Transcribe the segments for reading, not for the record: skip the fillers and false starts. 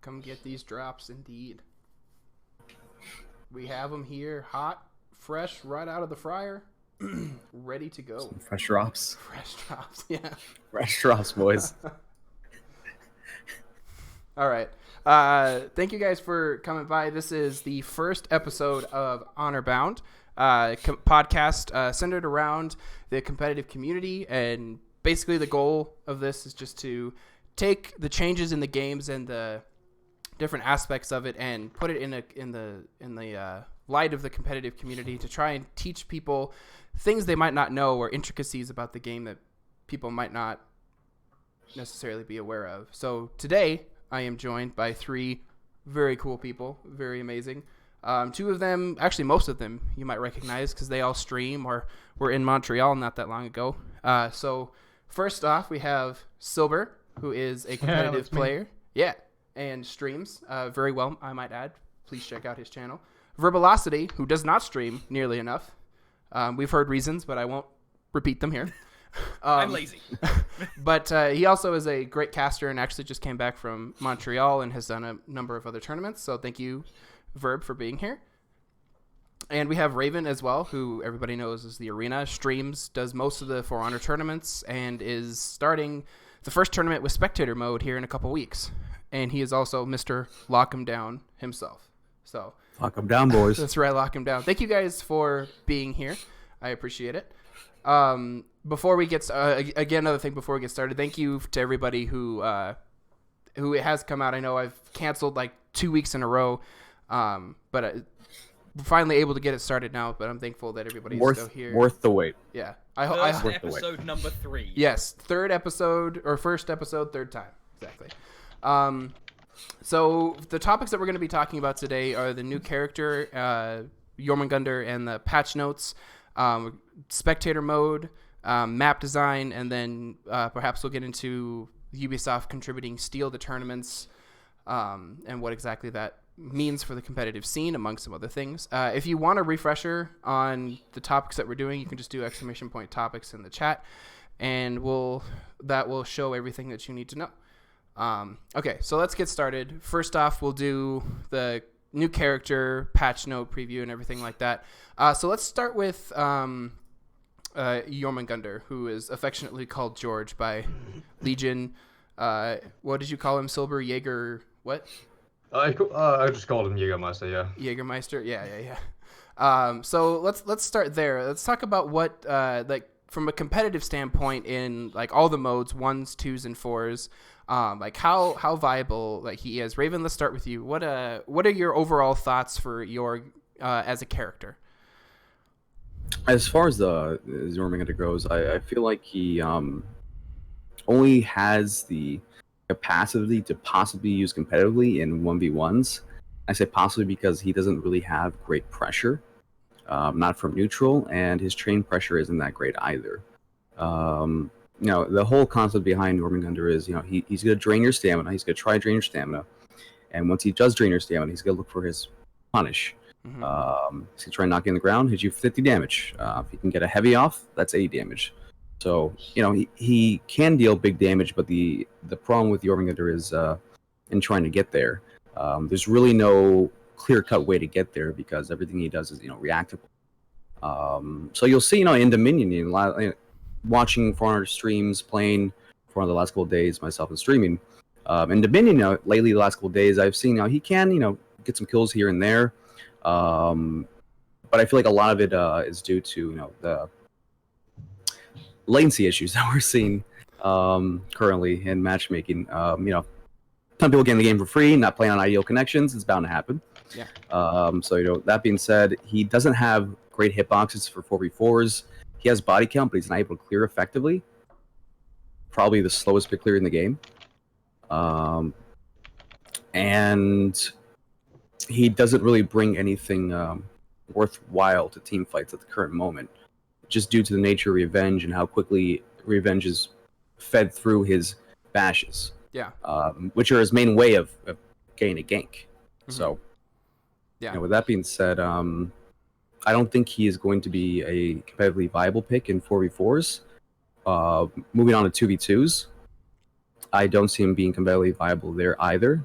Come get these drops, indeed. We have them here, hot, fresh, right out of the fryer, ready to go. Some fresh drops. Fresh drops, yeah. Fresh drops, boys. All right. Thank you guys for coming by. This is the first episode of Honor Bound, podcast centered around the competitive community, and basically the goal of this is just to take the changes in the games and the different aspects of it and put it in the light of the competitive community to try and teach people things they might not know or intricacies about the game that people might not necessarily be aware of. So today I am joined by three very cool people, very amazing. Two of them, actually most of them, you might recognize because they all stream or were in Montreal not that long ago. So first off, we have Silber, who is a competitive player. Yeah, and streams very well, I might add. Please check out his channel. Verbalosity, who does not stream nearly enough. We've heard reasons, but I won't repeat them here. I'm lazy. But he also is a great caster and actually just came back from Montreal and has done a number of other tournaments. So thank you, Verb, for being here. And we have Raven as well, who everybody knows is the arena, streams, does most of the For Honor tournaments, and is starting the first tournament with Spectator mode here in a couple weeks. And he is also Mr. Lock 'em Down himself. So Lock 'em down, boys. That's right, Lock 'em Down. Thank you guys for being here. I appreciate it. Before we get again, another thing before we get started, thank you to everybody who it has come out. I know I've canceled like 2 weeks in a row, but we're finally able to get it started now. But I'm thankful that everybody's still here. Worth the wait. Yeah, First episode number 3. Yes, third episode or first episode, third time exactly. So the topics that we're going to be talking about today are the new character, Jormungandr, and the patch notes, spectator mode, map design, and then perhaps we'll get into Ubisoft contributing Steel to tournaments, and what exactly that means for the competitive scene, among some other things. If you want a refresher on the topics that we're doing, you can just do !topics in the chat, and that will show everything that you need to know. Okay, so let's get started. First off, we'll do the new character, patch note preview, and everything like that. So let's start with Jormungandr, who is affectionately called George by Legion. What did you call him, Silber? Jaeger, what? I just called him Jägermeister, yeah. Jägermeister, yeah. So let's start there. Let's talk about what, like, from a competitive standpoint in like all the modes, 1s, 2s, and 4s. Like how viable like he is. Raven, let's start with you. What are your overall thoughts for your as a character? As far as the Jormungandr goes, I feel like he only has the capacity to possibly use competitively in 1v1s. I say possibly because he doesn't really have great pressure, not from neutral, and his train pressure isn't that great either. The whole concept behind Jormungandr is, he's going to drain your stamina. He's going to try to drain your stamina. And once he does drain your stamina, he's going to look for his punish. He's going to try and knock you on the ground, hit you 50 damage. If he can get a heavy off, that's 80 damage. So, he can deal big damage, but the problem with Jormungandr is in trying to get there. There's really no clear-cut way to get there because everything he does is, reactable. So you'll see, in Dominion, watching For Honor streams, playing For Honor the last couple of days, myself and streaming. In Dominion, lately the last couple of days, I've seen he can, get some kills here and there. But I feel like a lot of it is due to, the latency issues that we're seeing currently in matchmaking. Some people get in the game for free, not playing on ideal connections. It's bound to happen. Yeah. So, that being said, he doesn't have great hitboxes for 4v4s. He has body count, but he's not able to clear effectively. Probably the slowest pick clear in the game. And he doesn't really bring anything worthwhile to team fights at the current moment, just due to the nature of revenge and how quickly revenge is fed through his bashes. Yeah. Which are his main way of getting a gank. Mm-hmm. So, yeah. With that being said, I don't think he is going to be a competitively viable pick in 4v4s. Moving on to 2v2s, I don't see him being competitively viable there either.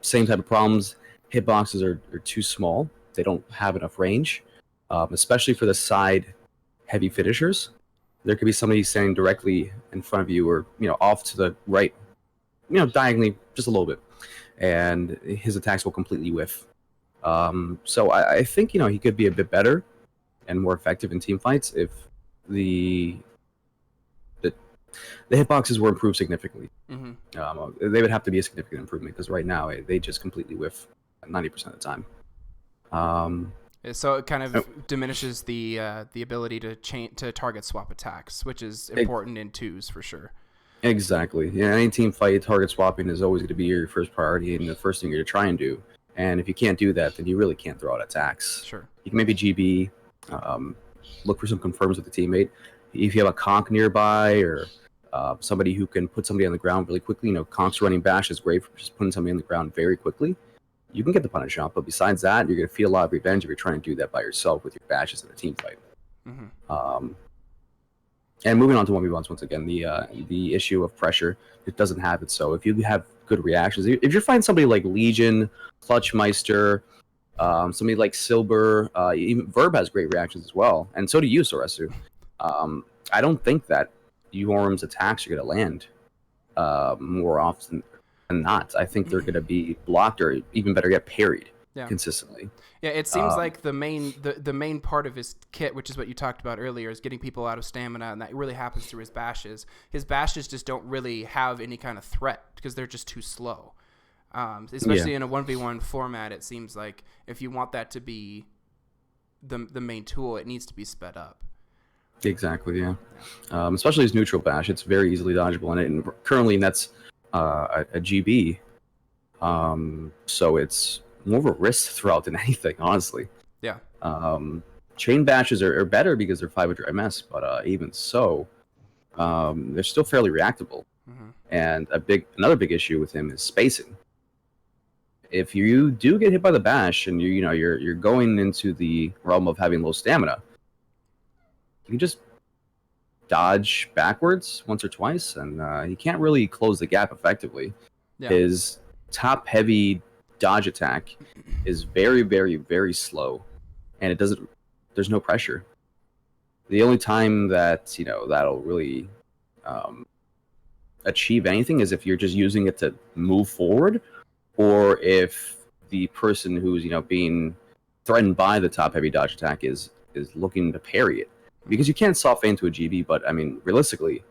same type of problems. Hitboxes are too small. They don't have enough range, especially for the side heavy finishers. There could be somebody standing directly in front of you, or off to the right, diagonally just a little bit, and his attacks will completely whiff. So I think he could be a bit better and more effective in team fights if the hitboxes were improved significantly. Mm-hmm. They would have to be a significant improvement, because right now they just completely whiff 90% of the time. So it kind of diminishes the ability to target swap attacks, which is important in twos for sure. Exactly. Yeah, any team fight, target swapping is always going to be your first priority and the first thing you're going to try and do. And if you can't do that, then you really can't throw out attacks. Sure. You can maybe GB, look for some confirms with the teammate. If you have a conk nearby, or somebody who can put somebody on the ground really quickly, conks running bash is great for just putting somebody on the ground very quickly. You can get the punish off, but besides that, you're going to feel a lot of revenge if you're trying to do that by yourself with your bashes in a team fight. Mm-hmm. And moving on to 1v1s once again, the issue of pressure, it doesn't have it. So if you have good reactions, if you're fighting somebody like Legion, Clutchmeister, somebody like Silber, even Verb has great reactions as well, and so do you, Soresu. I don't think that Jorm's attacks are going to land more often than not. I think they're going to be blocked, or even better yet, parried consistently. Yeah, it seems like the main part of his kit, which is what you talked about earlier, is getting people out of stamina, and that really happens through his bashes. His bashes just don't really have any kind of threat because they're just too slow. Especially in a 1v1 format, it seems like if you want that to be the main tool, it needs to be sped up. Exactly, yeah. Especially his neutral bash, it's very easily dodgeable, and currently that's a GB, so it's more of a risk throughout than anything, honestly. Yeah. Chain bashes are better because they're 500 MS, but even so, they're still fairly reactable. Mm-hmm. And another big issue with him is spacing. If you do get hit by the bash and you're going into the realm of having low stamina, you can just dodge backwards once or twice, and he can't really close the gap effectively. Yeah. His top heavy dodge attack is very, very, very slow, and there's no pressure. The only time that that'll really achieve anything is if you're just using it to move forward, or if the person who's being threatened by the top heavy dodge attack is looking to parry it, because you can't soft feint into a GB. But I mean, realistically,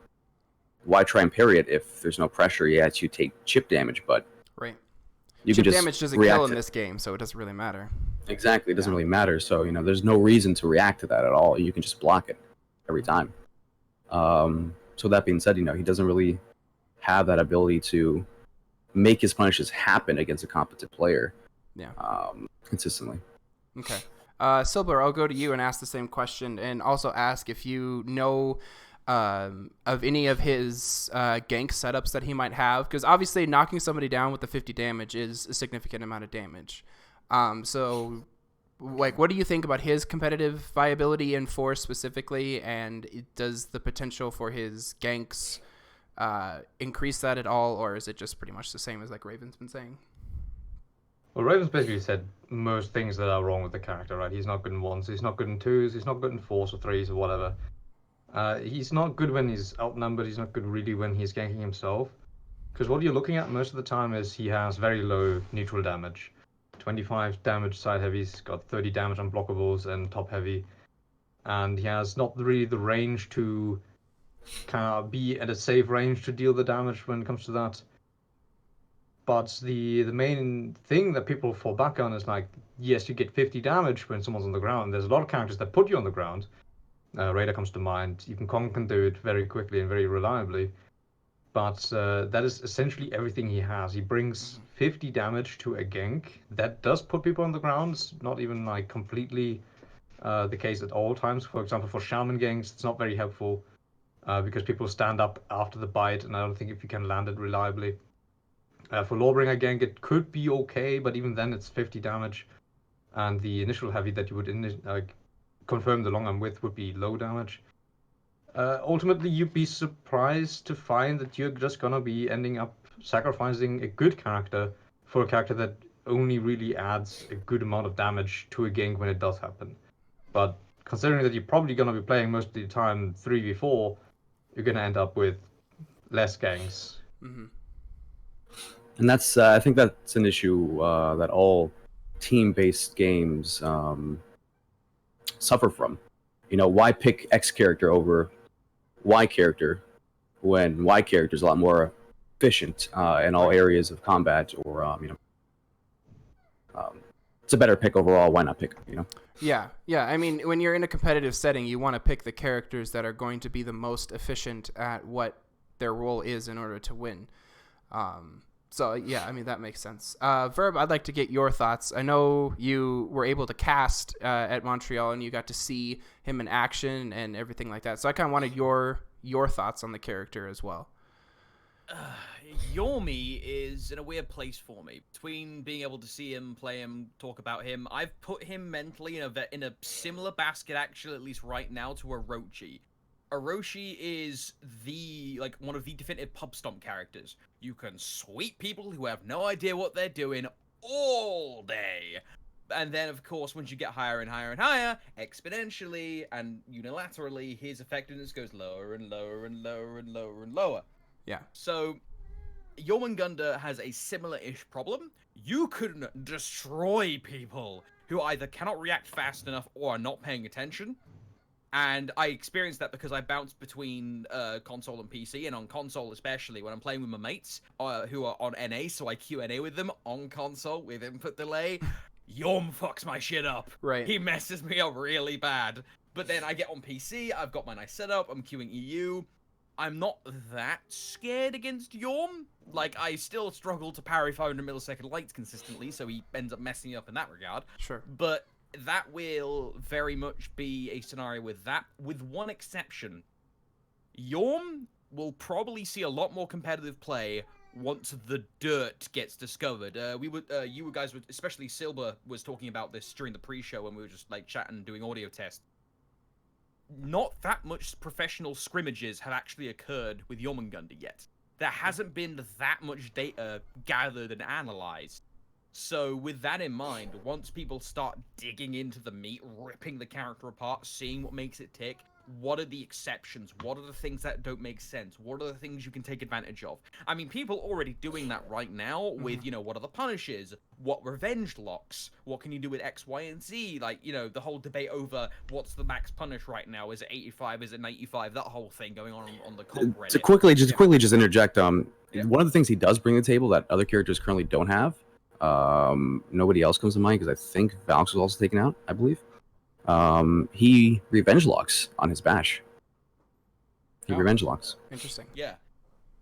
why try and parry it if there's no pressure? Yes, you take chip damage, but right. You chip can just damage doesn't kill in this game, so it doesn't really matter. Exactly, it doesn't really matter. So there's no reason to react to that at all. You can just block it every time. So that being said, he doesn't really have that ability to make his punishes happen against a competent player. Yeah. Consistently. Okay. Silber, I'll go to you and ask the same question, and also ask if you know of any of his gank setups that he might have, because obviously knocking somebody down with the 50 damage is a significant amount of damage. So, what do you think about his competitive viability in Force specifically, and does the potential for his ganks increase that at all, or is it just pretty much the same as Raven's been saying? Well, Raven's basically said most things that are wrong with the character, right? He's not good in ones, he's not good in twos, he's not good in fours or threes or whatever. He's not good when he's outnumbered, he's not good really when he's ganking himself. Because what you're looking at most of the time is he has very low neutral damage. 25 damage side heavy's got 30 damage on blockables and top heavy. And he has not really the range to kind of be at a safe range to deal the damage when it comes to that. But the main thing that people fall back on is yes, you get 50 damage when someone's on the ground. There's a lot of characters that put you on the ground. Raider comes to mind. Even Kong can do it very quickly and very reliably. But that is essentially everything he has. He brings 50 damage to a gank. That does put people on the ground. It's not even completely the case at all times. For example, for shaman ganks, it's not very helpful because people stand up after the bite, and I don't think if you can land it reliably. For Lawbringer gank, it could be okay, but even then it's 50 damage. And the initial heavy that you would confirm the long arm with would be low damage. Ultimately, you'd be surprised to find that you're just gonna be ending up sacrificing a good character for a character that only really adds a good amount of damage to a gank when it does happen. But considering that you're probably going to be playing most of the time 3v4, you're going to end up with less ganks. Mm-hmm. And that's I think that's an issue that all team-based games suffer from. Why pick X character over Y character when Y character is a lot more efficient in all areas of combat, or it's a better pick overall. Why not pick? Yeah. I mean, when you're in a competitive setting, you want to pick the characters that are going to be the most efficient at what their role is in order to win. So yeah, I mean that makes sense. Verb, I'd like to get your thoughts. I know you were able to cast at Montreal, and you got to see him in action and everything like that. So I kind of wanted your thoughts on the character as well. Yormi is in a weird place for me. Between being able to see him, play him, talk about him, I've put him mentally in a similar basket, actually, at least right now, to Orochi. Orochi is one of the definitive pub stomp characters. You can sweep people who have no idea what they're doing all day. And then, of course, once you get higher and higher and higher, exponentially and unilaterally, his effectiveness goes lower and lower and lower and lower and lower. Yeah. So, Jormungandr has a similar-ish problem. You can destroy people who either cannot react fast enough or are not paying attention. And I experienced that because I bounced between console and PC, and on console especially, when I'm playing with my mates who are on NA, so I QNA with them on console with input delay. Yorm fucks my shit up. Right. He messes me up really bad. But then I get on PC, I've got my nice setup, I'm queuing EU. I'm not that scared against Yorm. Like, I still struggle to parry 500 millisecond lights consistently, so he ends up messing me up in that regard. Sure. But that will very much be a scenario with that, with one exception. Yorm will probably see a lot more competitive play once the dirt gets discovered. You guys would, especially Silber was talking about this during the pre-show when we were just like chatting, doing audio tests. Not that much professional scrimmages have actually occurred with Jormungandr yet. There hasn't been that much data gathered and analyzed. So with that in mind, once people start digging into the meat, ripping the character apart, seeing what makes it tick, what are the exceptions? What are the things that don't make sense? What are the things you can take advantage of? I mean, people are already doing that right now with, what are the punishes? What revenge locks? What can you do with X, Y, and Z? Like, the whole debate over what's the max punish right now. Is it 85? Is it 95? That whole thing going on the comp Reddit. To quickly interject, one of the things he does bring to the table that other characters currently don't have, nobody else comes to mind because I think Valks was also taken out, I believe. He revenge locks on his bash. Revenge locks. Interesting. Yeah.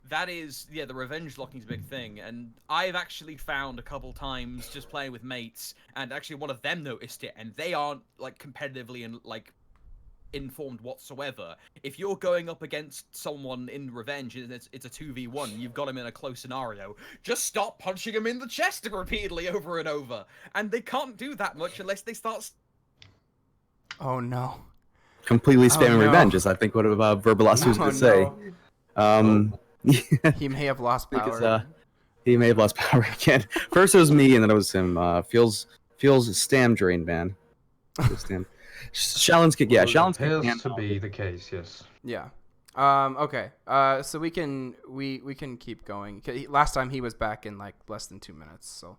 That is, the revenge locking is a big thing, and I've actually found a couple times just playing with mates, and actually one of them noticed it, and they aren't, competitively and, informed whatsoever. If you're going up against someone in revenge and it's a 2v1, you've got him in a close scenario, just stop punching him in the chest repeatedly over and over. And they can't do that much unless they start... Oh no. Completely spamming revenge is I think what Verbalosity was going to say. He may have lost power. He may have lost power again. First it was me, and then it was him. Feels stam drain, man. Shallon's kick, yeah. Shallon's kick appears to be the case, yes. Yeah. Okay. So we can keep going. Last time he was back in less than 2 minutes. So,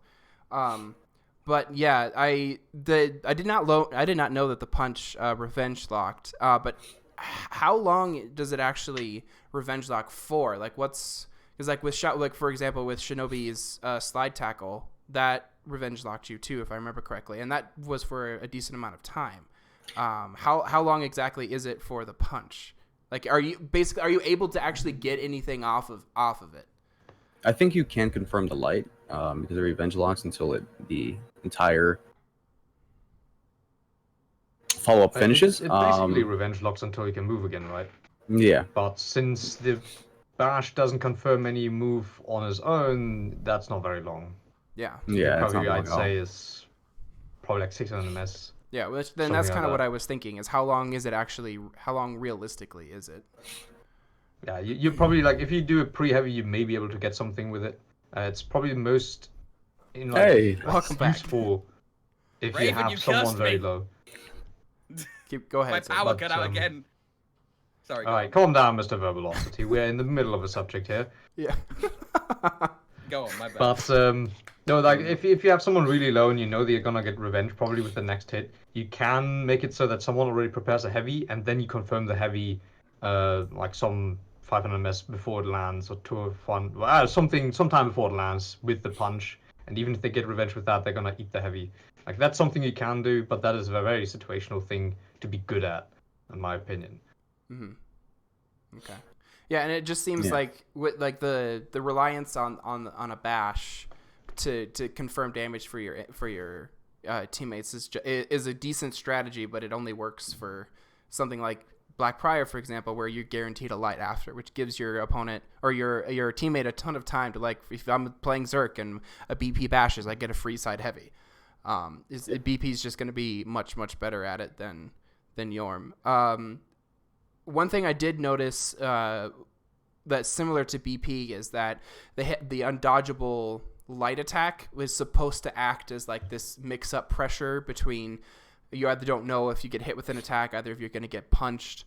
but yeah, I did not know that the punch revenge locked. But how long does it actually revenge lock for? Because with for example with Shinobi's slide tackle, that revenge locked you too, if I remember correctly, and that was for a decent amount of time. How long exactly is it for the punch? Are you able to actually get anything off of it? I think you can confirm the light because the revenge locks until the entire follow-up finishes. It basically revenge locks until you can move again, right? Yeah. But since the bash doesnthen confirm any move on his own, that's not very long. Yeah. Yeah. Probably I'd say is probably 600 ms. Yeah, then that's kind of what I was thinking. Is how long realistically is it? Yeah, you're probably if you do a pre-heavy, you may be able to get something with it. It's probably most in Hey, like, welcome it's back. useful if you Raven, have you someone cursed very me. low. Go My ahead. Sir. power But, cut out again. Sorry. All Go right, on. calm down, Mr. Verbalosity. We're in the middle of a subject here. Yeah. Go on. My bad. But no, like if you have someone really low and you know that you're gonna get revenge probably with the next hit, you can make it so that someone already prepares a heavy, and then you confirm the heavy, like some 500 ms before it lands, or 201, something sometime before it lands with the punch. And even if they get revenge with that, they're gonna eat the heavy. Like that's something you can do, but that is a very situational thing to be good at, in my opinion. Mm-hmm. Okay. Yeah, and it just seems Yeah. like with like the reliance on a bash to confirm damage for your teammates is a decent strategy, but it only works for something like Black Prior, for example, where you're guaranteed a light after, which gives your opponent or your teammate a ton of time to, like, if I'm playing Zerk and a BP bashes, I get a free side heavy. BP is just going to be much better at it than Yorm. One thing I did notice that's similar to BP is that the undodgeable light attack was supposed to act as like this mix-up pressure between, you either don't know if you get hit with an attack, either if you're going to get punched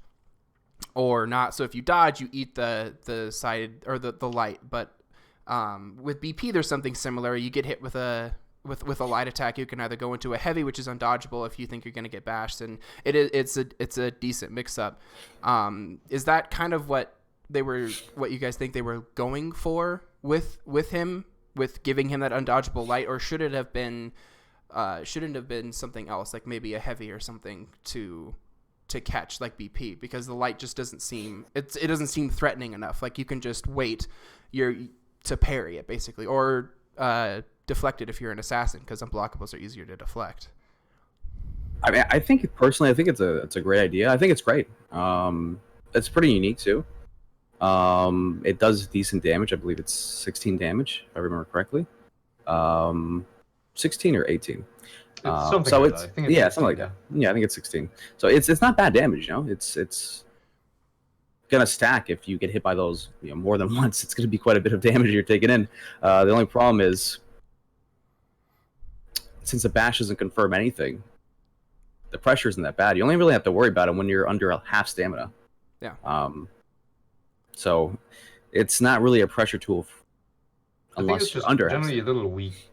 or not. So if you dodge, you eat the side or the light. But with BP, there's something similar. You get hit with a light attack, you can either go into a heavy, which is undodgeable if you think you're going to get bashed, and it's a decent mix-up. Is that kind of what you guys think they were going for with him, with giving him that undodgeable light, or shouldn't have been something else, like maybe a heavy or something to catch like BP, because the light just doesn't seem threatening enough. Like you can just wait to parry it basically, or deflect it if you're an assassin, because unblockables are easier to deflect. I mean, I think personally, I think it's a great idea. I think it's great. It's pretty unique too. It does decent damage. I believe it's 16 damage, if I remember correctly. 16 or 18. It's something so like it's that. I think it's yeah, 16, something like that. Yeah, I think it's 16. So it's not bad damage, you know. It's gonna stack if you get hit by those, more than once. It's gonna be quite a bit of damage you're taking in. The only problem is, since the bash doesn't confirm anything, the pressure isn't that bad. You only really have to worry about it when you're under half stamina. Yeah. So it's not really a pressure tool I think unless it's you're just under half generally a stamina. little weak.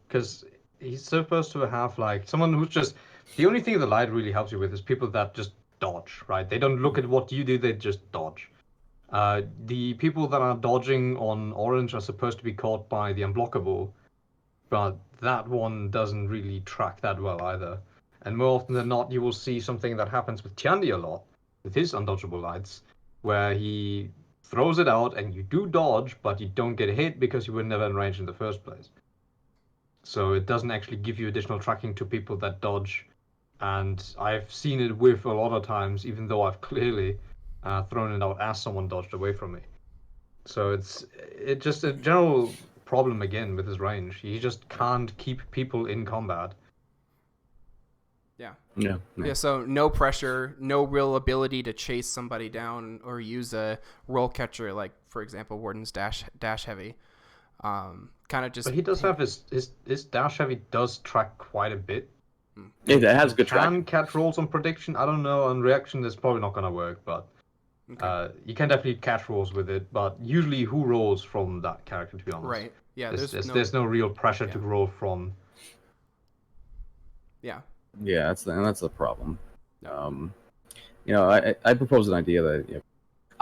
Because he's supposed to have like someone who's just, the only thing the light really helps you with is people that just dodge, right? They don't look at what you do, they just dodge. The people that are dodging on orange are supposed to be caught by the unblockable, but that one doesn't really track that well either. And more often than not, you will see something that happens with Tiandi a lot, with his undodgeable lights, where he throws it out and you do dodge, but you don't get hit because you were never in range in the first place. So it doesn't actually give you additional tracking to people that dodge. And I've seen it whiff a lot of times, even though I've clearly thrown it out as someone dodged away from me. So it's just a general problem again with his range. He just can't keep people in combat. Yeah. So no pressure, no real ability to chase somebody down or use a roll catcher, like for example Warden's dash heavy. Kind of just. But he does have his dash heavy does track quite a bit. Yeah, that has good Can track. catch rolls on prediction. I don't know, on reaction that's probably not gonna work, but you can definitely catch rolls with it. But usually, who rolls from that character? To be honest, Right. Yeah. There's no real pressure to roll from. Yeah. Yeah, that's the problem. I proposed an idea that,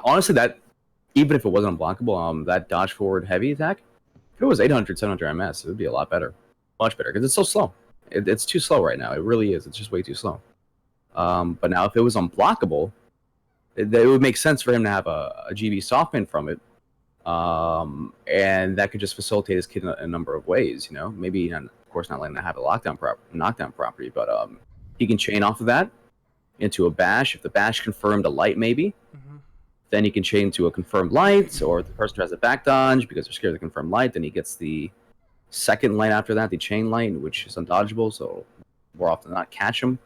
honestly, that even if it wasn't unblockable, that dodge forward heavy attack, if it was 800, 700 ms, it would be a lot better, much better, because it's so slow. It's too slow right now. It really is. It's just way too slow. But now if it was unblockable, it would make sense for him to have a GB softpin from it, and that could just facilitate his kid in a number of ways. Maybe of course not letting it have a knockdown property, but he can chain off of that into a bash. If the bash confirmed a light, maybe, then he can chain to a confirmed light, or if the person has a back dodge because they're scared of the confirmed light, then he gets the second light after that, the chain light, which is undodgeable, so more often than not catch him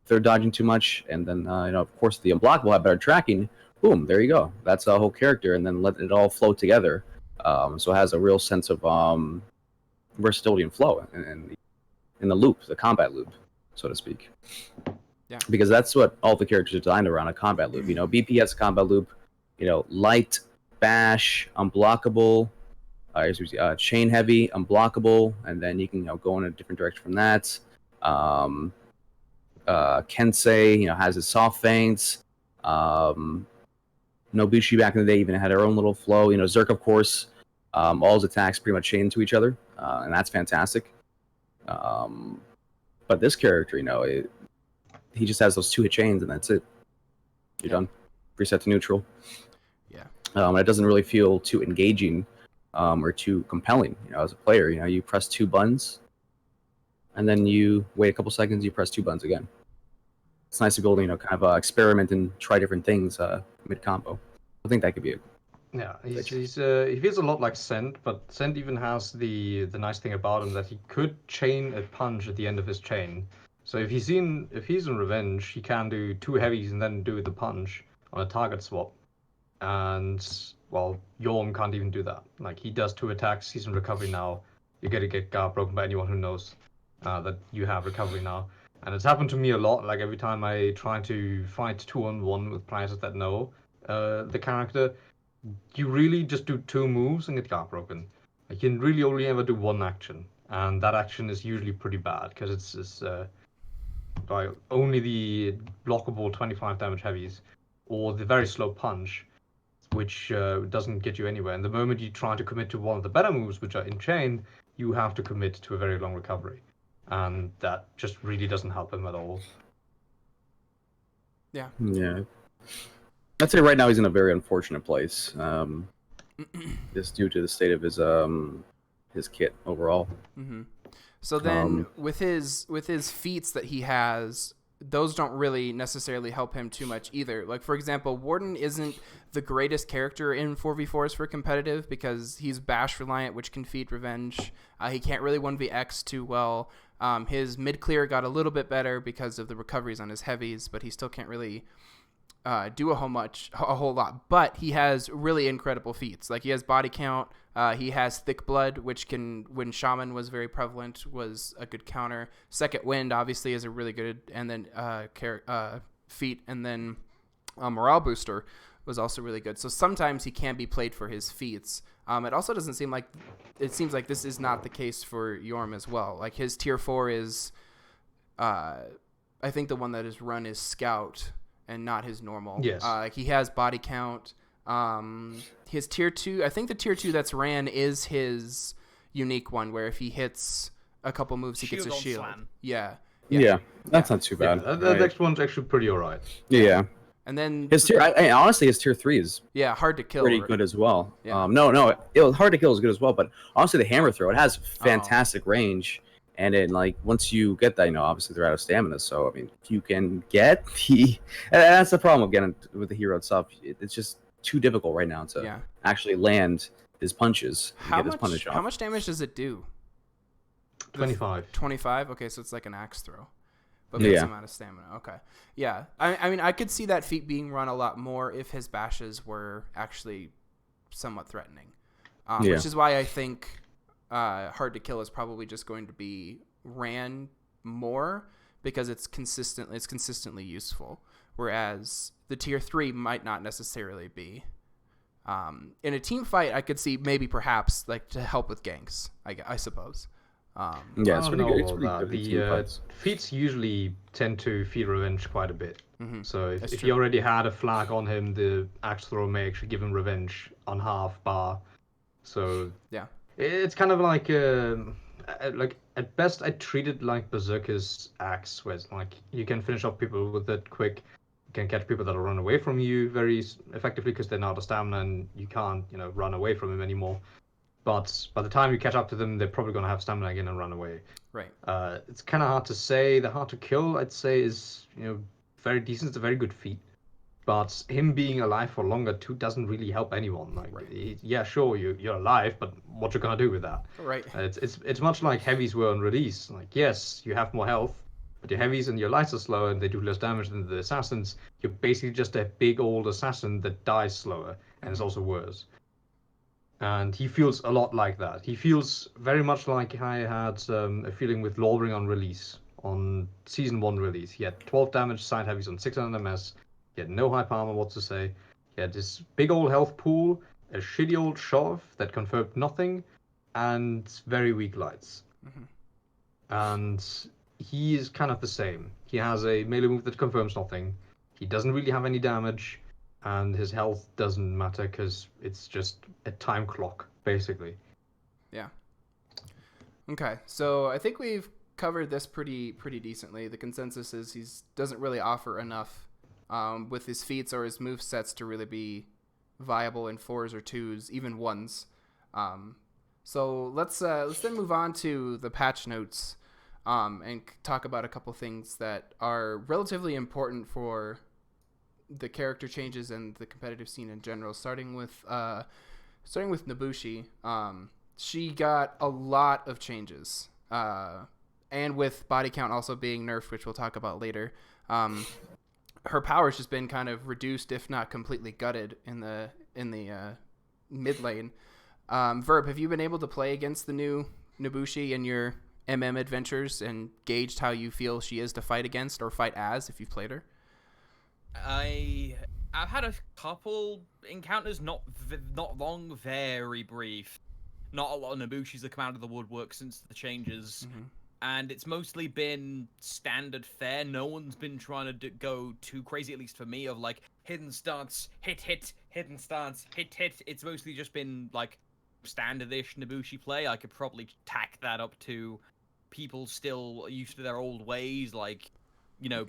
if they're dodging too much. And then, of course, the unblockable have better tracking. Boom, there you go. That's a whole character, and then let it all flow together. So it has a real sense of versatility and flow in the loop, the combat loop, so to speak. Yeah. Because that's what all the characters are designed around, a combat loop. BP has a combat loop. Light, bash, unblockable, chain heavy, unblockable, and then you can go in a different direction from that. Kensei, has his soft feints. Nobushi back in the day even had her own little flow. Zerk, of course, all his attacks pretty much chain to each other, and that's fantastic. But this character, he just has those 2-hit chains, and that's it. You're done. Reset to neutral. Yeah. It doesn't really feel too engaging or too compelling. As a player, you press 2 buttons, and then you wait a couple seconds, you press 2 buttons again. It's nice to be able to, kind of experiment and try different things mid-combo. I think that could be it. Yeah, he feels a lot like Sent, but Sent even has the nice thing about him that he could chain a punch at the end of his chain. So if he's in Revenge, he can do 2 heavies and then do the punch on a target swap. And well, Yorm can't even do that. Like, he does 2 attacks, he's in recovery now. You're gonna get guard broken by anyone who knows that you have recovery now. And it's happened to me a lot. Like, every time I try to fight 2-on-1 with players that know the character, you really just do 2 moves and get guard broken. Like, you can really only ever do 1 action, and that action is usually pretty bad because it's like only the blockable 25 damage heavies or the very slow punch, which doesn't get you anywhere. And the moment you try to commit to one of the better moves, which are in chain, you have to commit to a very long recovery, and that just really doesn't help him at all. Yeah. I'd say right now he's in a very unfortunate place, just due to the state of his kit overall. Mm-hmm. So then, with his feats that he has, those don't really necessarily help him too much either. Like, for example, Warden isn't the greatest character in 4v4s for competitive because he's bash reliant, which can feed Revenge. He can't really 1vx too well. His mid clear got a little bit better because of the recoveries on his heavies, but he still can't really do a whole lot. But he has really incredible feats. Like, he has body count. He has thick blood, which can, when Shaman was very prevalent, was a good counter. Second Wind obviously is a really good, and then feat, and then morale booster was also really good. So sometimes he can be played for his feats. It also doesn't seem like, it seems like this is not the case for Yorm as well. Like, his tier 4 is, I think the one that is run is Scout and not his normal. Yes. He has body count. His tier 2, I think the tier 2 that's ran is his unique one, where if he hits a couple moves, he gets a shield. Yeah, that's not too bad. Yeah, that next one's actually pretty alright. Yeah. And then his tier, honestly, his tier 3 is hard to kill. Pretty good as well. Yeah. It was hard to kill is good as well. But honestly, the hammer throw, it has fantastic range. And then, like, once you get that, obviously they're out of stamina. So, I mean, if you can get the... And that's the problem with the hero itself. It's just too difficult right now to actually land his punches and get his punish off. How much damage does it do? 25. 25? Okay, so it's like an axe throw. But makes him out of stamina. Okay. Yeah. I mean, I could see that feat being run a lot more if his bashes were actually somewhat threatening. Which is why I think... hard to kill is probably just going to be ran more because it's consistently useful, whereas the tier 3 might not necessarily be. In a team fight, I could see maybe perhaps like to help with ganks, I suppose. It's pretty good. It's pretty good. The feats usually tend to feed Revenge quite a bit. Mm-hmm. So if you already had a flag on him, the axe throw may actually give him Revenge on half bar. So yeah. It's kind of like at best I treat it like Berserker's axe, where it's like you can finish off people with it quick. You can catch people that'll run away from you very effectively because they're not out of stamina and you can't run away from them anymore. But by the time you catch up to them, they're probably gonna have stamina again and run away. Right. It's kind of hard to say. The hard to kill, I'd say, is very decent. It's a very good feat. But him being alive for longer too doesn't really help anyone. Like, sure, you're alive, but what you gonna do with that? Right. It's much like heavies were on release. Like, yes, you have more health, but your heavies and your lights are slower, and they do less damage than the assassins. You're basically just a big old assassin that dies slower, and is also worse. And he feels a lot like that. He feels very much like I had a feeling with Lawbring on release, on Season 1 release. He had 12 damage side heavies on 600 MS. He had no hype armor, what to say. He had this big old health pool, a shitty old shove that confirmed nothing, and very weak lights. Mm-hmm. And he is kind of the same. He has a melee move that confirms nothing. He doesn't really have any damage, and his health doesn't matter because it's just a time clock, basically. Yeah. Okay, so I think we've covered this pretty decently. The consensus is he doesn't really offer enough with his feats or his move sets to really be viable in 4s or 2s, even 1s. So let's then move on to the patch notes and talk about a couple things that are relatively important for the character changes and the competitive scene in general. Starting with Nobushi, she got a lot of changes, and with body count also being nerfed, which we'll talk about later. Her power's just been kind of reduced, if not completely gutted, in the mid lane. Verb, have you been able to play against the new Nobushi in your MM adventures and gauged how you feel she is to fight against or fight as if you've played her? I've had a couple encounters, not long, very brief. Not a lot of Nobushi's have come out of the woodwork since the changes, and it's mostly been standard fare. No one's been trying to go too crazy, at least for me, of like hidden stance, hit, hidden stance, hit. It's mostly just been like standard-ish Nobushi play. I could probably tack that up to people still used to their old ways, like, you know,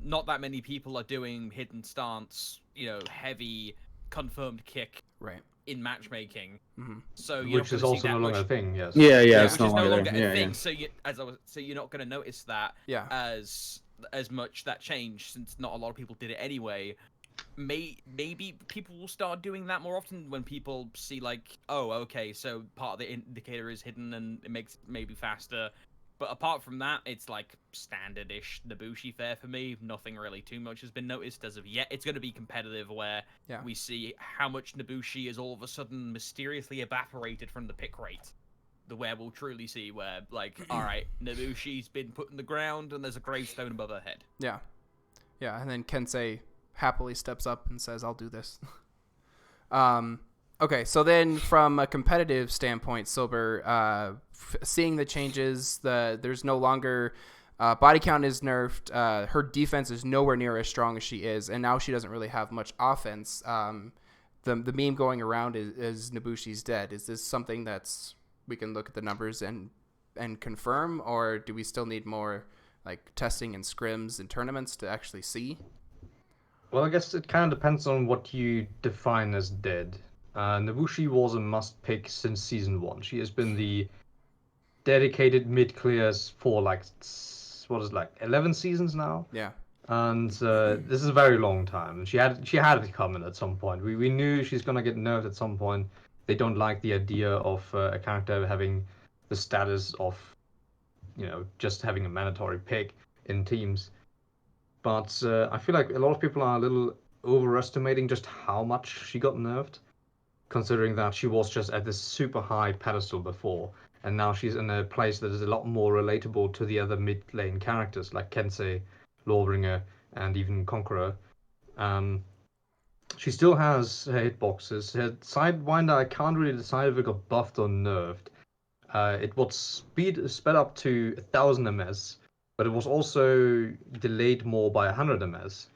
not that many people are doing hidden stance, you know, heavy confirmed kick Right. in matchmaking. Mm-hmm. So Which is also no longer a thing, yes. Yeah, which it's is no longer there. a thing. Yeah. So you're not going to notice that as much, that change, since not a lot of people did it anyway. Maybe people will start doing that more often when people see, like, oh, okay, so part of the indicator is hidden and it makes it maybe faster. But apart from that, it's like standard-ish Nobushi fare for me. Nothing really too much has been noticed as of yet. It's going to be competitive where we see how much Nobushi is all of a sudden mysteriously evaporated from the pick rate. Where we'll truly see where, like, all right, Nobushi's been put in the ground and there's a gravestone above her head. Yeah. Yeah, and then Kensei happily steps up and says, I'll do this. Okay, so then from a competitive standpoint, Silber, seeing the changes, there's no longer body count is nerfed. Her defense is nowhere near as strong as she is, and now she doesn't really have much offense. The meme going around is Nobushi's dead. Is this something that's we can look at the numbers and confirm, or do we still need more like testing and scrims and tournaments to actually see? Well, I guess it kind of depends on what you define as dead. Nobushi was a must-pick since Season 1. She has been the dedicated mid-clears for, like, 11 seasons now? Yeah. And this is a very long time. She had it coming at some point. We knew she's going to get nerfed at some point. They don't like the idea of a character having the status of, you know, just having a mandatory pick in teams. But I feel like a lot of people are a little overestimating just how much she got nerfed, considering that she was just at this super high pedestal before, and now she's in a place that is a lot more relatable to the other mid lane characters like Kensei, Lawbringer, and even Conqueror. She still has her hitboxes. Her Sidewinder, I can't really decide if it got buffed or nerfed. It was sped up to 1000 ms, but it was also delayed more by 100 ms.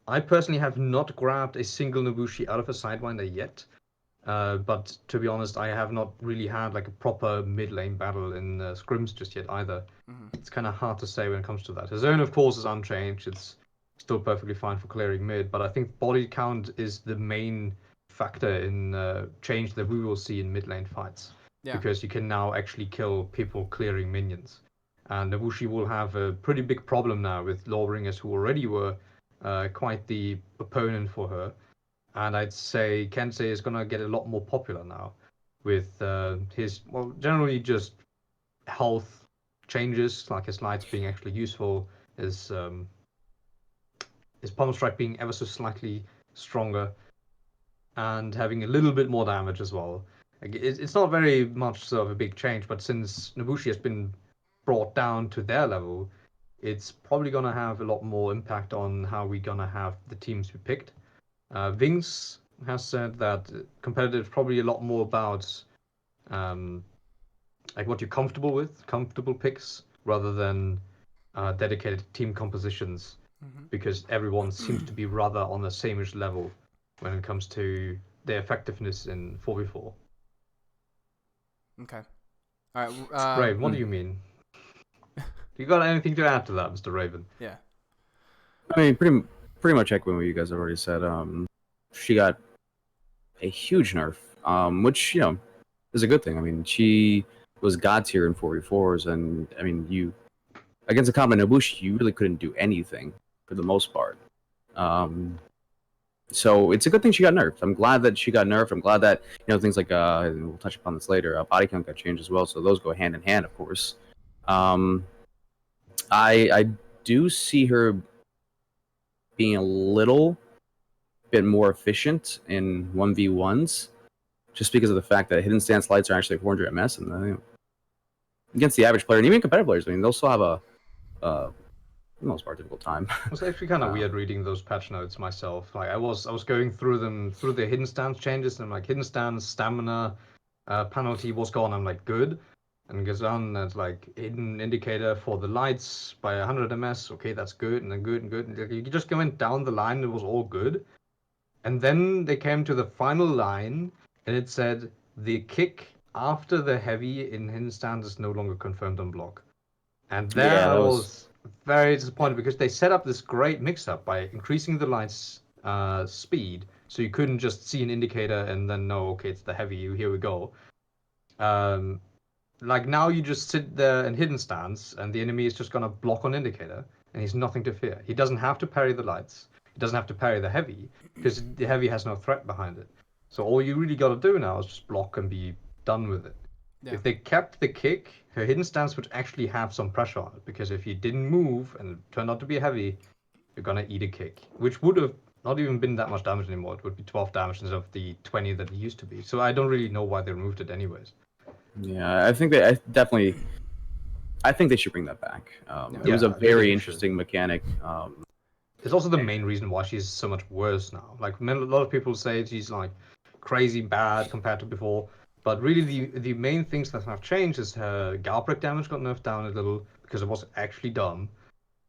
I personally have not grabbed a single Nobushi out of a Sidewinder yet, but to be honest, I have not really had like a proper mid lane battle in scrims just yet either. It's kind of hard to say when it comes to that. Her zone, of course, is unchanged. It's still perfectly fine for clearing mid, but I think body count is the main factor in change that we will see in mid lane fights. Yeah. Because you can now actually kill people clearing minions. And Nobushi will have a pretty big problem now with Lawbringers, who already were quite the opponent for her. And I'd say Kensei is going to get a lot more popular now with his, well, generally just health changes, like his lights being actually useful, his Palm Strike being ever so slightly stronger, and having a little bit more damage as well. Like, it's not very much sort of a big change, but since Nobushi has been brought down to their level, it's probably gonna have a lot more impact on how we're gonna have the teams we picked. Vince has said that competitive is probably a lot more about um, like what you're comfortable with, comfortable picks, rather than dedicated team compositions, Mm-hmm. because everyone seems to be rather on the sameish level when it comes to their effectiveness in 4v4. Okay. All right. Raven, what do you mean? You got anything to add to that, Mr. Raven? Yeah. I mean, pretty much echoing what you guys have already said. She got a huge nerf, which is a good thing. I mean, she was god tier in 4v4s, and I mean, you against a combat Nobushi, you really couldn't do anything for the most part. So it's a good thing she got nerfed. I'm glad that she got nerfed. I'm glad that things like we'll touch upon this later. Body count got changed as well, so those go hand in hand, of course. I do see her being a little bit more efficient in 1v1s, just because of the fact that hidden stance lights are actually 400 ms, and against the average player, and even competitive players, I mean, they'll still have a for the most part difficult time. It was actually kind of weird reading those patch notes myself. Like I was going through them through the hidden stance changes, and I'm like hidden stance, stamina, penalty was gone. I'm like good, and it goes on. It's like hidden indicator for the lights by 100 ms. Okay, that's good, and then good and good. And you just went down the line, and it was all good. And then they came to the final line, and it said the kick after the heavy in hidden stance is no longer confirmed on block. And there Yeah, I that was. was very disappointed because they set up this great mix-up by increasing the light's speed, so you couldn't just see an indicator and then know, okay, it's the heavy. Here we go. Um, like now you just sit there in hidden stance, and the enemy is just gonna block on indicator, and he's nothing to fear. He doesn't have to parry the lights. He doesn't have to parry the heavy because the heavy has no threat behind it. So all you really got to do now is just block and be done with it. Yeah. If they kept the kick, her hidden stance would actually have some pressure on it, because if you didn't move and it turned out to be a heavy, you're gonna eat a kick, which would have not even been that much damage anymore. It would be 12 damage instead of the 20 that it used to be. So I don't really know why they removed it anyways. Yeah, I think I definitely. I think they should bring that back. It was a Yeah, they very should. interesting mechanic. It's also the main reason why she's so much worse now. Like a lot of people say she's like crazy bad compared to before, but really the main things that have changed is her guard break damage got nerfed down a little because it was actually dumb,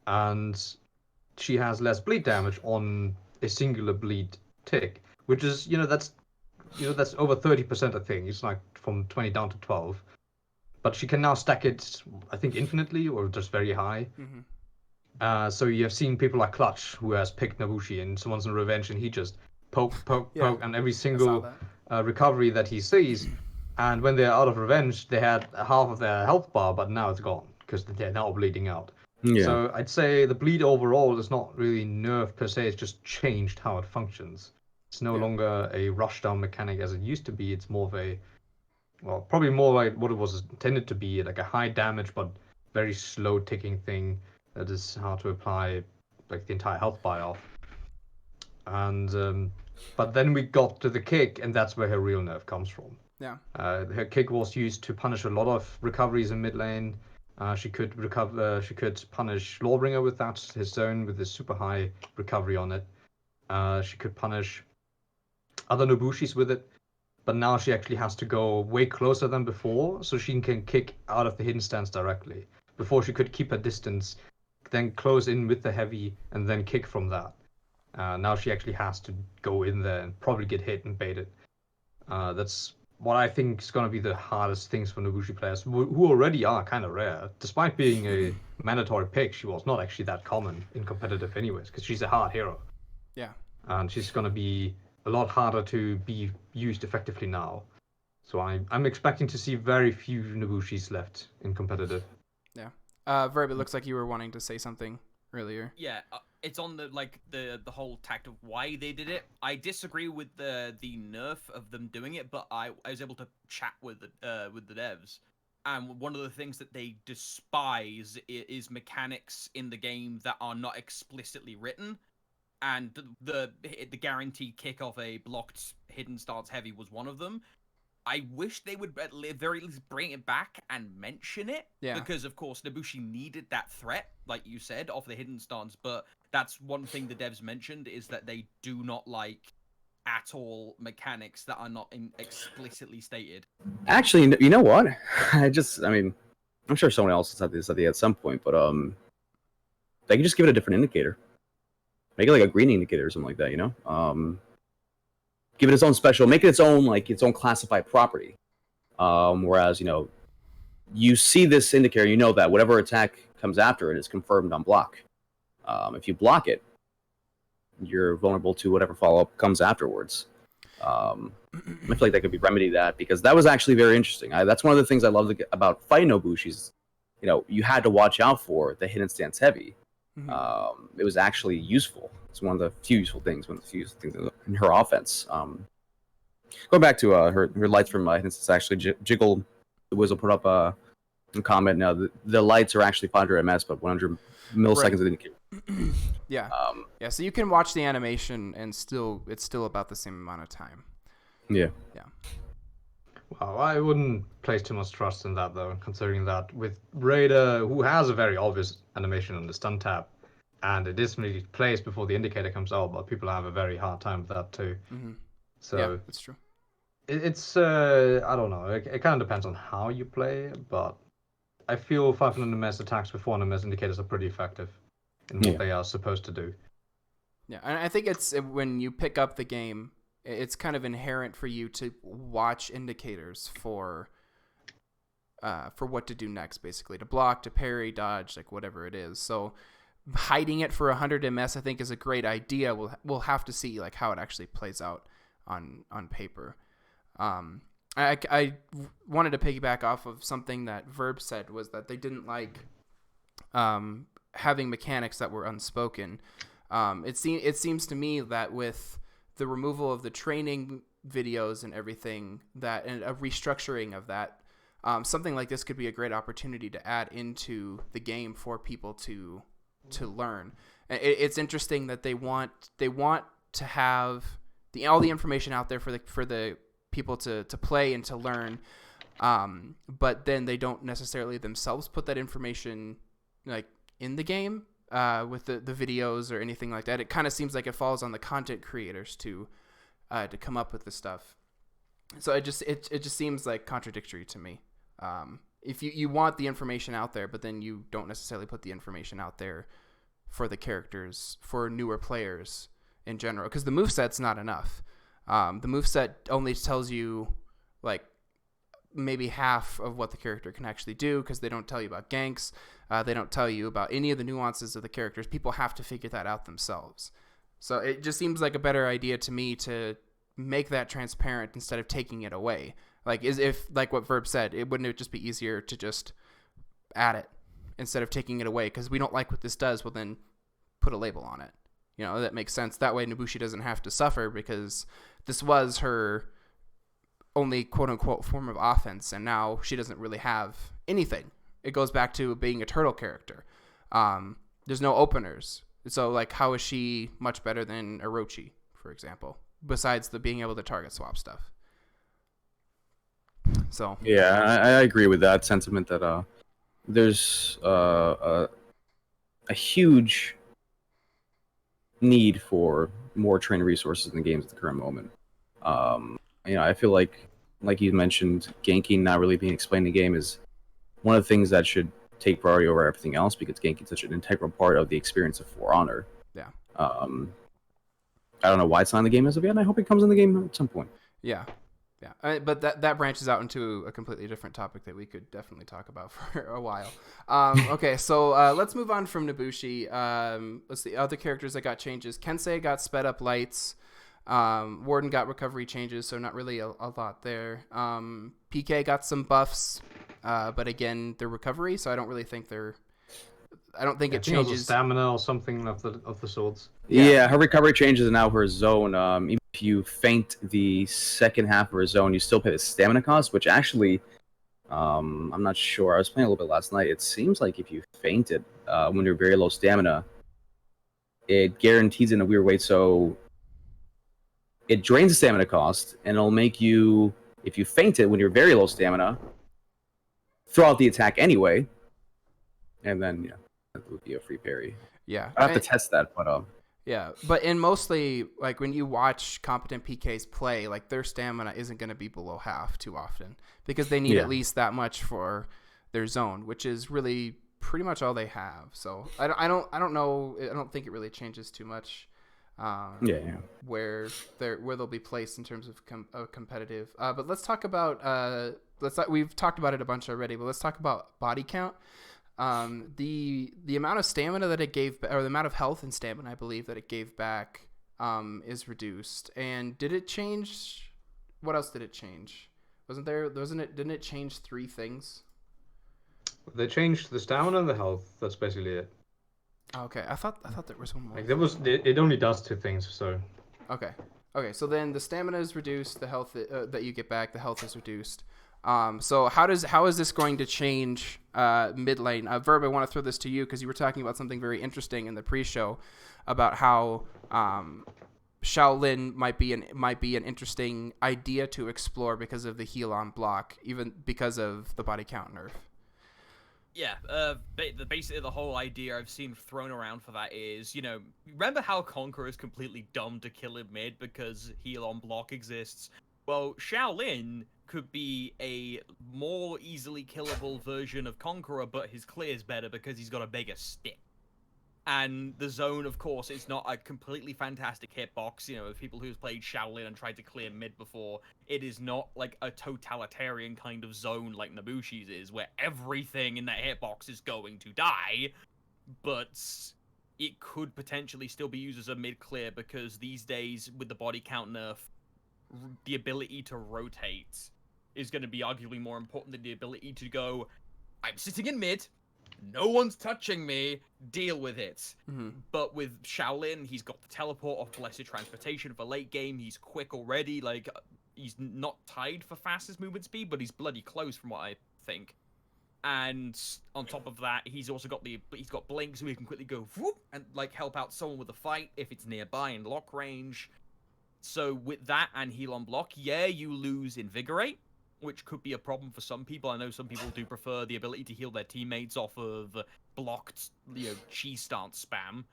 and she has less bleed damage on a singular bleed tick, which is that's over 30% I think. It's like from 20 down to 12, but she can now stack it I think infinitely or just very high. Mm-hmm. So you have seen people like Clutch, who has picked Nabushi and someone's in revenge, and he just poke, Yeah, and every I saw single that. recovery that he sees. And when they're out of revenge, they had half of their health bar, but now it's gone because they're now bleeding out. Yeah, So I'd say the bleed overall is not really nerfed per se, it's just changed how it functions. It's no Yeah. longer a rushdown mechanic as it used to be. It's more of a, well, probably more like what it was intended to be, like a high damage but very slow ticking thing that is hard to apply like the entire health buy off. And but then we got to the kick, and that's where her real nerf comes from. Yeah. Her kick was used to punish a lot of recoveries in mid lane. She could recover. She could punish Lawbringer with that, his zone with his super high recovery on it. She could punish other Nobushis with it, but now she actually has to go way closer than before, so she can kick out of the hidden stance directly. Before she could keep her distance, then close in with the heavy, and then kick from that. Now she actually has to go in there and probably get hit and bait it. That's what I think is going to be the hardest things for Nobushi players, who already are kind of rare. Despite being a mandatory pick, she was not actually that common in competitive anyways, because she's a hard hero. Yeah. And she's going to be a lot harder to be used effectively now. So I'm expecting to see very few Nobushis left in competitive. Yeah. Verb, it looks like you were wanting to say something earlier. Yeah, it's on the whole tact of why they did it. I disagree with the nerf of them doing it, but I was able to chat with the devs, and one of the things that they despise is mechanics in the game that are not explicitly written, and the guaranteed kick off a blocked hidden stance heavy was one of them. I wish they would at the very least bring it back and mention it. Yeah. Because, of course, Nobushi needed that threat, like you said, of the hidden stance. But that's one thing the devs mentioned, is that they do not like at all mechanics that are not explicitly stated. Actually, you know what? I mean, I'm sure someone else has had this idea at some point, but they can just give it a different indicator. Make it like a green indicator or something like that, you know? Give it its own special, make it its own classified property. Whereas, you know, you see this indicator, you know that whatever attack comes after it is confirmed on block. If you block it, you're vulnerable to whatever follow-up comes afterwards. I feel like that could be remedied that, because that was actually very interesting. That's one of the things I love about fighting Nobushi's. You know, you had to watch out for the hidden stance heavy. It was actually useful. It's one of the few useful things, in her offense. Going back to her lights from hidden stance, actually, Jiggle the Whistle put up a comment. Now the lights are actually 500 ms, but 100 milliseconds of indicator. Yeah. Yeah. So you can watch the animation and it's still about the same amount of time. Yeah. Yeah. Well, I wouldn't place too much trust in that, though, considering that with Raider, who has a very obvious animation on the stun tab, and it is really placed before the indicator comes out, but people have a very hard time with that too. So yeah, that's true. It's I don't know. It kind of depends on how you play, but I feel 500 ms attacks with 400 ms indicators are pretty effective in what they are supposed to do. Yeah, and I think it's when you pick up the game, it's kind of inherent for you to watch indicators for what to do next, basically, to block, to parry, dodge, like whatever it is. So hiding it for 100 ms, I think, is a great idea. We'll have to see like how it actually plays out on paper. I wanted to piggyback off of something that Verb said, was that they didn't like having mechanics that were unspoken. It seems to me that with the removal of the training videos and everything, that and a restructuring of that, something like this could be a great opportunity to add into the game for people to learn. It's interesting that they want to have all the information out there for the people to play and to learn, but then they don't necessarily themselves put that information like in the game with the videos or anything like that. It kind of seems like it falls on the content creators to come up with the stuff. So it just seems like contradictory to me. If you want the information out there, but then you don't necessarily put the information out there for the characters, for newer players in general, because the moveset's not enough. The moveset only tells you like maybe half of what the character can actually do, because they don't tell you about ganks. They don't tell you about any of the nuances of the characters. People have to figure that out themselves. So it just seems like a better idea to me to make that transparent instead of taking it away. Like, like what Verb said, wouldn't it just be easier to just add it instead of taking it away? Because we don't like what this does, well then put a label on it. You know, that makes sense. That way Nobushi doesn't have to suffer, because this was her only quote-unquote form of offense, and now she doesn't really have anything. It goes back to being a turtle character. There's no openers. So, like, how is she much better than Orochi, for example, besides the being able to target swap stuff? So yeah, I agree with that sentiment that there's a huge need for more trained resources in the games at the current moment. You know, I feel like you mentioned, ganking not really being explained in the game is one of the things that should take priority over everything else, because ganking is such an integral part of the experience of For Honor. Yeah. I don't know why it's not in the game as of yet, and I hope it comes in the game at some point. Yeah. Yeah, but that branches out into a completely different topic that we could definitely talk about for a while. Okay, so let's move on from Nobushi. Let's see, other characters that got changes. Kensei got sped up lights. Warden got recovery changes, so not really a lot there. PK got some buffs, but again, they're recovery, so I don't really think it changes. Stamina or something of the sorts. Yeah, her recovery changes, and now her zone. Even if you feint the second half of her zone, you still pay the stamina cost, which actually, I'm not sure. I was playing a little bit last night. It seems like if you feint it when you're very low stamina, it guarantees in a weird way. So it drains the stamina cost, and it'll make you If you fainted when you're very low stamina, throw out the attack anyway, and then that would be a free parry. Yeah, I have to test that, but yeah, but in mostly like when you watch competent PKs play, like their stamina isn't going to be below half too often because they need at least that much for their zone, which is really pretty much all they have. So I don't know. I don't think it really changes too much. Where they'll be placed in terms of competitive. But let's talk about we've talked about it a bunch already, but let's talk about body count. The amount of stamina that it gave, or the amount of health and stamina, I believe, that it gave back, is reduced. And did it change? What else did it change? Didn't it change 3 things? They changed the stamina and the health. That's basically it. Okay, I thought there was one more. Like it only does 2 things. So. Okay. So then the stamina is reduced. The health that you get back, the health is reduced. So how is this going to change mid lane? Verb, I want to throw this to you because you were talking about something very interesting in the pre-show about how Shaolin might be an interesting idea to explore because of the heal on block, even because of the body count nerf. Yeah, basically the whole idea I've seen thrown around for that is, remember how Conqueror is completely dumb to kill in mid because heal on block exists? Well, Shaolin could be a more easily killable version of Conqueror, but his clear's better because he's got a bigger stick. And the zone, of course, is not a completely fantastic hitbox. If people who've played Shaolin and tried to clear mid before, it is not like a totalitarian kind of zone like Nabushi's is, where everything in that hitbox is going to die. But it could potentially still be used as a mid clear because these days, with the body count nerf, the ability to rotate is going to be arguably more important than the ability to go, I'm sitting in mid, no one's touching me, deal with it. Mm-hmm. But with Shaolin, he's got the teleport of Blessed Transportation for late game. He's quick already. Like, he's not tied for fastest movement speed, but he's bloody close from what I think. And on top of that, he's also got he's got Blink, so he can quickly go whoop, and like help out someone with a fight if it's nearby in lock range. So with that and heal on block, you lose Invigorate, which could be a problem for some people. I know some people do prefer the ability to heal their teammates off of blocked, cheese stance spam.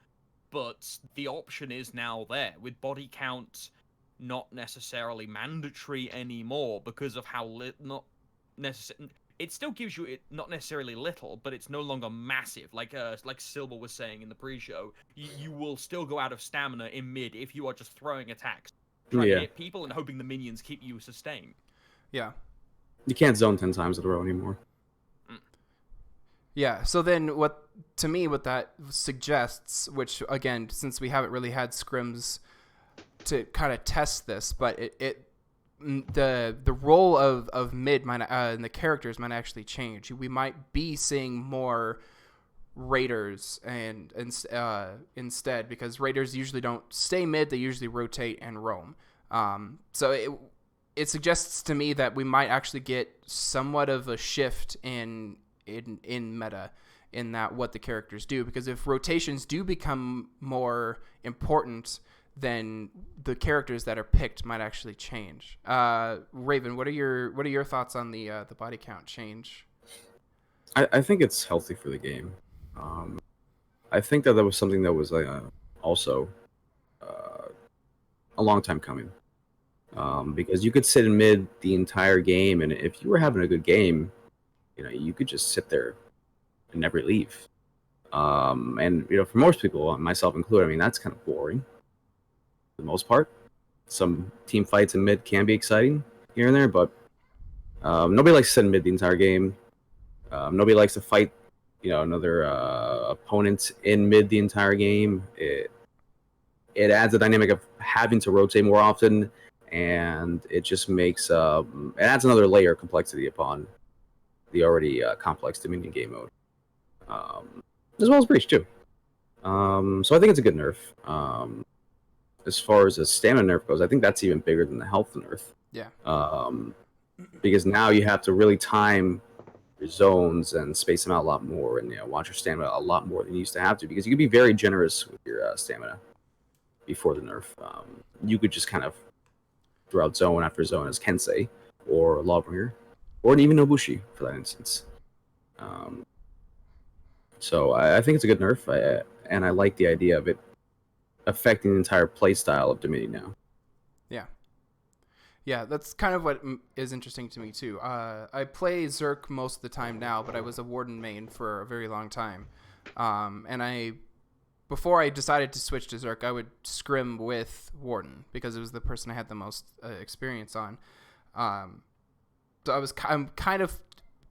But the option is now there, with body count not necessarily mandatory anymore because of how it still gives you not necessarily little, but it's no longer massive. Like Silber was saying in the pre-show, you will still go out of stamina in mid if you are just throwing attacks, trying to hit people and hoping the minions keep you sustained. Yeah. You can't zone 10 times in a row anymore. Yeah, so then what that suggests, which again, since we haven't really had scrims to kind of test this, but the role of mid might and the characters might actually change. We might be seeing more raiders and instead, because raiders usually don't stay mid, they usually rotate and roam. So it suggests to me that we might actually get somewhat of a shift in meta in that what the characters do, because if rotations do become more important, then the characters that are picked might actually change. Raven, what are your thoughts on the body count change? I think it's healthy for the game. I think that was something that was also a long time coming. Because you could sit in mid the entire game, and if you were having a good game, you could just sit there and never leave. And for most people, myself included, that's kind of boring for the most part. Some team fights in mid can be exciting here and there, but nobody likes to sit in mid the entire game. Nobody likes to fight, another opponent in mid the entire game. It adds a dynamic of having to rotate more often. And it just makes it adds another layer of complexity upon the already complex Dominion game mode, as well as Breach too. So I think it's a good nerf. As far as the stamina nerf goes, I think that's even bigger than the health nerf. Yeah. Because now you have to really time your zones and space them out a lot more, and watch your stamina a lot more than you used to have to. Because you could be very generous with your stamina before the nerf. You could just kind of throughout zone after zone, as Ken say, or Lawbringer, or even Nobushi for that instance. So I think it's a good nerf, and I like the idea of it affecting the entire playstyle of Dominion now. Yeah, that's kind of what is interesting to me too. I play Zerk most of the time now, but I was a Warden main for a very long time. And before I decided to switch to Zerk, I would scrim with Warden because it was the person I had the most experience on. So I'm kind of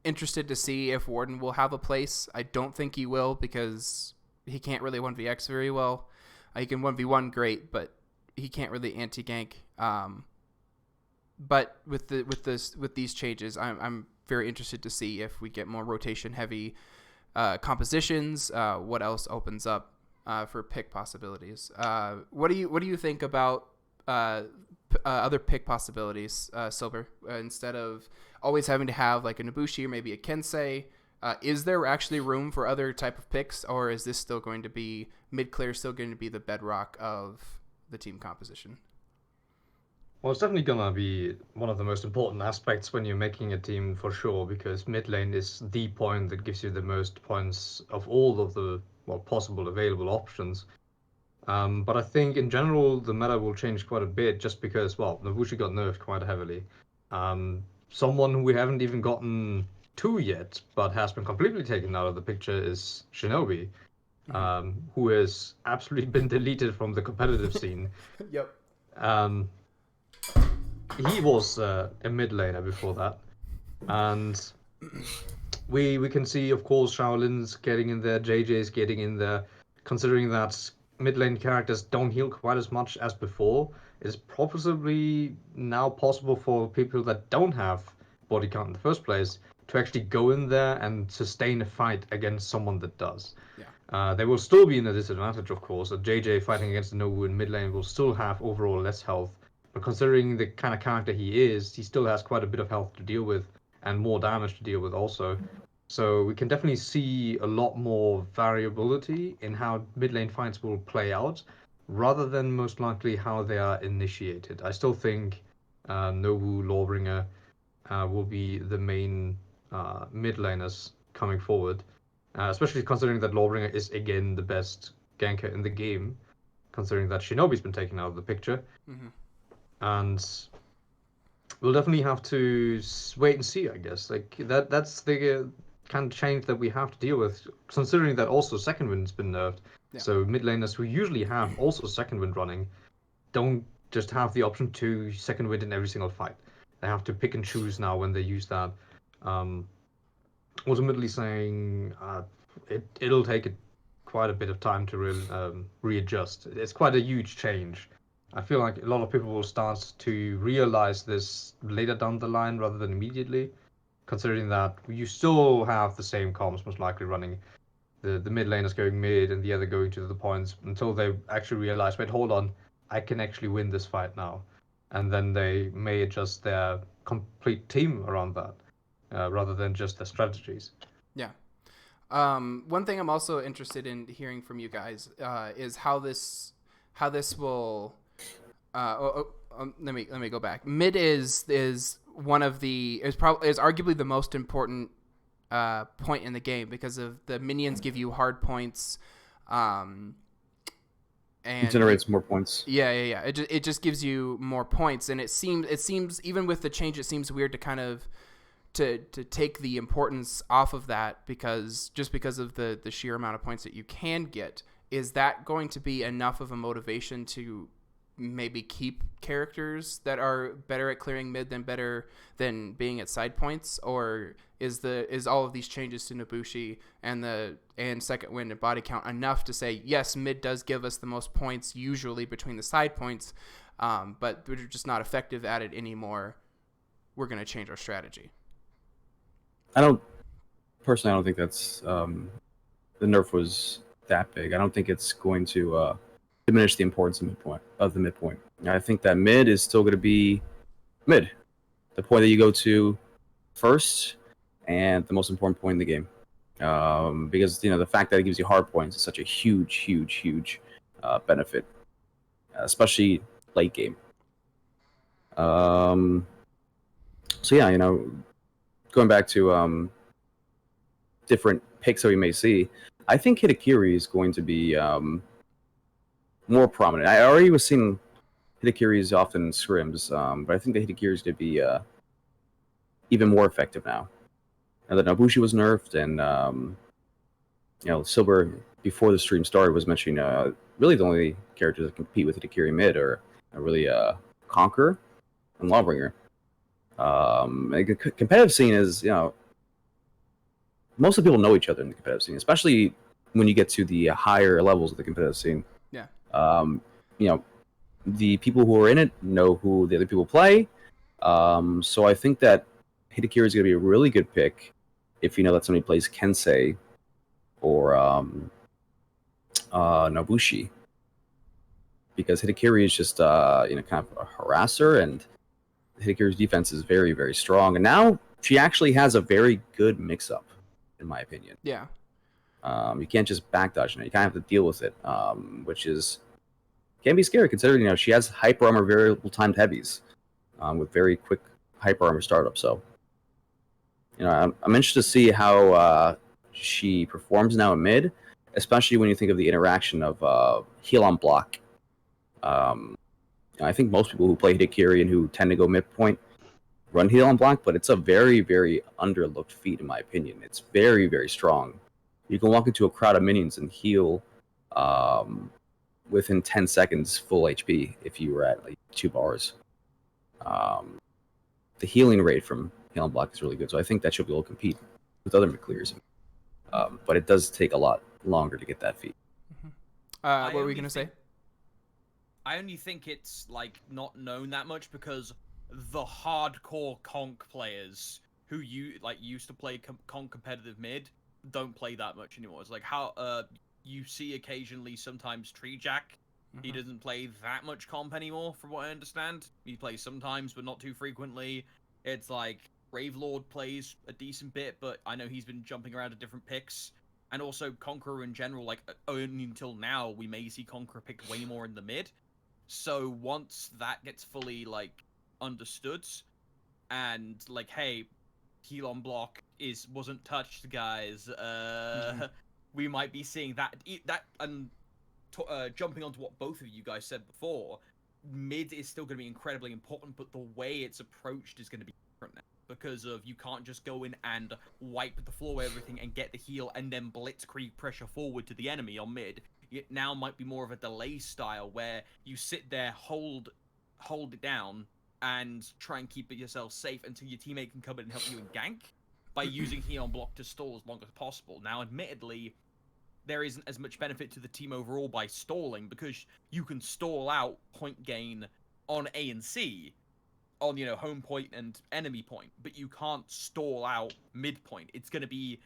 interested to see if Warden will have a place. I don't think he will because he can't really 1vx very well. He can 1v1 great, but he can't really anti-gank. But with these changes, I'm very interested to see if we get more rotation heavy compositions. What else opens up for pick possibilities? What do you think about other pick possibilities, Silver? Instead of always having to have like a Nobushi or maybe a Kensei, is there actually room for other type of picks, or is this still going to be mid-clear, still going to be the bedrock of the team composition? Well, it's definitely gonna be one of the most important aspects when you're making a team for sure, because mid lane is the point that gives you the most points of all of the possible available options. But I think in general the meta will change quite a bit just because Nobushi got nerfed quite heavily. Someone who we haven't even gotten to yet, but has been completely taken out of the picture is Shinobi, who has absolutely been deleted from the competitive scene. Yep. He was a mid laner before that, and we can see, of course, Shaolin's getting in there, JJ's getting in there. Considering that mid lane characters don't heal quite as much as before, it's possibly now possible for people that don't have body count in the first place to actually go in there and sustain a fight against someone that does. Yeah. They will still be in a disadvantage, of course. A JJ fighting against a Nobu in mid lane will still have overall less health. But considering the kind of character he is, he still has quite a bit of health to deal with and more damage to deal with also. So we can definitely see a lot more variability in how mid lane fights will play out, rather than most likely how they are initiated. I still think Nobu, Lawbringer will be the main mid laners coming forward, especially considering that Lawbringer is again the best ganker in the game, considering that Shinobi's been taken out of the picture. Mm-hmm. And we'll definitely have to wait and see, I guess. Like that's the kind of change that we have to deal with, considering that also second wind's been nerfed. Yeah. So mid laners who usually have also second wind running don't just have the option to second wind in every single fight. They have to pick and choose now when they use that. Ultimately saying it'll take quite a bit of time to readjust. It's quite a huge change. I feel like a lot of people will start to realize this later down the line rather than immediately, considering that you still have the same comms most likely running. The mid laners going mid and the other going to the points until they actually realize, wait, hold on, I can actually win this fight now. And then they may adjust their complete team around that, rather than just their strategies. Yeah. One thing I'm also interested in hearing from you guys is how this will. Let me go back. Mid is one of the is arguably the most important point in the game because of the minions give you hard points, and it generates more points. Yeah. It just gives you more points, and it seems even with the change, it seems weird to kind of to take the importance off of that because of the sheer amount of points that you can get. Is that going to be enough of a motivation to maybe keep characters that are better at clearing mid than being at side points, or is all of these changes to Nobushi and second wind and body count enough to say yes, mid does give us the most points usually between the side points, but we're just not effective at it anymore. We're going to change our strategy. I don't think that's the nerf was that big. I don't think it's going to diminish the importance of the midpoint. I think that mid is still going to be mid, the point that you go to first, and the most important point in the game. Because the fact that it gives you hard points is such a huge benefit, especially late game. So yeah, going back to different picks that we may see, I think Hitakiri is going to be more prominent. I already was seeing Hitakiri's often in scrims, but I think the Hitakiri is going to be even more effective now. Now that Nobushi was nerfed, and Silber before the stream started was mentioning really the only characters that compete with Hitakiri mid are really Conqueror and Lawbringer. The competitive scene is most of the people know each other in the competitive scene, especially when you get to the higher levels of the competitive scene. Yeah. The people who are in it know who the other people play. So I think that Hitakiri is going to be a really good pick if you know that somebody plays Kensei or Nobushi, because Hitakiri is just kind of a harasser, and Hitakiri's defense is very, very strong. And now she actually has a very good mix-up, in my opinion. Yeah. You can't just backdodge it. You kind of have to deal with it, which can be scary considering she has hyper armor variable timed heavies with very quick hyper armor startup. So I'm interested to see how she performs now in mid, especially when you think of the interaction of heal on block. I think most people who play Hitakiri and who tend to go midpoint run heal on block, but it's a very, very underlooked feat in my opinion. It's very, very strong. You can walk into a crowd of minions and heal within 10 seconds full HP if you were at like 2 bars. The healing rate from heal on block is really good, so I think that should be able to compete with other mid-clears. But it does take a lot longer to get that feat. What were we going to say? I only think it's not known that much because the hardcore conk players who used to play conk competitive mid don't play that much anymore. It's like how you see occasionally sometimes Tree Jack. He doesn't play that much comp anymore, from what I understand. He plays sometimes, but not too frequently. It's like Gravelord plays a decent bit, but I know he's been jumping around to different picks. And also Conqueror in general, only until now, we may see Conqueror picked way more in the mid. So once that gets fully, understood, and, hey, heal on block wasn't touched, guys, we might be seeing that, and jumping onto what both of you guys said before, mid is still going to be incredibly important, but the way it's approached is going to be different now. Because of you can't just go in and wipe the floor with everything and get the heal and then blitzkrieg pressure forward to the enemy on mid. It now might be more of a delay style where you sit there, hold it down, and try and keep it yourself safe until your teammate can come in and help you in gank by using heal on block to stall as long as possible. Now, admittedly, there isn't as much benefit to the team overall by stalling because you can stall out point gain on A and C, on home point and enemy point, but you can't stall out mid point. It's going to be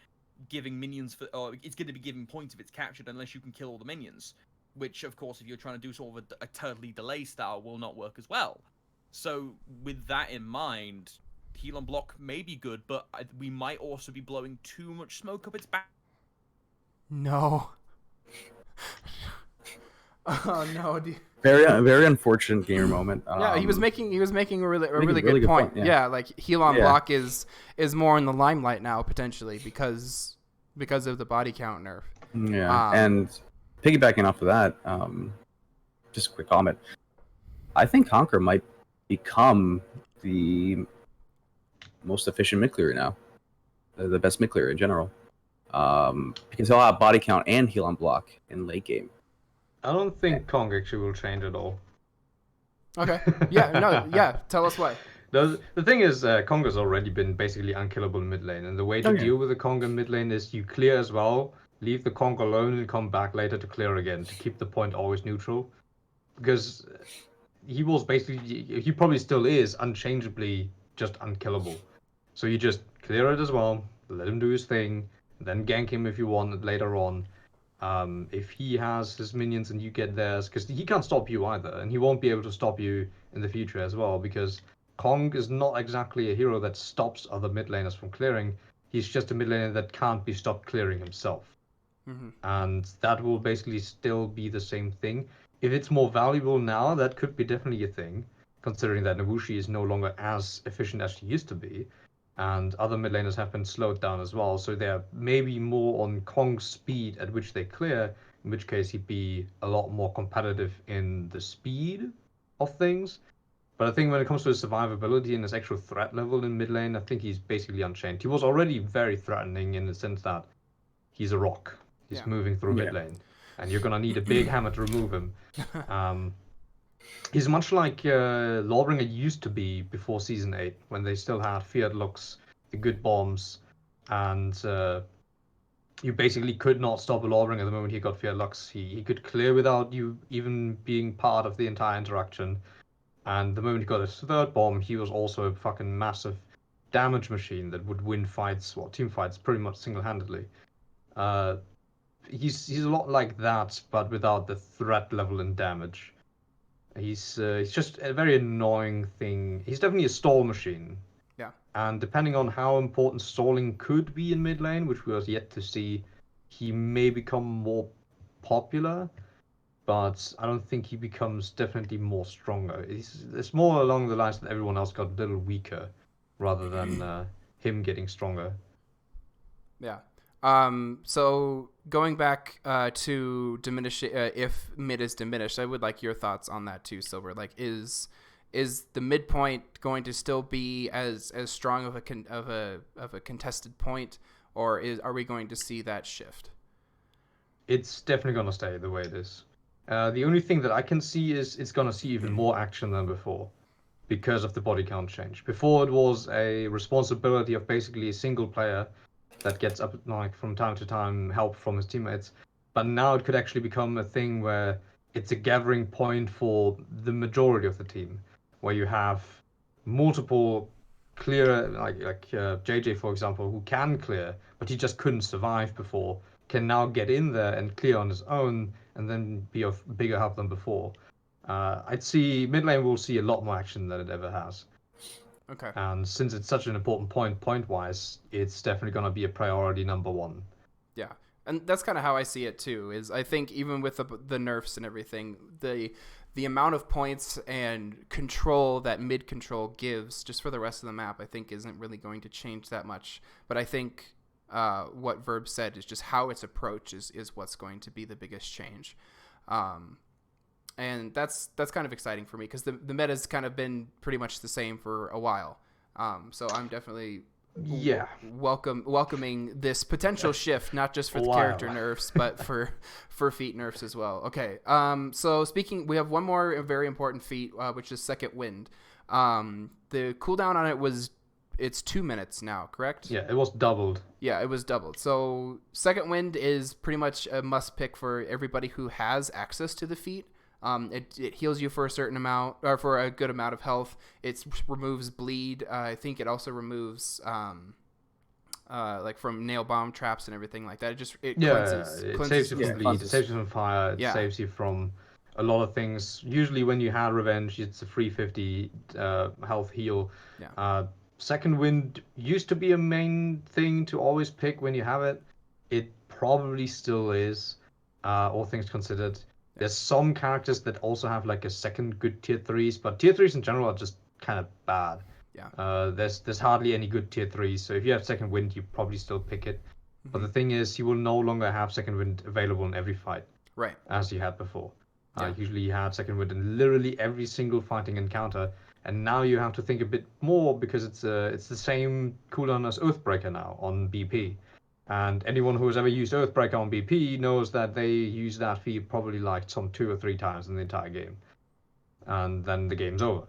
giving minions it's going to be giving points if it's captured unless you can kill all the minions, which of course if you're trying to do sort of a totally delay style will not work as well. So with that in mind, heal on block may be good, but we might also be blowing too much smoke up its back. No. Oh no, dude. Very unfortunate gamer moment. Yeah, he was making a really good point. Yeah, heal on block is more in the limelight now potentially because of the body count nerf. Yeah, and piggybacking off of that, just a quick comment. I think Conqueror might become the most efficient mid clearer now, the best mid clearer in general, because he'll have body count and heal on block in late game. I don't think Kong actually will change at all. Okay. Yeah. Tell us why. The thing is, Kong has already been basically unkillable in mid lane, and the way to deal with the Kong in mid lane is you clear as well, leave the Kong alone, and come back later to clear again to keep the point always neutral. Because he probably still is unchangeably just unkillable. So you just clear it as well, let him do his thing, then gank him if you want later on. If he has his minions and you get theirs, because he can't stop you either, and he won't be able to stop you in the future as well, because Kong is not exactly a hero that stops other mid laners from clearing. He's just a mid laner that can't be stopped clearing himself. And that will basically still be the same thing. If it's more valuable now, that could be definitely a thing. considering that Nobushi is no longer as efficient as she used to be, and other mid laners have been slowed down as well. So they're maybe more on Kong's speed at which they clear, in which case he'd be a lot more competitive in the speed of things. But I think when it comes to his survivability and his actual threat level in mid lane, I think he's basically unchanged. He was already very threatening in the sense that he's a rock. He's moving through mid lane, and you're gonna need a big hammer to remove him. He's much like Lawbringer used to be before Season 8, when they still had feared looks, the good bombs, and you basically could not stop a Lawbringer the moment he got feared looks. He could clear without you even being part of the entire interaction. And the moment he got his third bomb, he was also a fucking massive damage machine that would win fights, well, team fights, pretty much single-handedly. He's a lot like that, but without the threat level and damage. He's just a very annoying thing. He's definitely a stall machine. Yeah. And depending on how important stalling could be in mid lane, which we have yet to see, he may become more popular. But I don't think he becomes definitely more stronger. It's more along the lines that everyone else got a little weaker, rather than him getting stronger. Yeah. So going back to diminish if mid is diminished, I would like your thoughts on that too, Silver. Like, is the midpoint going to still be as strong of a contested point, or are we going to see that shift? It's definitely gonna stay the way it is. The only thing that I can see is it's gonna see even more action than before, because of the body count change. Before it was a responsibility of basically a single player that gets up like from time to time help from his teammates, but now it could actually become a thing where it's a gathering point for the majority of the team, where you have multiple clear like JJ for example, who can clear, but he just couldn't survive before, can now get in there and clear on his own and then be of bigger help than before. I'd see mid lane will see a lot more action than it ever has. Okay. And since it's such an important point-wise, it's definitely going to be a priority number one. Yeah, and that's kind of how I see it too. Is I think even with the nerfs and everything, the amount of points and control that mid control gives just for the rest of the map, I think isn't really going to change that much. But I think what Verb said is just how its approach is what's going to be the biggest change. And that's kind of exciting for me because the meta's kind of been pretty much the same for a while. So I'm definitely welcoming this potential shift, not just for the character nerfs, but for feat nerfs as well. Okay. So we have one more very important feat, which is Second Wind. The cooldown on it's 2 minutes now, correct? Yeah, it was doubled. Yeah, it was doubled. So Second Wind is pretty much a must pick for everybody who has access to the feat. It heals you for a certain amount, or for a good amount of health. It removes bleed. I think it also removes like from nail bomb traps and everything like that. It cleanses. It saves you from bleed. It saves you from fire. It saves you from a lot of things. Usually when you have revenge, it's a free 50 health heal. Yeah. Second Wind used to be a main thing to always pick when you have it. It probably still is, all things considered. There's some characters that also have like a second good tier 3s, but tier 3s in general are just kind of bad. Yeah. There's hardly any good tier 3s, so if you have Second Wind, you probably still pick it. Mm-hmm. But the thing is, you will no longer have Second Wind available in every fight. Right. As you had before. Usually you had Second Wind in literally every single fighting encounter, and now you have to think a bit more because it's the same cooldown as Oathbreaker now on BP. And anyone who has ever used Oathbreaker on BP knows that they use that feat probably like some 2 or 3 times in the entire game. And then the game's over.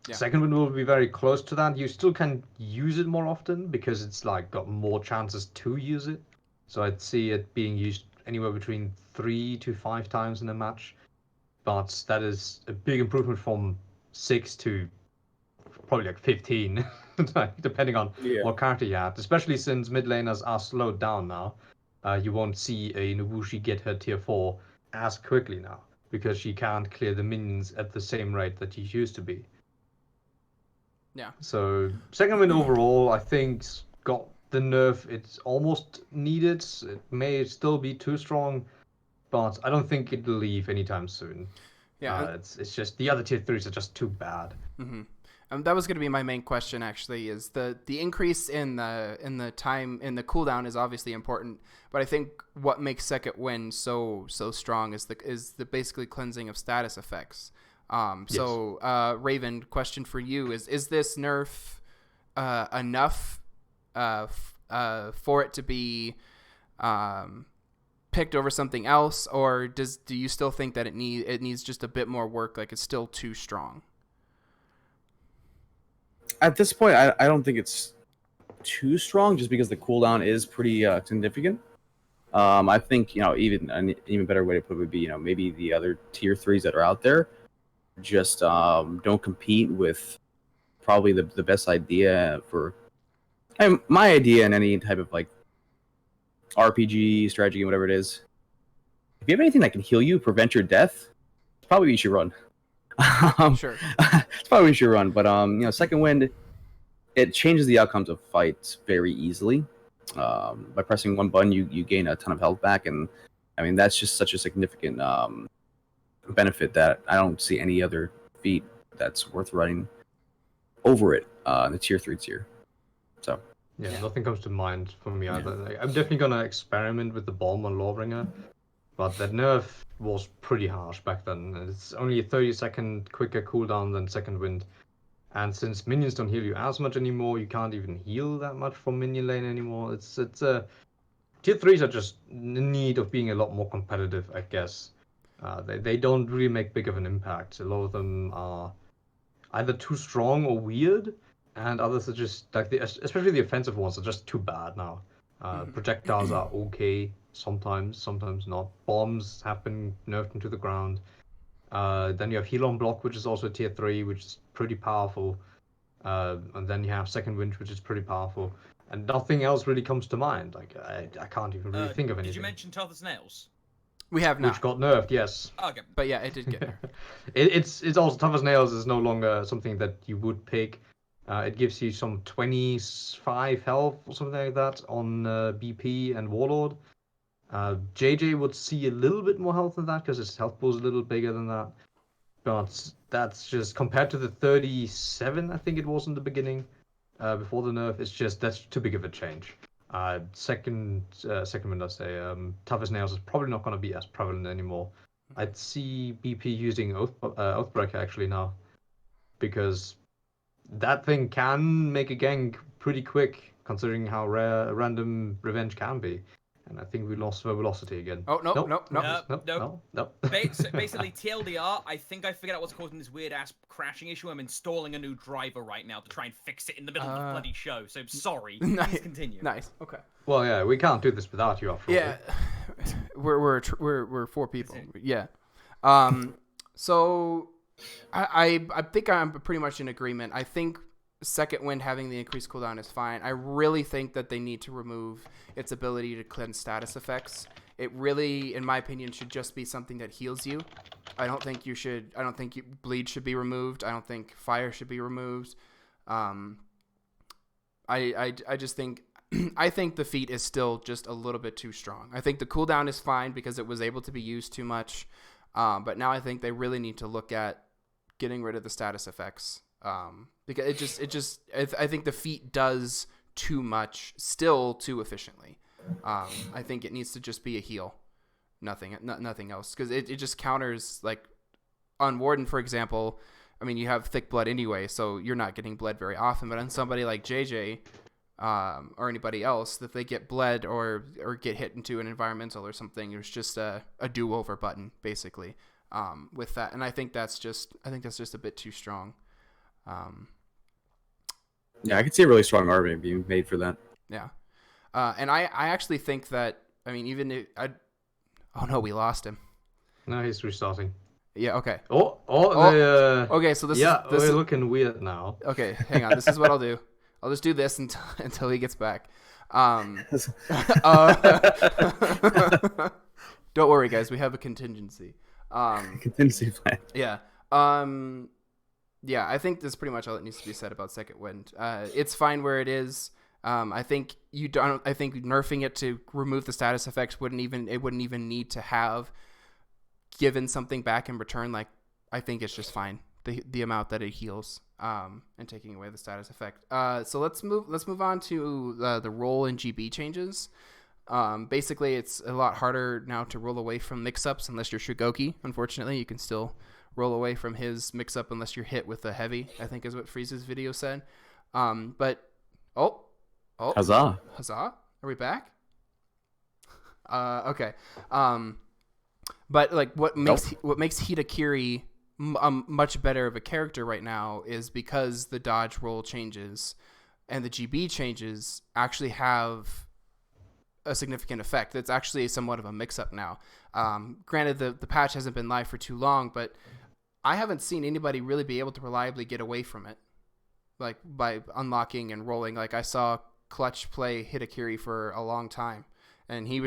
Yeah. Second Wind will be very close to that. You still can use it more often because it's like got more chances to use it. So I'd see it being used anywhere between 3 to 5 times in a match. But that is a big improvement from 6 to probably like 15, depending on what character you have. Especially since mid laners are slowed down now. You won't see a Nobushi get her tier 4 as quickly now, because she can't clear the minions at the same rate that she used to be. Yeah. So Second Wind overall, I think, got the nerf it's almost needed. It may still be too strong, but I don't think it'll leave anytime soon. Yeah. It's just the other tier 3s are just too bad. Mm-hmm. That was going to be my main question. Actually, is the increase in the time in the cooldown is obviously important, but I think what makes Second Wind so strong is the basically cleansing of status effects. So Raven, question for you is this nerf enough for it to be picked over something else, or do you still think that it needs just a bit more work? Like it's still too strong? At this point, I don't think it's too strong, just because the cooldown is pretty significant. I think even an even better way to put it would be maybe the other tier 3s that are out there just don't compete with probably the best idea for my idea in any type of like RPG strategy, whatever it is. If you have anything that can heal you, prevent your death, probably you should run. Sure. It's probably you should run, but Second Wind, it changes the outcomes of fights very easily. By pressing one button, you gain a ton of health back, and I mean that's just such a significant benefit that I don't see any other feat that's worth running over it in the tier 3 tier. So yeah, nothing comes to mind for me either. Like, I'm definitely gonna experiment with the bomb on Lawbringer, but that nerf was pretty harsh back then. It's only a 30-second quicker cooldown than Second Wind, and since minions don't heal you as much anymore, you can't even heal that much from minion lane anymore. It's tier 3s are just in need of being a lot more competitive, I guess. They don't really make big of an impact. A lot of them are either too strong or weird, and others are just like especially the offensive ones are just too bad now. Projectiles are okay sometimes not. Bombs have been nerfed into the ground. Then you have heal on block, which is also tier 3, which is pretty powerful. And then you have Second Wind, which is pretty powerful. And nothing else really comes to mind. Like I can't even really think of anything. Did you mention Tough as Nails? We have not. Which got nerfed, yes. Okay. But yeah, it did get nerfed. It's also Tough as Nails is no longer something that you would pick. It gives you some 25 health or something like that on BP and Warlord. JJ would see a little bit more health than that because his health pool is a little bigger than that. But that's just compared to the 37 I think it was in the beginning before the nerf. That's too big of a change. Second Wind, I say, Tough as Nails is probably not going to be as prevalent anymore. I'd see BP using Oathbreaker actually now, because that thing can make a gank pretty quick, considering how rare a random revenge can be. And I think we lost Verbalosity again. Oh, no. Basically, TLDR, I think I figured out what's causing this weird-ass crashing issue. I'm installing a new driver right now to try and fix it in the middle of the bloody show, so sorry. Please continue. Nice. Okay. Well, yeah, we can't do this without you, after all. Yeah. We're 4 people. Yeah. So I think I'm pretty much in agreement. I think Second Wind having the increased cooldown is fine. I really think that they need to remove its ability to cleanse status effects. It really, in my opinion, should just be something that heals you. I don't think bleed should be removed. I don't think fire should be removed. I just think I think the feat is still just a little bit too strong. I think the cooldown is fine because it was able to be used too much. But now I think they really need to look at getting rid of the status effects. Because I think the feat does too much still too efficiently. I think it needs to just be a heal, nothing else, because it just counters, like on Warden, for example. I mean, you have thick blood anyway, so you're not getting bled very often. But on somebody like JJ or anybody else, if they get bled or get hit into an environmental or something, there's just a do-over button basically with that, and I think that's just a bit too strong. Yeah, I could see a really strong argument being made for that. Yeah. And I actually think that, I mean, oh no, we lost him. No, he's restarting. Yeah, okay. Okay, so we're looking weird now. Okay, hang on. This is what I'll do. I'll just do this until he gets back. Don't worry, guys. We have a contingency. Contingency plan. Yeah. Yeah, I think that's pretty much all that needs to be said about Second Wind. It's fine where it is. I think nerfing it to remove the status effects wouldn't even need to have given something back in return, like I think it's just fine. The amount that it heals, and taking away the status effect. So let's move on to the roll and GB changes. Basically, it's a lot harder now to roll away from mix-ups unless you're Shigoki. Unfortunately, you can still roll away from his mix-up unless you're hit with a heavy, I think is what Freeze's video said. But Huzzah! Are we back? Okay. But like what makes Hitakiri much better of a character right now is because the dodge roll changes and the GB changes actually have a significant effect. It's actually somewhat of a mix-up now. Granted, the patch hasn't been live for too long, but I haven't seen anybody really be able to reliably get away from it, like by unlocking and rolling. Like I saw Clutch play Hitakiri for a long time, and it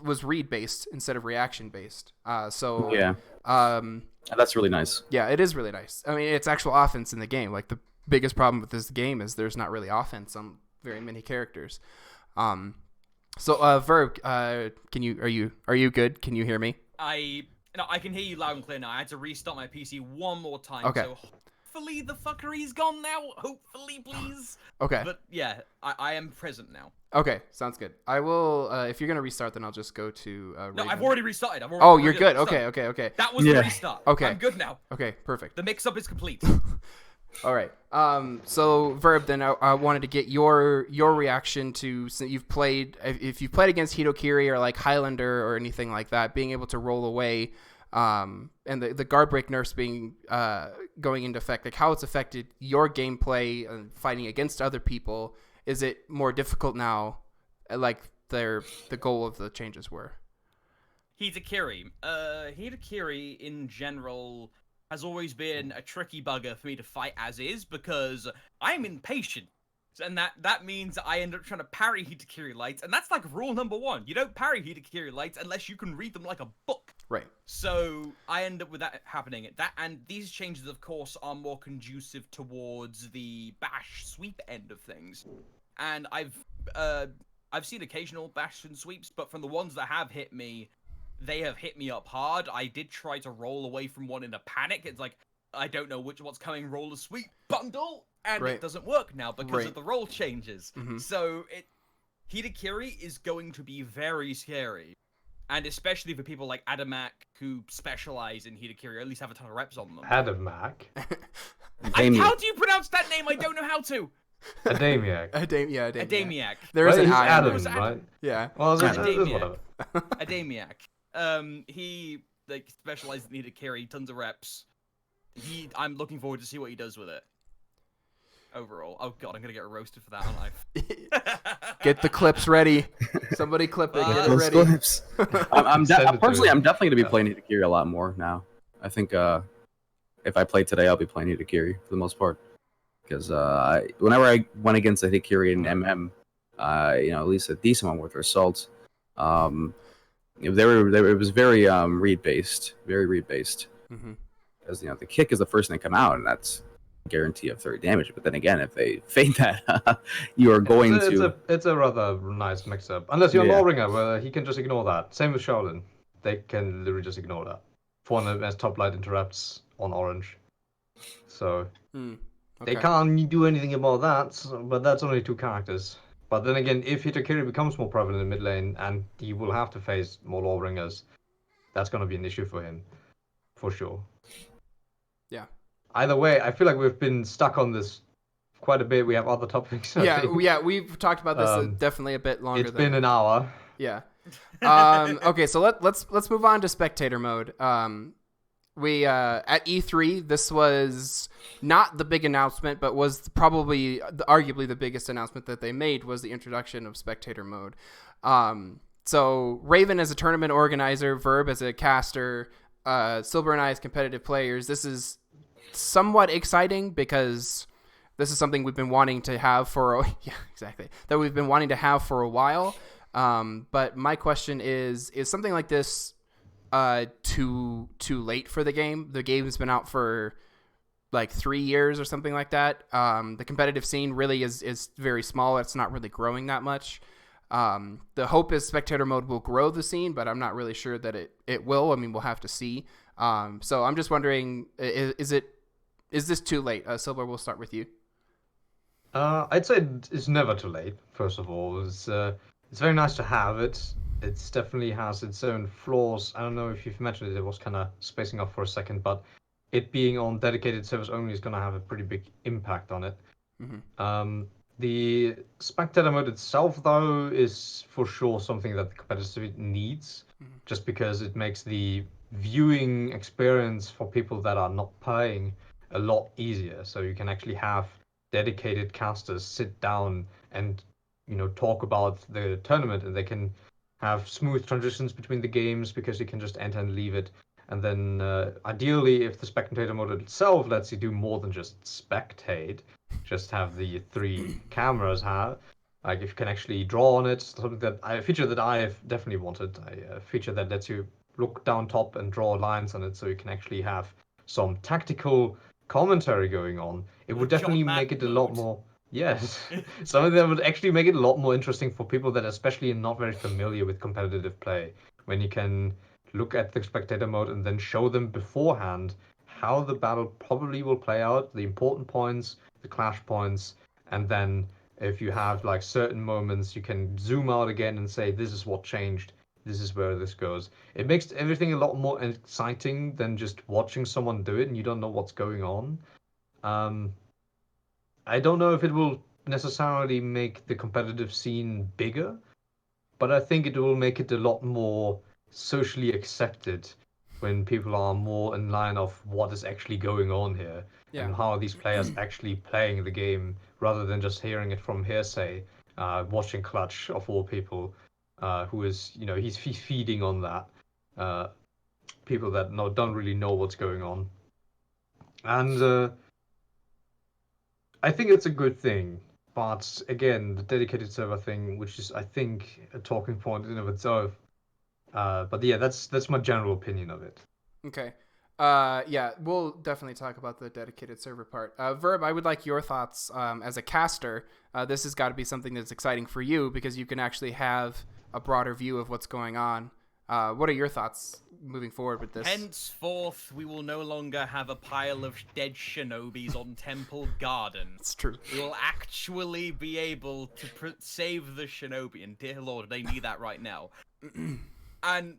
was read based instead of reaction based. Yeah, that's really nice. Yeah, it is really nice. I mean, it's actual offense in the game. Like the biggest problem with this game is there's not really offense on very many characters. Verb, are you good? Can you hear me? I can hear you loud and clear now. I had to restart my PC one more time. Okay. So hopefully the fuckery's gone now. Hopefully, please. Okay. But yeah, I am present now. Okay, sounds good. I will. If you're gonna restart, then I'll just go to. No, Raven. I've already restarted. You're good. Okay. That was the restart. Okay. I'm good now. Okay, perfect. The mix-up is complete. All right. So Verb, then I wanted to get your reaction to, since you've played, if you've played against Hitokiri or like Highlander or anything like that, being able to roll away, and the guard break nerfs being going into effect, like how it's affected your gameplay and fighting against other people. Is it more difficult now, like the goal of the changes were? Hitakiri. Hitakiri in general has always been a tricky bugger for me to fight as is because I'm impatient. And that means I end up trying to parry Hitakiri lights, and that's like rule number 1. You don't parry Hitakiri lights unless you can read them like a book. Right. So I end up with that happening. And these changes, of course, are more conducive towards the bash sweep end of things. And I've seen occasional bash and sweeps, but from the ones that have hit me, they have hit me up hard. I did try to roll away from one in a panic. It's like, I don't know what's coming, roll a sweep bundle, and it doesn't work now because of the roll changes. Mm-hmm. So Hitakiri is going to be very scary. And especially for people like Adamak who specialize in Hitakiri, or at least have a ton of reps on them. Adamak? How do you pronounce that name? I don't know how to. Adamiak. Adamiak. There is an I. Adam, right? Yeah. Well, Adamiak. Adamiak. He specializes in Hitakiri, tons of reps. I'm looking forward to see what he does with it. Overall. Oh god, I'm gonna get roasted for that, aren't I? Get the clips ready. Somebody clip it. Get it ready. Clips. I'm definitely gonna be playing Hitakiri a lot more now. I think if I play today, I'll be playing Hitakiri for the most part. Because whenever I went against the Hitakiri in MM, at least a decent one with their assault, it was very read based, very read based. Mm-hmm. Because the kick is the first thing to come out, and that's a guarantee of 30 damage. But then again, if they fade that, you are going to. It's a rather nice mix-up. Unless you're Lawringer, where he can just ignore that. Same with Shaolin, they can literally just ignore that. For as top light interrupts on orange, so. Okay. They can't do anything about that, but that's only 2 characters. But then again, if Hitakiri becomes more prevalent in mid lane, and he will have to face more Lawringers, that's going to be an issue for him, for sure. Yeah. Either way, I feel like we've been stuck on this quite a bit. We have other topics. Yeah, we've talked about this definitely a bit longer. It's been an hour. Yeah. Okay, so let's move on to spectator mode. We at E3, this was not the big announcement, but was probably arguably the biggest announcement that they made was the introduction of spectator mode. So Raven as a tournament organizer, Verb as a caster, Silber and I as competitive players. This is somewhat exciting because this is something we've been wanting to have that we've been wanting to have for a while. But my question is something like this too late for the game? The game's been out for like 3 years or something like that. The competitive scene really is very small. It's not really growing that much. The hope is spectator mode will grow the scene, but I'm not really sure that it will. I mean, we'll have to see. So I'm just wondering, is this too late? Silver, we'll start with you. I'd say it's never too late. First of all, it's very nice to have it. It definitely has its own flaws. I don't know if you've mentioned it. It was kind of spacing off for a second, but it being on dedicated servers only is going to have a pretty big impact on it. The spectator mode itself, though, is for sure something that the competitive needs, just because it makes the viewing experience for people that are not playing a lot easier. So you can actually have dedicated casters sit down and talk about the tournament, and they can have smooth transitions between the games because you can just enter and leave it. And then ideally, if the spectator mode itself lets you do more than just spectate, just have the 3 cameras have, like if you can actually draw on it, a feature that I have definitely wanted, a feature that lets you look down top and draw lines on it, so you can actually have some tactical commentary going on. It would definitely make it a lot more. Yes, something that would actually make it a lot more interesting for people that especially are not very familiar with competitive play. When you can look at the spectator mode and then show them beforehand how the battle probably will play out, the important points, the clash points, and then if you have like certain moments, you can zoom out again and say, this is what changed, this is where this goes. It makes everything a lot more exciting than just watching someone do it and you don't know what's going on. I don't know if it will necessarily make the competitive scene bigger, but I think it will make it a lot more socially accepted when people are more in line of what is actually going on here and how are these players actually playing the game rather than just hearing it from hearsay. Watching Clutch of all people, who is he's feeding on that. People that don't really know what's going on, and I think it's a good thing. But again, the dedicated server thing, which is I think a talking point in and of itself. But yeah, that's my general opinion of it. Okay. Yeah, we'll definitely talk about the dedicated server part. Verb, I would like your thoughts as a caster. This has got to be something that's exciting for you because you can actually have a broader view of what's going on. What are your thoughts moving forward with this? Henceforth, we will no longer have a pile of dead shinobis on Temple Garden. It's true. We will actually be able to save the shinobi, and dear lord, they need that right now. And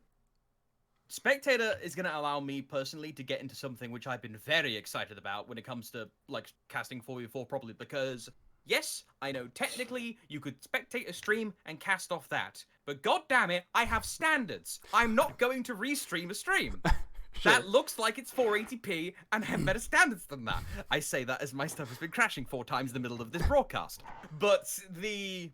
Spectator is going to allow me personally to get into something which I've been very excited about when it comes to like casting 4v4 properly, because yes, I know technically you could spectate a stream and cast off that, but god damn it, I have standards. I'm not going to restream a stream. Sure. That looks like it's 480p and have better standards than that. I say that as my stuff has been crashing 4 times in the middle of this broadcast. But the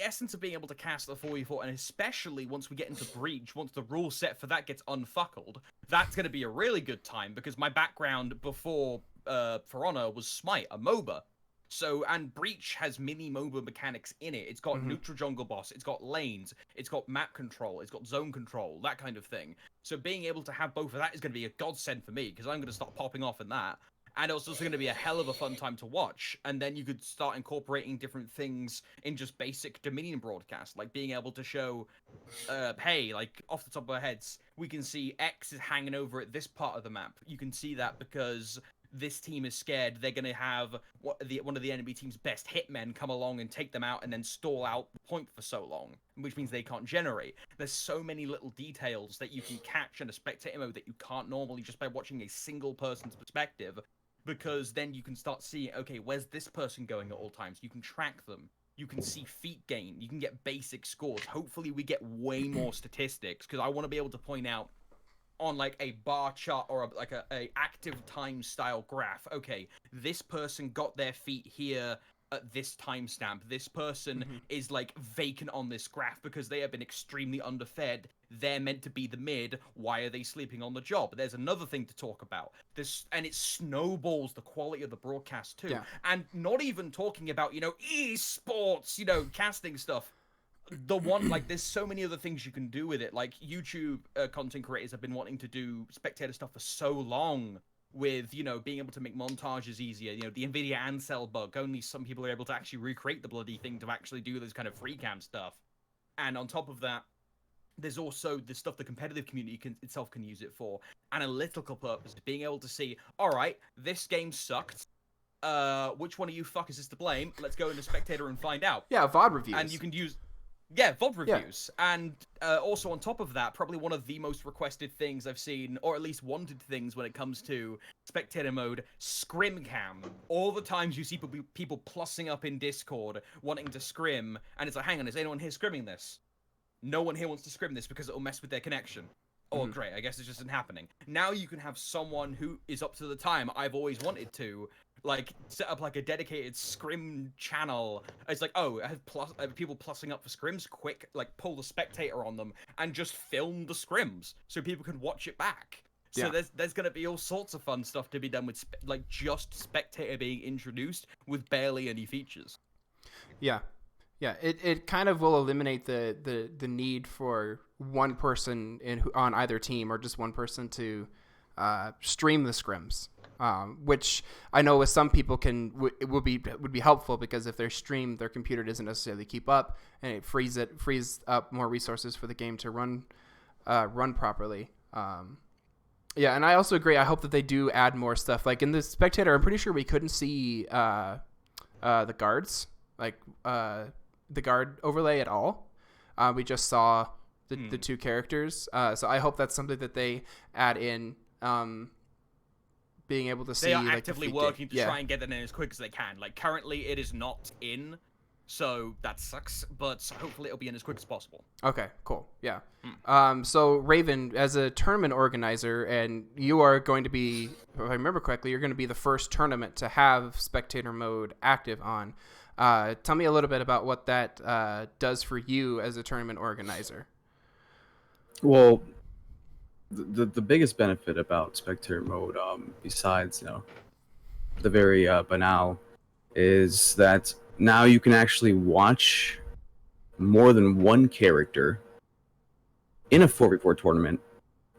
essence of being able to cast the 4v4, and especially once we get into Breach, once the rule set for that gets unfuckled, that's going to be a really good time, because my background before For Honor was Smite, a MOBA. So, and Breach has mini MOBA mechanics in it. It's got neutral jungle boss, it's got lanes, it's got map control, it's got zone control, that kind of thing. So being able to have both of that is going to be a godsend for me, because I'm going to start popping off in that. And it's also going to be a hell of a fun time to watch. And then you could start incorporating different things in just basic Dominion broadcast, like being able to show, hey, like off the top of our heads, we can see X is hanging over at this part of the map. You can see that because this team is scared they're going to have one of the enemy team's best hitmen come along and take them out and then stall out the point for so long, which means they can't generate. There's so many little details that you can catch in a spectator mode that you can't normally just by watching a single person's perspective, because then you can start seeing, okay, where's this person going at all times? You can track them. You can see feet gain. You can get basic scores. Hopefully we get way more statistics, because I want to be able to point out on like a bar chart or a active time style graph, okay, this person got their feet here at this timestamp. This person is like vacant on this graph because they have been extremely underfed. They're meant to be the mid. Why are they sleeping on the job? There's another thing to talk about. This, and it snowballs the quality of the broadcast too. Yeah. And not even talking about, esports, casting stuff. The one, like, there's so many other things you can do with it. Like, YouTube content creators have been wanting to do spectator stuff for so long, with, being able to make montages easier. The NVIDIA Ancel bug, only some people are able to actually recreate the bloody thing to actually do this kind of free cam stuff. And on top of that, there's also the stuff the competitive community itself can use it for. Analytical purposes, being able to see, all right, this game sucked. Which one of you fuckers is to blame? Let's go into Spectator and find out. Yeah, VOD reviews. And you can use... Yeah, VOD reviews. Yeah. And also on top of that, probably one of the most requested things I've seen, or at least wanted things when it comes to Spectator mode, Scrim Cam. All the times you see people plussing up in Discord, wanting to scrim, and it's like, hang on, is anyone here scrimming this? No one here wants to scrim this because it'll mess with their connection. Oh, great, I guess it just isn't happening. Now you can have someone who is up to the time I've always wanted to, set up a dedicated scrim channel. It's like, oh, I have people plussing up for scrims, quick, pull the Spectator on them and just film the scrims so people can watch it back. So there's going to be all sorts of fun stuff to be done with just Spectator being introduced with barely any features. Yeah. Yeah, it kind of will eliminate the need for one person on either team or just one person to stream the scrims, which I know with some people would be helpful, because if their computer doesn't necessarily keep up, and it frees up more resources for the game to run properly. Yeah, and I also agree. I hope that they do add more stuff. Like in the Spectator, I'm pretty sure we couldn't see the guards, the guard overlay at all. We just saw the two characters. So I hope that's something that they add in, being able to see. They are actively working to try and get that in as quick as they can. Currently it is not in, so that sucks, but hopefully it'll be in as quick as possible. Okay, cool. Yeah. So Raven, as a tournament organizer, and you are going to be, if I remember correctly, you're going to be the first tournament to have Spectator mode active on. Tell me a little bit about what that does for you as a tournament organizer. Well, the biggest benefit about Spectator mode, besides the very banal, is that now you can actually watch more than one character in a 4v4 tournament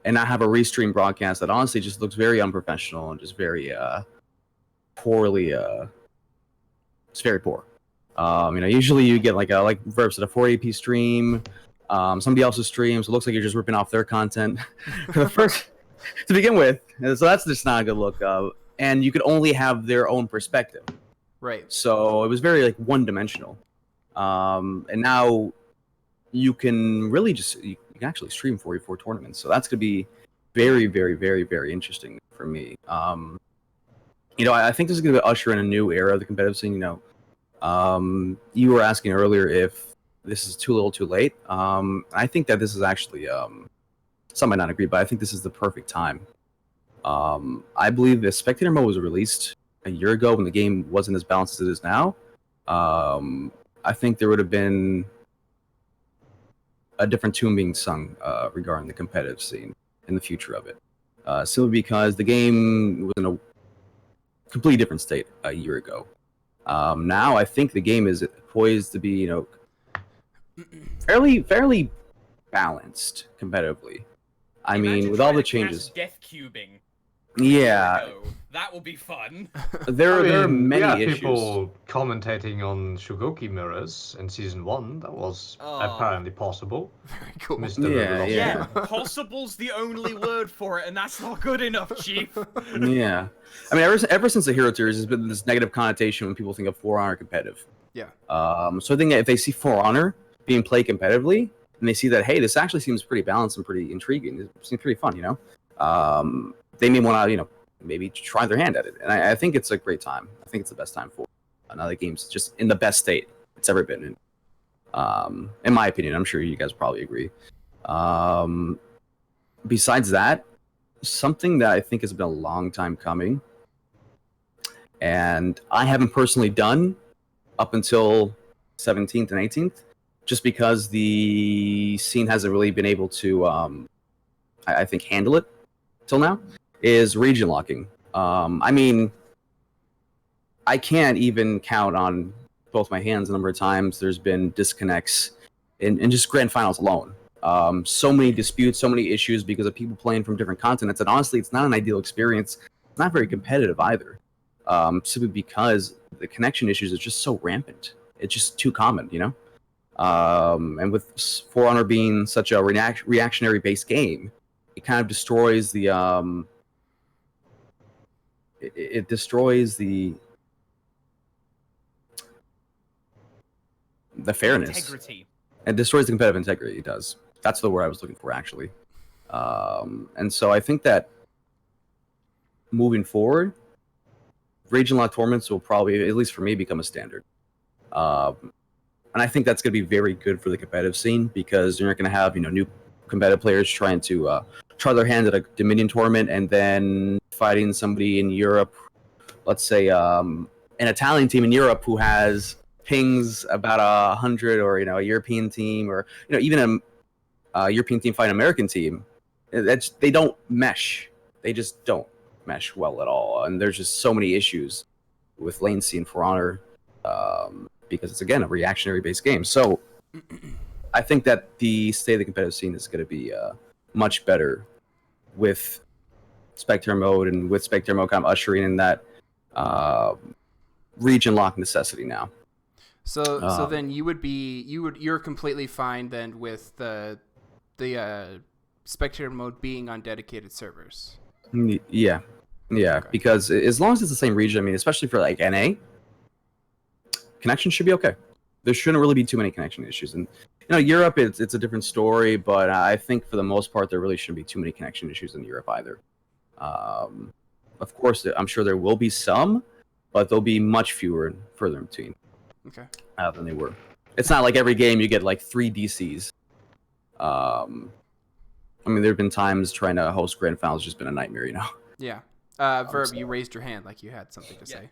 and not have a restream broadcast that honestly just looks very unprofessional and just very poorly. It's very poor. Usually you get like Verbs at a 480p stream, somebody else's stream, so it looks like you're just ripping off their content to begin with. So that's just not a good look. And you could only have their own perspective. Right. So it was very one-dimensional. And now you can really you can actually stream 4v4 tournaments. So that's going to be very, very, very, very interesting for me. I think this is going to usher in a new era of the competitive scene. You were asking earlier if this is too little, too late. I think that this is actually, some might not agree, but I think this is the perfect time. I believe the Spectator mode was released a year ago when the game wasn't as balanced as it is now. I think there would have been a different tune being sung regarding the competitive scene in the future of it. Simply because the game was in a completely different state a year ago. Now I think the game is poised to be, fairly balanced competitively. I mean, with all the changes. Death cubing. Yeah. That will be fun. There are many issues. People commentating on Shugoki mirrors in season 1. That was apparently possible. Very cool. Mr. Yeah. Possible's the only word for it, and that's not good enough, Chief. Yeah. I mean, ever since the Hero series, there's been this negative connotation when people think of For Honor competitive. Yeah. So I think that if they see For Honor being played competitively, and they see that, hey, this actually seems pretty balanced and pretty intriguing, it seems pretty fun, they may want to, maybe try their hand at it. And I think it's a great time. I think it's the best time for another game's just in the best state it's ever been in my opinion. I'm sure you guys probably agree. Besides that, something that I think has been a long time coming, and I haven't personally done up until 17th and 18th, just because the scene hasn't really been able to, I think, handle it till now, is region locking. I mean, I can't even count on both my hands the number of times there's been disconnects in just grand finals alone. So many disputes, so many issues because of people playing from different continents, and honestly, it's not an ideal experience not very competitive either, simply because the connection issues are just so rampant. It's just too common, you know. And with For Honor being such a reactionary-based game, it kind of destroys the it destroys the fairness. Integrity. It destroys the competitive integrity. It does. That's the word I was looking for, actually. And so I think that moving forward, region lock tournaments will probably, at least for me, become a standard. And I think that's going to be very good for the competitive scene, because you're not going to have new competitive players trying to try their hand at a Dominion tournament and then fighting somebody in Europe, let's say an Italian team in Europe who has pings about 100, or a European team, or even a European team fighting an American team. They don't mesh. They just don't mesh well at all, and there's just so many issues with lane scene For Honor, because it's again a reactionary based game. So I think that the state of the competitive scene is going to be much better with Spectator mode, and with Spectator mode kind of ushering in that region lock necessity now. So then you're completely fine then with the Spectator mode being on dedicated servers. Yeah, okay. Because as long as it's the same region, I mean, especially for like NA, connection should be okay. There shouldn't really be too many connection issues. And Europe, it's a different story, but I think for the most part there really shouldn't be too many connection issues in Europe either. Of course, I'm sure there will be some, but they'll be much fewer and further in between. Okay. Than they were. It's not like every game you get like 3 DCs. I mean, there have been times trying to host grand finals just been a nightmare, Yeah. Verb, you raised your hand like you had something to say.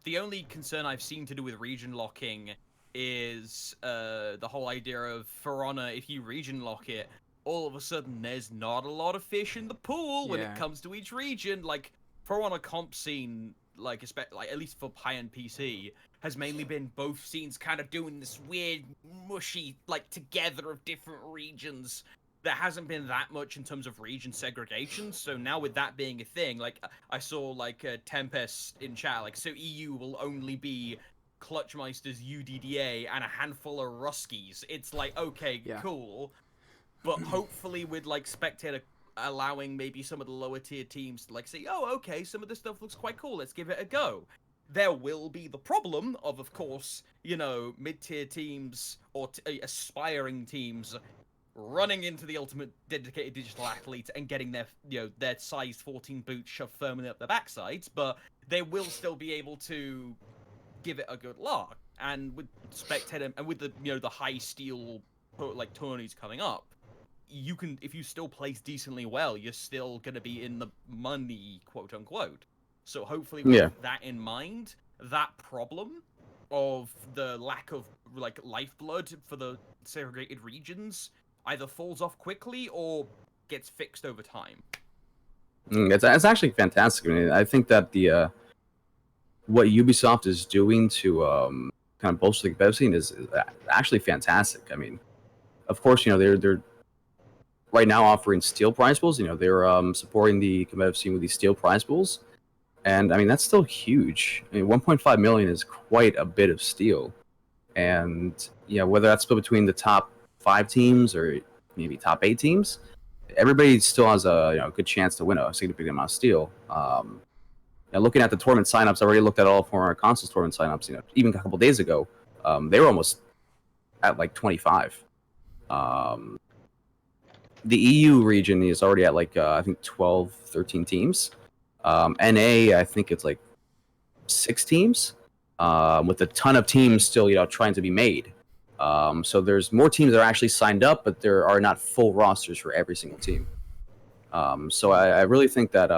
The only concern I've seen to do with region locking is the whole idea of For Honor, if you region lock it, all of a sudden there's not a lot of fish in the pool when it comes to each region. Like, For Honor comp scene, like at least for high-end PC, has mainly been both scenes kind of doing this weird, mushy, like, together of different regions. There hasn't been that much in terms of region segregation, so now with that being a thing, like, I saw, like, Tempest in chat, like, so EU will only be Clutchmeisters, UDDA, and a handful of Ruskies. It's like, okay, cool, but hopefully with, like, Spectator allowing maybe some of the lower tier teams to, like, say, oh, okay, some of this stuff looks quite cool, let's give it a go. There will be the problem of course, mid-tier teams or aspiring teams running into the ultimate dedicated digital athlete and getting their size 14 boots shoved firmly up their backsides, but they will still be able to give it a good lock. And with Spectator and with the the high steel like tourneys coming up, you can, if you still place decently well, you're still gonna be in the money, quote unquote. So hopefully with that in mind, that problem of the lack of like lifeblood for the segregated regions either falls off quickly or gets fixed over time. It's actually fantastic. I mean, I think that the what Ubisoft is doing to kind of bolster the competitive scene is actually fantastic. I mean, of course, they're right now offering steel prize pools. They're supporting the competitive scene with these steel prize pools, and I mean that's still huge. I mean, 1.5 million is quite a bit of steel, and whether that's split between the top 5 teams or maybe top 8 teams, everybody still has a good chance to win a significant amount of steel. Looking at the tournament signups, I already looked at all of our consoles tournament signups. Even a couple days ago, they were almost at like 25. The EU region is already at like I think 12, 13 teams. NA, I think it's like 6 teams, with a ton of teams still trying to be made. So there's more teams that are actually signed up, but there are not full rosters for every single team. So I really think that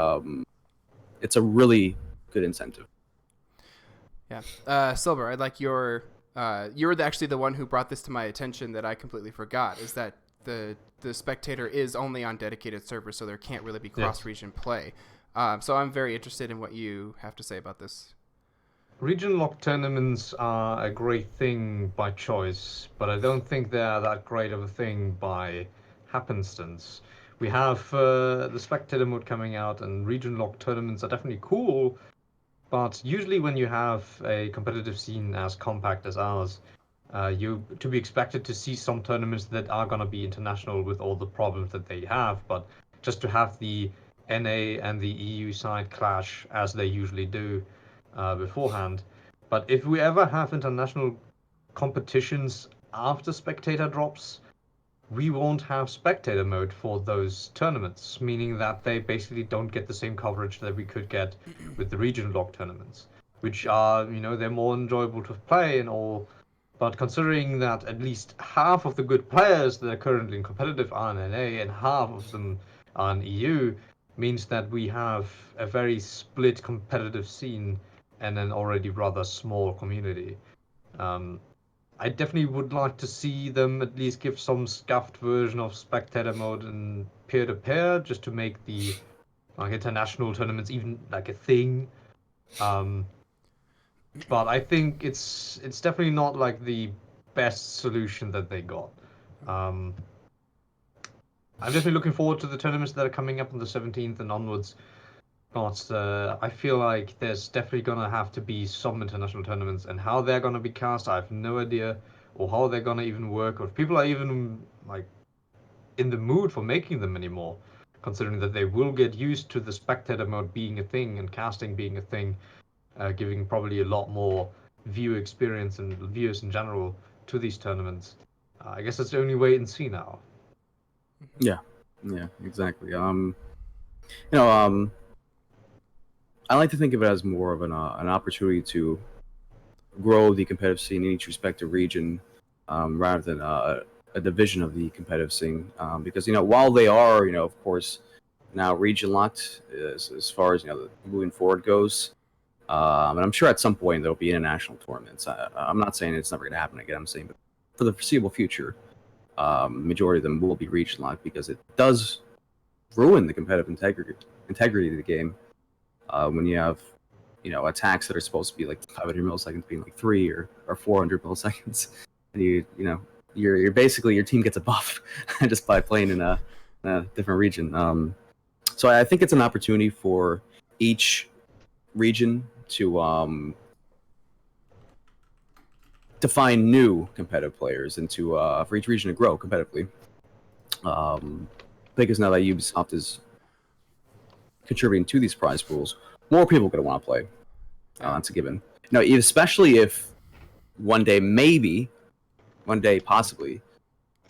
it's a really good incentive. Yeah. Silver, I'd like you're actually the one who brought this to my attention that I completely forgot, is that the Spectator is only on dedicated servers, so there can't really be cross-region play. So I'm very interested in what you have to say about this. Region lock tournaments are a great thing by choice, but I don't think they're that great of a thing by happenstance. We have the spectator mode coming out, and region lock tournaments are definitely cool. But usually, when you have a competitive scene as compact as ours, you to be expected to see some tournaments that are gonna be international with all the problems that they have. But just to have the NA and the EU side clash as they usually do beforehand. But if we ever have international competitions after spectator drops, we won't have spectator mode for those tournaments, meaning that they basically don't get the same coverage that we could get with the regional lock tournaments, which are, they're more enjoyable to play and all. But considering that at least half of the good players that are currently in competitive are in NA and half of them are in EU, means that we have a very split competitive scene and an already rather small community. I definitely would like to see them at least give some scuffed version of spectator mode and peer-to-peer, just to make the international tournaments even like a thing. But I think it's definitely not like the best solution that they got. I'm definitely looking forward to the tournaments that are coming up on the 17th and onwards. But I feel like there's definitely gonna have to be some international tournaments, and how they're gonna be cast, I have no idea, or how they're gonna even work, or if people are even like in the mood for making them anymore, considering that they will get used to the spectator mode being a thing and casting being a thing, giving probably a lot more view experience and viewers in general to these tournaments. I guess that's the only wait and see now. Yeah, exactly. I like to think of it as more of an opportunity to grow the competitive scene in each respective region, rather than a division of the competitive scene. Because while they are, of course, now region locked as far as moving forward goes, and I'm sure at some point there'll be international tournaments. I'm not saying it's never going to happen again. I'm saying, but for the foreseeable future, majority of them will be region locked, because it does ruin the competitive integrity of the game. When you have, attacks that are supposed to be like 500 milliseconds being like 3 or 400 milliseconds, and you're basically, your team gets a buff just by playing in a different region. So I think it's an opportunity for each region to find new competitive players and to for each region to grow competitively. Because now that Ubisoft is contributing to these prize pools, more people are going to want to play. That's a given. Especially if one day, possibly,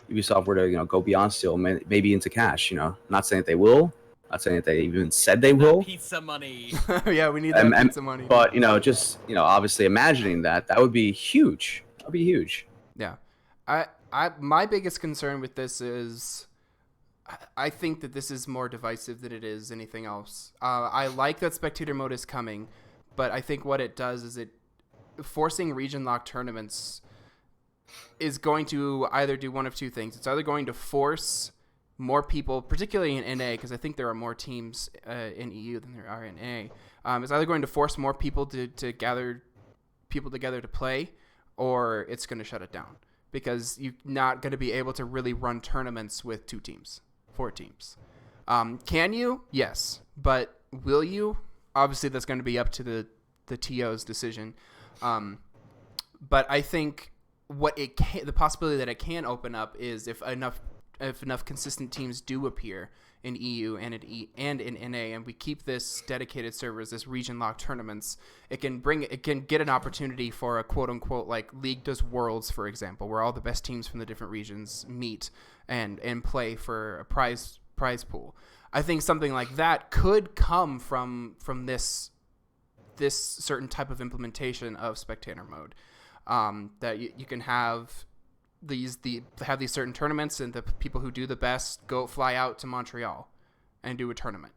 Ubisoft were to go beyond still, maybe into cash. Not saying that they will, not saying that they even said they will. Pizza money. Yeah, we need that pizza money. But just obviously imagining that would be huge. That'd be huge. Yeah, my biggest concern with this is, I think that this is more divisive than it is anything else. I like that spectator mode is coming, but I think what it does is forcing region lock tournaments is going to either do one of two things. It's either going to force more people, particularly in NA, because I think there are more teams in EU than there are in NA. It's either going to force more people to gather people together to play, or it's going to shut it down, because you're not going to be able to really run tournaments with 2 teams. 4 teams. Can you? Yes. But will you? Obviously, that's going to be up to the TO's decision. But I think the possibility that it can open up is if enough consistent teams do appear in EU and in NA, and we keep this dedicated servers, this region locked tournaments, it can get an opportunity for a quote unquote like League does Worlds, for example, where all the best teams from the different regions meet and play for a prize pool. I think something like that could come from this certain type of implementation of spectator mode, that you can have these certain tournaments, and the people who do the best fly out to Montreal and do a tournament,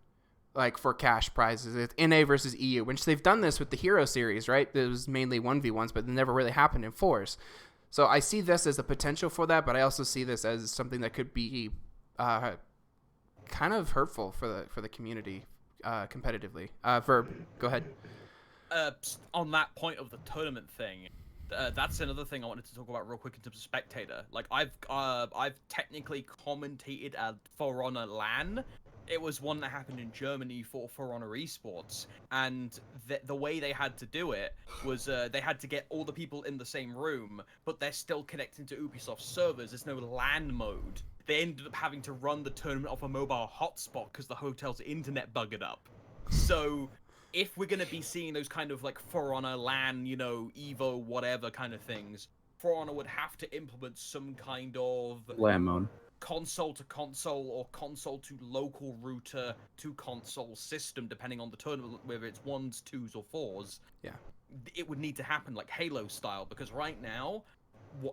like for cash prizes. It's NA versus EU, which they've done this with the Hero series, right? It was mainly 1v1s, but it never really happened in 4s. So I see this as a potential for that, but I also see this as something that could be kind of hurtful for the community competitively. Verb, go ahead. On that point of the tournament thing, That's another thing I wanted to talk about real quick in terms of Spectator. Like I've technically commentated at For Honor LAN. It was one that happened in Germany for Honor Esports, and the way they had to do it was they had to get all the people in the same room, but they're still connecting to Ubisoft servers. There's no LAN mode. They ended up having to run the tournament off a mobile hotspot because the hotel's internet buggered up. So if we're gonna be seeing those kind of like For Honor LAN, you know, Evo, whatever kind of things, For Honor would have to implement some kind of LAN mode. console to console or console to local router to console system, depending on the tournament, whether it's 1s, 2s, or 4s. Yeah. It would need to happen like Halo style, because right now,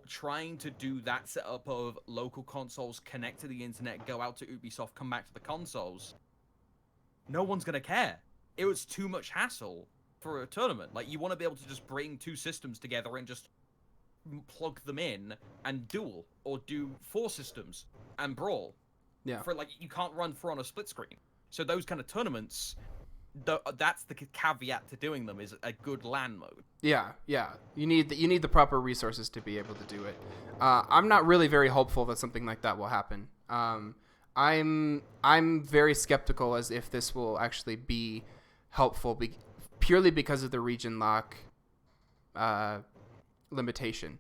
trying to do that setup of local consoles connect to the internet, go out to Ubisoft, come back to the consoles, no one's gonna care. It was too much hassle for a tournament. Like, you want to be able to just bring two systems together and just plug them in and duel, or do 4 systems and brawl. Yeah. For like, you can't run For Honor split screen. So those kind of tournaments, that's the caveat to doing them, is a good LAN mode. Yeah. You need the proper resources to be able to do it. I'm not really very hopeful that something like that will happen. I'm very skeptical as if this will actually be helpful, purely because of the region lock limitation.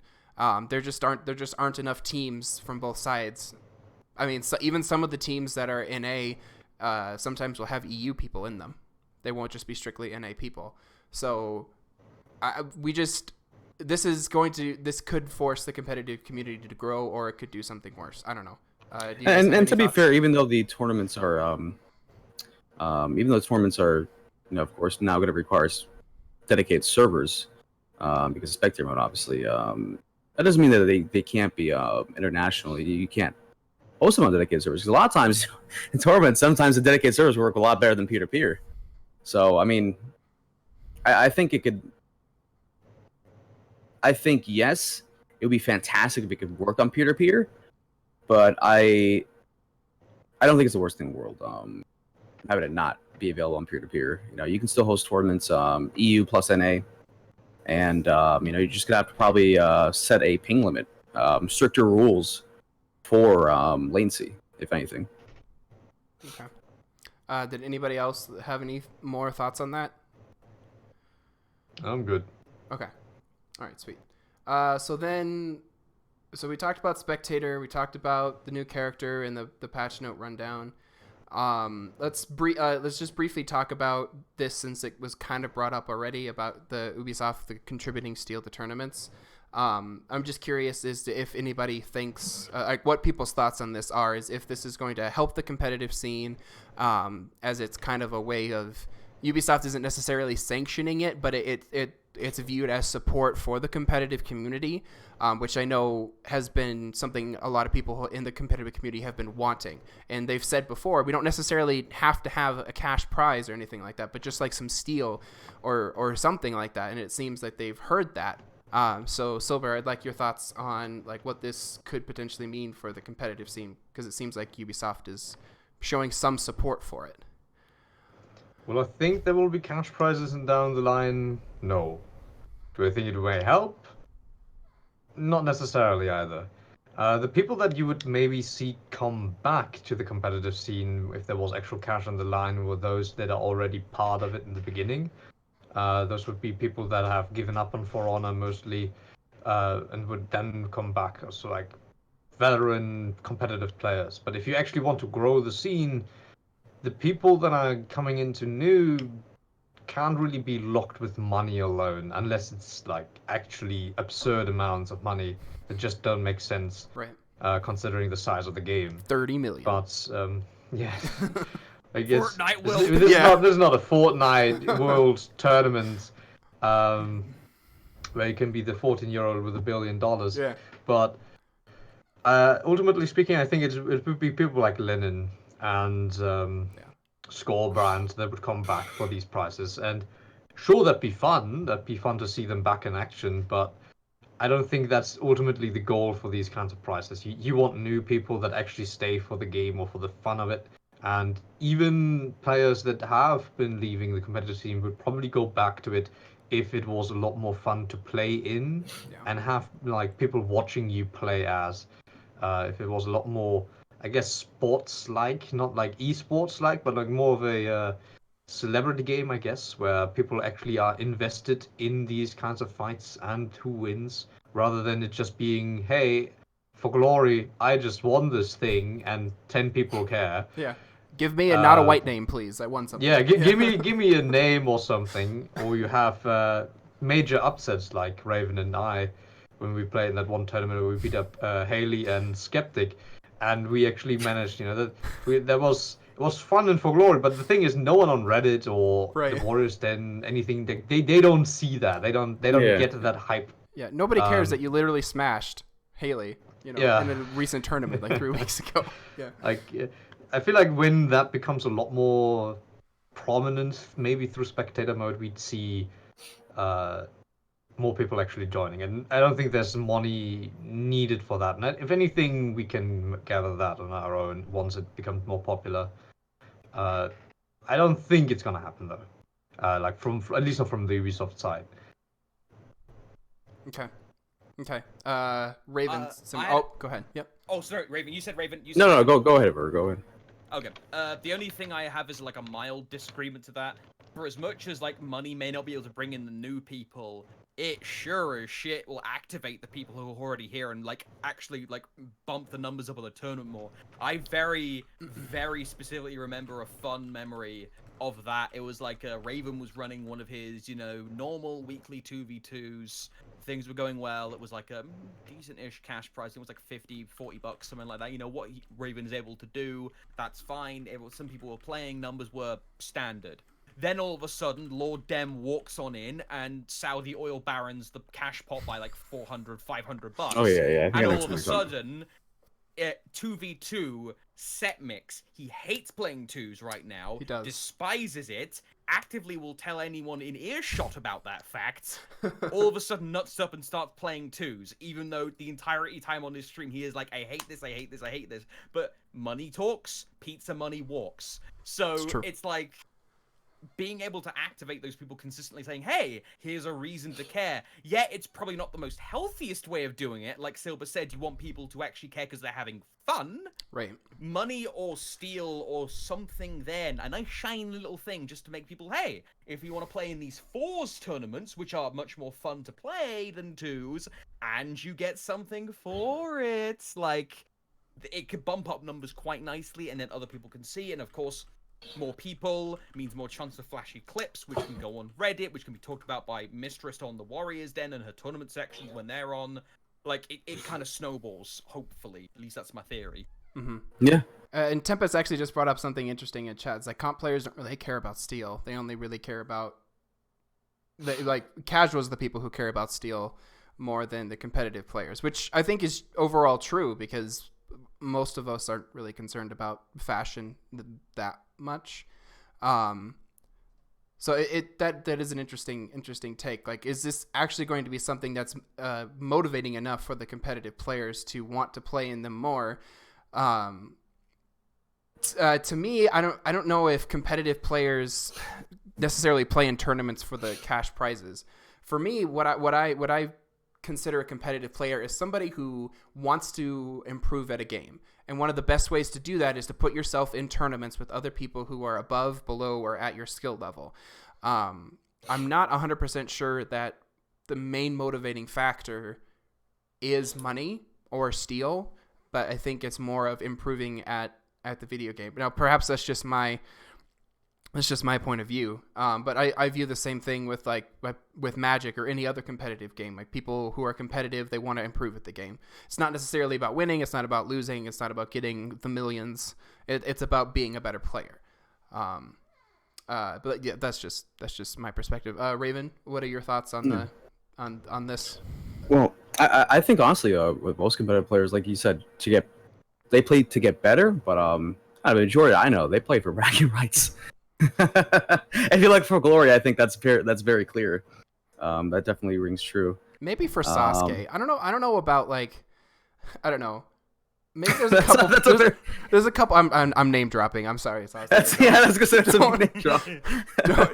There just aren't enough teams from both sides. I mean, even some of the teams that are NA sometimes will have EU people in them. They won't just be strictly NA people. So this could force the competitive community to grow, or it could do something worse. I don't know. And to be fair, even though the tournaments are, you know, of course, now going to require dedicated servers, because of Spectator mode, obviously, that doesn't mean that they can't be internationally. You can't host them on dedicated servers. 'Cause a lot of times in tournaments, sometimes the dedicated servers work a lot better than peer-to-peer. So, I mean, I think it could. I think yes, it would be fantastic if it could work on peer-to-peer, but I don't think it's the worst thing in the world. Having it not be available on peer-to-peer. You know, you can still host tournaments, EU plus NA, and you know, you're just gonna have to probably set a ping limit, stricter rules for latency, if anything. Okay. Did anybody else have any more thoughts on that? I'm good. Okay. All right, sweet. So we talked about Spectator. We talked about the new character and the patch note rundown. Let's just briefly talk about this, since it was kind of brought up already, about the Ubisoft contributing Steel to tournaments. I'm just curious as to if anybody thinks, like, what people's thoughts on this are, is if this is going to help the competitive scene, as it's kind of a way of, Ubisoft isn't necessarily sanctioning it, but it's viewed as support for the competitive community, which I know has been something a lot of people in the competitive community have been wanting. And they've said before, we don't necessarily have to have a cash prize or anything like that, but just like some steel or something like that. And it seems that they've heard that. So Silver, I'd like your thoughts on like what this could potentially mean for the competitive scene, because it seems like Ubisoft is showing some support for it. Well, I think there will be cash prizes and down the line. No. Do I think it may help? Not necessarily either. The people that you would maybe see come back to the competitive scene if there was actual cash on the line were those that are already part of it in the beginning. Those would be people that have given up on For Honor mostly, and would then come back as like veteran competitive players. But if you actually want to grow the scene, the people that are coming into new can't really be locked with money alone, unless it's like actually absurd amounts of money that just don't make sense, Right. Considering the size of the game. 30 million. But yeah, I guess Fortnite World. this is not a Fortnite World Tournament, where you can be the 14-year-old with $1 billion. Yeah. But ultimately speaking, I think it would be people like Lennon and Score Brand that would come back for these prices. And sure, that'd be fun. That'd be fun to see them back in action. But I don't think that's ultimately the goal for these kinds of prices. You want new people that actually stay for the game or for the fun of it. And even players that have been leaving the competitive scene would probably go back to it if it was a lot more fun to play in and have like people watching you play as. If it was a lot more, I guess, sports-like, not like esports-like, but like more of a celebrity game, I guess, where people actually are invested in these kinds of fights and who wins, rather than it just being, hey, for glory, I just won this thing and 10 people care. Yeah. Give me a not a white name, please. I won something. Yeah, give me a name or something, or you have major upsets like Raven and I when we played in that one tournament where we beat up Haley and Skeptic, and we actually managed, that was fun and for glory. But the thing is, no one on Reddit or Right. the Warriors Den anything they don't see that. They don't get that hype. Yeah, nobody cares that you literally smashed Haley, in a recent tournament like 3 weeks ago. Yeah. I feel like when that becomes a lot more prominent, maybe through spectator mode, we'd see more people actually joining. And I don't think there's money needed for that. And if anything, we can gather that on our own once it becomes more popular. I don't think it's gonna happen though. Like at least not from the Ubisoft side. Okay. Raven. Go ahead. Yep. Oh, sorry, Raven. You said Raven. No, go ahead, Bert. Go ahead. Okay. The only thing I have is like a mild disagreement to that. For as much as like money may not be able to bring in the new people, it sure as shit will activate the people who are already here and like actually like bump the numbers up on the tournament more. I very, very specifically remember a fun memory of that. It was like Raven was running one of his, normal weekly 2v2s. Things were going well. It was like a decent-ish cash price. It was like 50, 40 bucks, something like that. What Raven is able to do, that's fine. Some people were playing, numbers were standard. Then all of a sudden, Lord Dem walks on in and Saudi oil barons the cash pot by like 400, 500 bucks. Oh, yeah. And all of a sudden, 2v2 set mix. He hates playing twos right now. He does. Despises it. Actively will tell anyone in earshot about that fact. All of a sudden nuts up and starts playing twos, even though the entirety time on his stream he is like, I hate this, I hate this, I hate this. But money talks, pizza money walks. So it's like being able to activate those people consistently saying, hey, here's a reason to care. Yeah, it's probably not the most healthiest way of doing it. Like Silber said, you want people to actually care because they're having fun. Right. Money or steel or something then. A nice shiny little thing just to make people, hey, if you want to play in these fours tournaments, which are much more fun to play than twos, and you get something for it, like, it could bump up numbers quite nicely, and then other people can see, and of course, more people means more chance of flashy clips, which can go on Reddit, which can be talked about by Mistress on the Warriors Den and her tournament section when they're on. Like, it kind of snowballs, hopefully. At least that's my theory. Mm-hmm. Yeah. And Tempest actually just brought up something interesting in chat. It's like comp players don't really care about steel. They only really care about... casuals are the people who care about steel more than the competitive players, which I think is overall true because most of us aren't really concerned about fashion that much. So that is an interesting take. Like, is this actually going to be something that's motivating enough for the competitive players to want to play in them more? To me, I don't know if competitive players necessarily play in tournaments for the cash prizes. For me, what I consider a competitive player is somebody who wants to improve at a game. And one of the best ways to do that is to put yourself in tournaments with other people who are above, below, or at your skill level. I'm not 100% sure that the main motivating factor is money or steel, but I think it's more of improving at the video game. Now, perhaps that's just my point of view. But I view the same thing with with Magic or any other competitive game. Like, people who are competitive, they want to improve at the game. It's not necessarily about winning. It's not about losing. It's not about getting the millions. It's about being a better player. But yeah, that's just my perspective. Raven, what are your thoughts on on this? Well, I think honestly, with most competitive players, like you said, they play to get better. But the majority I know, they play for bragging rights. If you like for glory, I think that's very clear. That definitely rings true. Maybe for Sasuke. I don't know about I don't know. Maybe there's a couple. There's a couple. I'm name dropping. I'm sorry. So that's gonna say that's a name drop.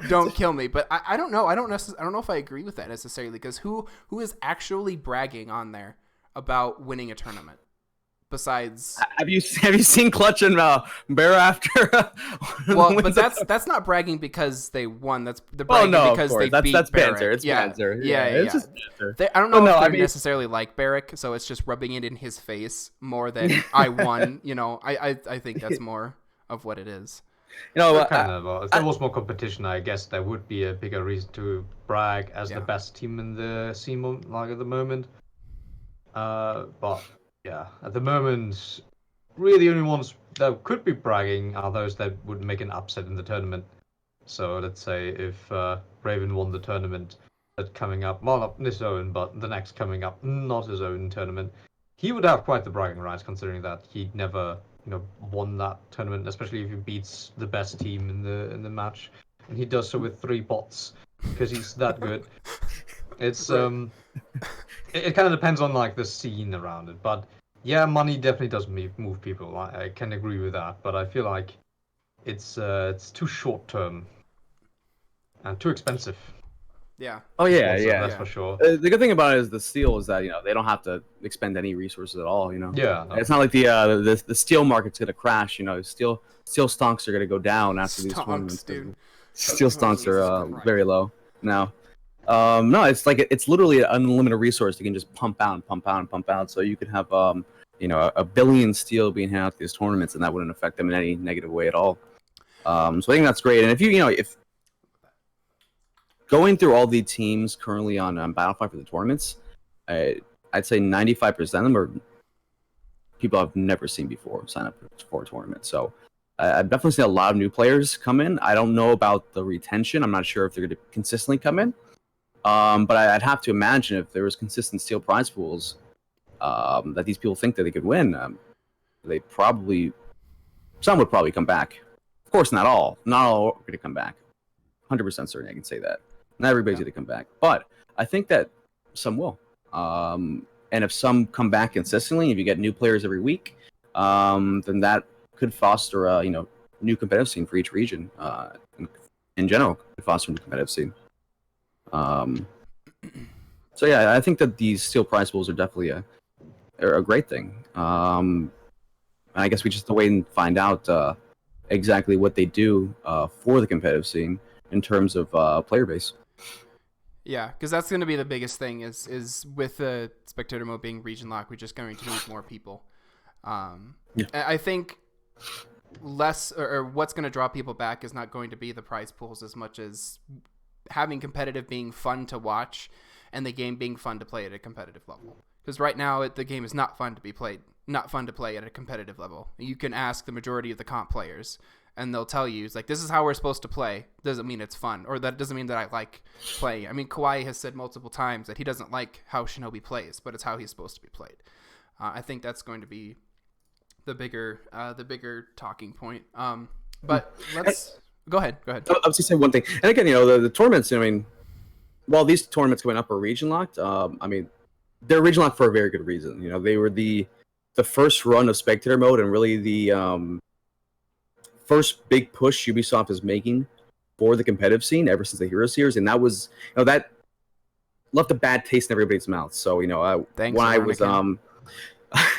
don't kill me. But I don't know. I don't know if I agree with that necessarily, because who is actually bragging on there about winning a tournament? Besides, have you seen Clutch and Bear after? Well, but that's not bragging because they won. That's the bragging because they beat that's Barrick. banter. It's banter. Yeah. It's just banter. I don't know if they necessarily like Barrick, so it's just rubbing it in his face more than I won. I think that's more of what it is. If there was more competition, I guess there would be a bigger reason to brag as the best team in the scene like at the moment. But yeah, at the moment, really the only ones that could be bragging are those that would make an upset in the tournament. So let's say if Raven won the tournament that coming up, well, not his own, but the next coming up, not his own tournament, he would have quite the bragging rights, considering that he'd never, won that tournament, especially if he beats the best team in the match, and he does so with 3 bots because he's that good. It's it kind of depends on like the scene around it, but yeah, money definitely does move people. I can agree with that, but I feel like it's too short term and too expensive. Yeah. Oh yeah, also, yeah. That's for sure. The good thing about it is the steel is that they don't have to expend any resources at all. Yeah. No. It's not like the steel market's gonna crash. Steel stonks are gonna go down after these tournaments. Dude. Steel stonks are very low now. No, it's like it's literally an unlimited resource. You can just pump out and pump out and pump out. So you could have a billion steel being handed out to these tournaments, and that wouldn't affect them in any negative way at all. So I think that's great. And if if going through all the teams currently on Battlefy for the tournaments, I'd say 95% of them are people I've never seen before sign up for a tournament. So I've definitely seen a lot of new players come in. I don't know about the retention. I'm not sure if they're going to consistently come in. But I'd have to imagine if there was consistent steel prize pools that these people think that they could win, some would probably come back. Of course, not all are going to come back. 100% certain, I can say that. Not everybody's going to come back, but I think that some will. And if some come back consistently, if you get new players every week, then that could foster a new competitive scene for each region. In general, could foster a new competitive scene. So yeah, I think that these steel prize pools are definitely a great thing. And I guess we just have to wait and find out exactly what they do for the competitive scene in terms of player base. Yeah, because that's going to be the biggest thing is with the spectator mode being region lock, we're just going to need more people. I think less or what's going to draw people back is not going to be the prize pools as much as having competitive being fun to watch and the game being fun to play at a competitive level. Because right now the game is not fun to play at a competitive level. You can ask the majority of the comp players and they'll tell you, it's like, this is how we're supposed to play. Doesn't mean it's fun, or that doesn't mean that I like playing. I mean, Kawhi has said multiple times that he doesn't like how Shinobi plays, but it's how he's supposed to be played. I think that's going to be the bigger talking point. But let's go ahead. I was just saying one thing, and again, the tournaments. I mean, while these tournaments coming up are region locked, I mean, they're region locked for a very good reason. They were the first run of spectator mode, and really the first big push Ubisoft is making for the competitive scene ever since the Hero Series, and that was that left a bad taste in everybody's mouth. So when I was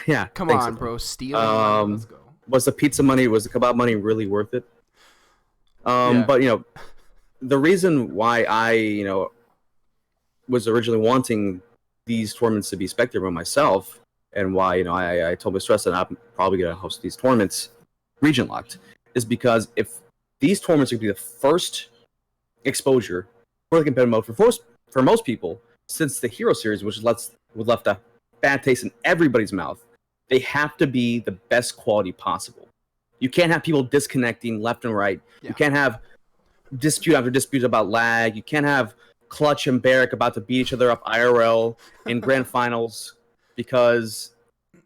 yeah, come on, bro, steal. Let's go. Was the pizza money, was the kebab money really worth it? But the reason why I was originally wanting these tournaments to be spectator mode myself, and why I told Mr. Stress that I'm probably gonna host these tournaments region locked, is because if these tournaments are going to be the first exposure for the competitive mode for most people since the Hero Series, which left a bad taste in everybody's mouth, they have to be the best quality possible. You can't have people disconnecting left and right. Yeah. You can't have dispute after dispute about lag. You can't have Clutch and Barrick about to beat each other up IRL in grand finals because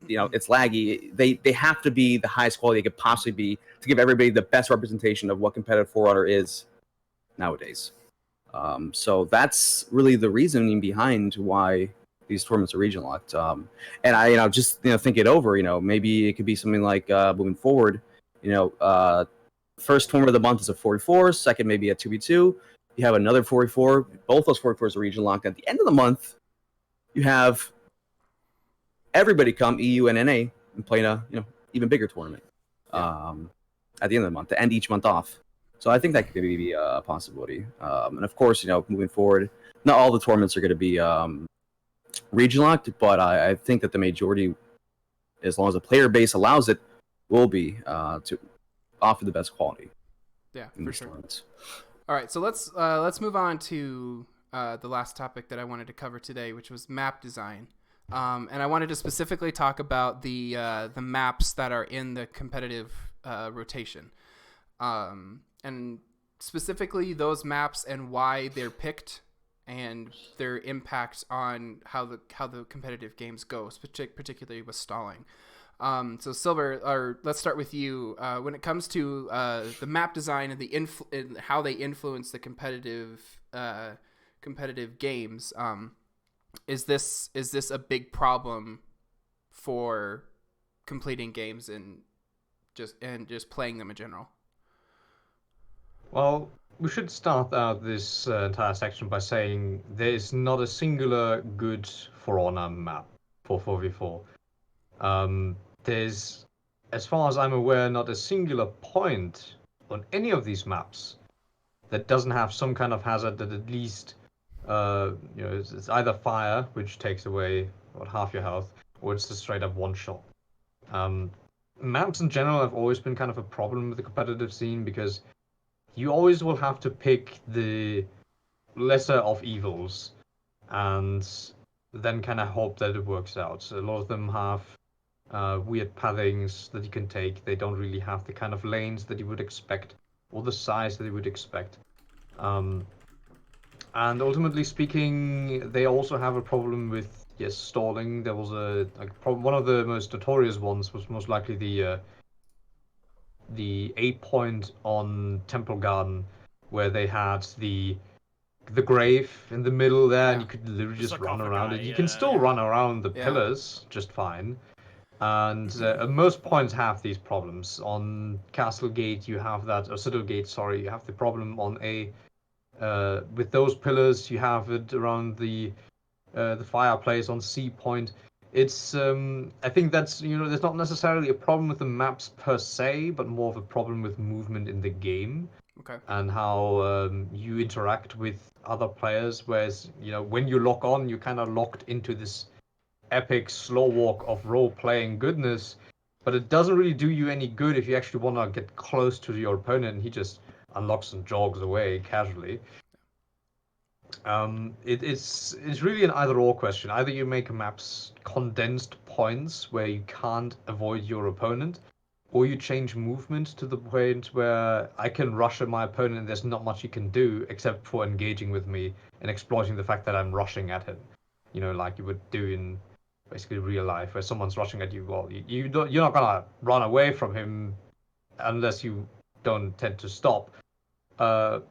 it's laggy. They have to be the highest quality they could possibly be to give everybody the best representation of what competitive Forerunner is nowadays. So that's really the reasoning behind why these tournaments are region locked. And I, just think it over. Maybe it could be something like moving forward. First tournament of the month is a 44. Second, maybe a 2v2. You have another 44. Both those 44s are region locked. At the end of the month, you have everybody come EU and NA and play in a even bigger tournament. Yeah. At the end of the month to end each month off. So I think that could be a possibility. And of course, moving forward, not all the tournaments are going to be region locked, but I think that the majority, as long as the player base allows it, will be to offer the best quality. Yeah, in for these sure. tournaments. All right, so let's move on to the last topic that I wanted to cover today, which was map design. And I wanted to specifically talk about the maps that are in the competitive rotation, and specifically those maps and why they're picked and their impact on how the competitive games go, particularly with stalling. So Silver, or let's start with you. When it comes to the map design and and how they influence the competitive games, is this a big problem for completing games and just playing them in general? Well, we should start out this entire section by saying there's not a singular good For Honor map for 4v4. There's, as far as I'm aware, not a singular point on any of these maps that doesn't have some kind of hazard that at least, it's either fire, which takes away half your health, or it's a straight up one shot. Maps in general have always been kind of a problem with the competitive scene because you always will have to pick the lesser of evils and then kind of hope that it works out. So a lot of them have weird pathings that you can take. They don't really have the kind of lanes that you would expect or the size that you would expect. And ultimately speaking, they also have a problem with stalling. There was one of the most notorious ones was most likely the 8 point on Temple Garden, where they had the grave in the middle there, and you could literally just run around it. You can still run around the pillars just fine. And most points have these problems. On Castle Gate, you have that, or Citadel Gate, sorry, you have the problem on with those pillars. You have it around the fireplace on C Point. It's I think that's there's not necessarily a problem with the maps per se, but more of a problem with movement in the game. Okay. And how you interact with other players. Whereas when you lock on, you're kind of locked into this epic slow walk of role-playing goodness, but it doesn't really do you any good if you actually want to get close to your opponent and he just unlocks and jogs away casually. It's really an either-or question. Either you make maps condensed points where you can't avoid your opponent, or you change movement to the point where I can rush at my opponent and there's not much he can do except for engaging with me and exploiting the fact that I'm rushing at him. Like you would do in basically real life, where someone's rushing at you. Well, you're not gonna run away from him unless you don't tend to stop, or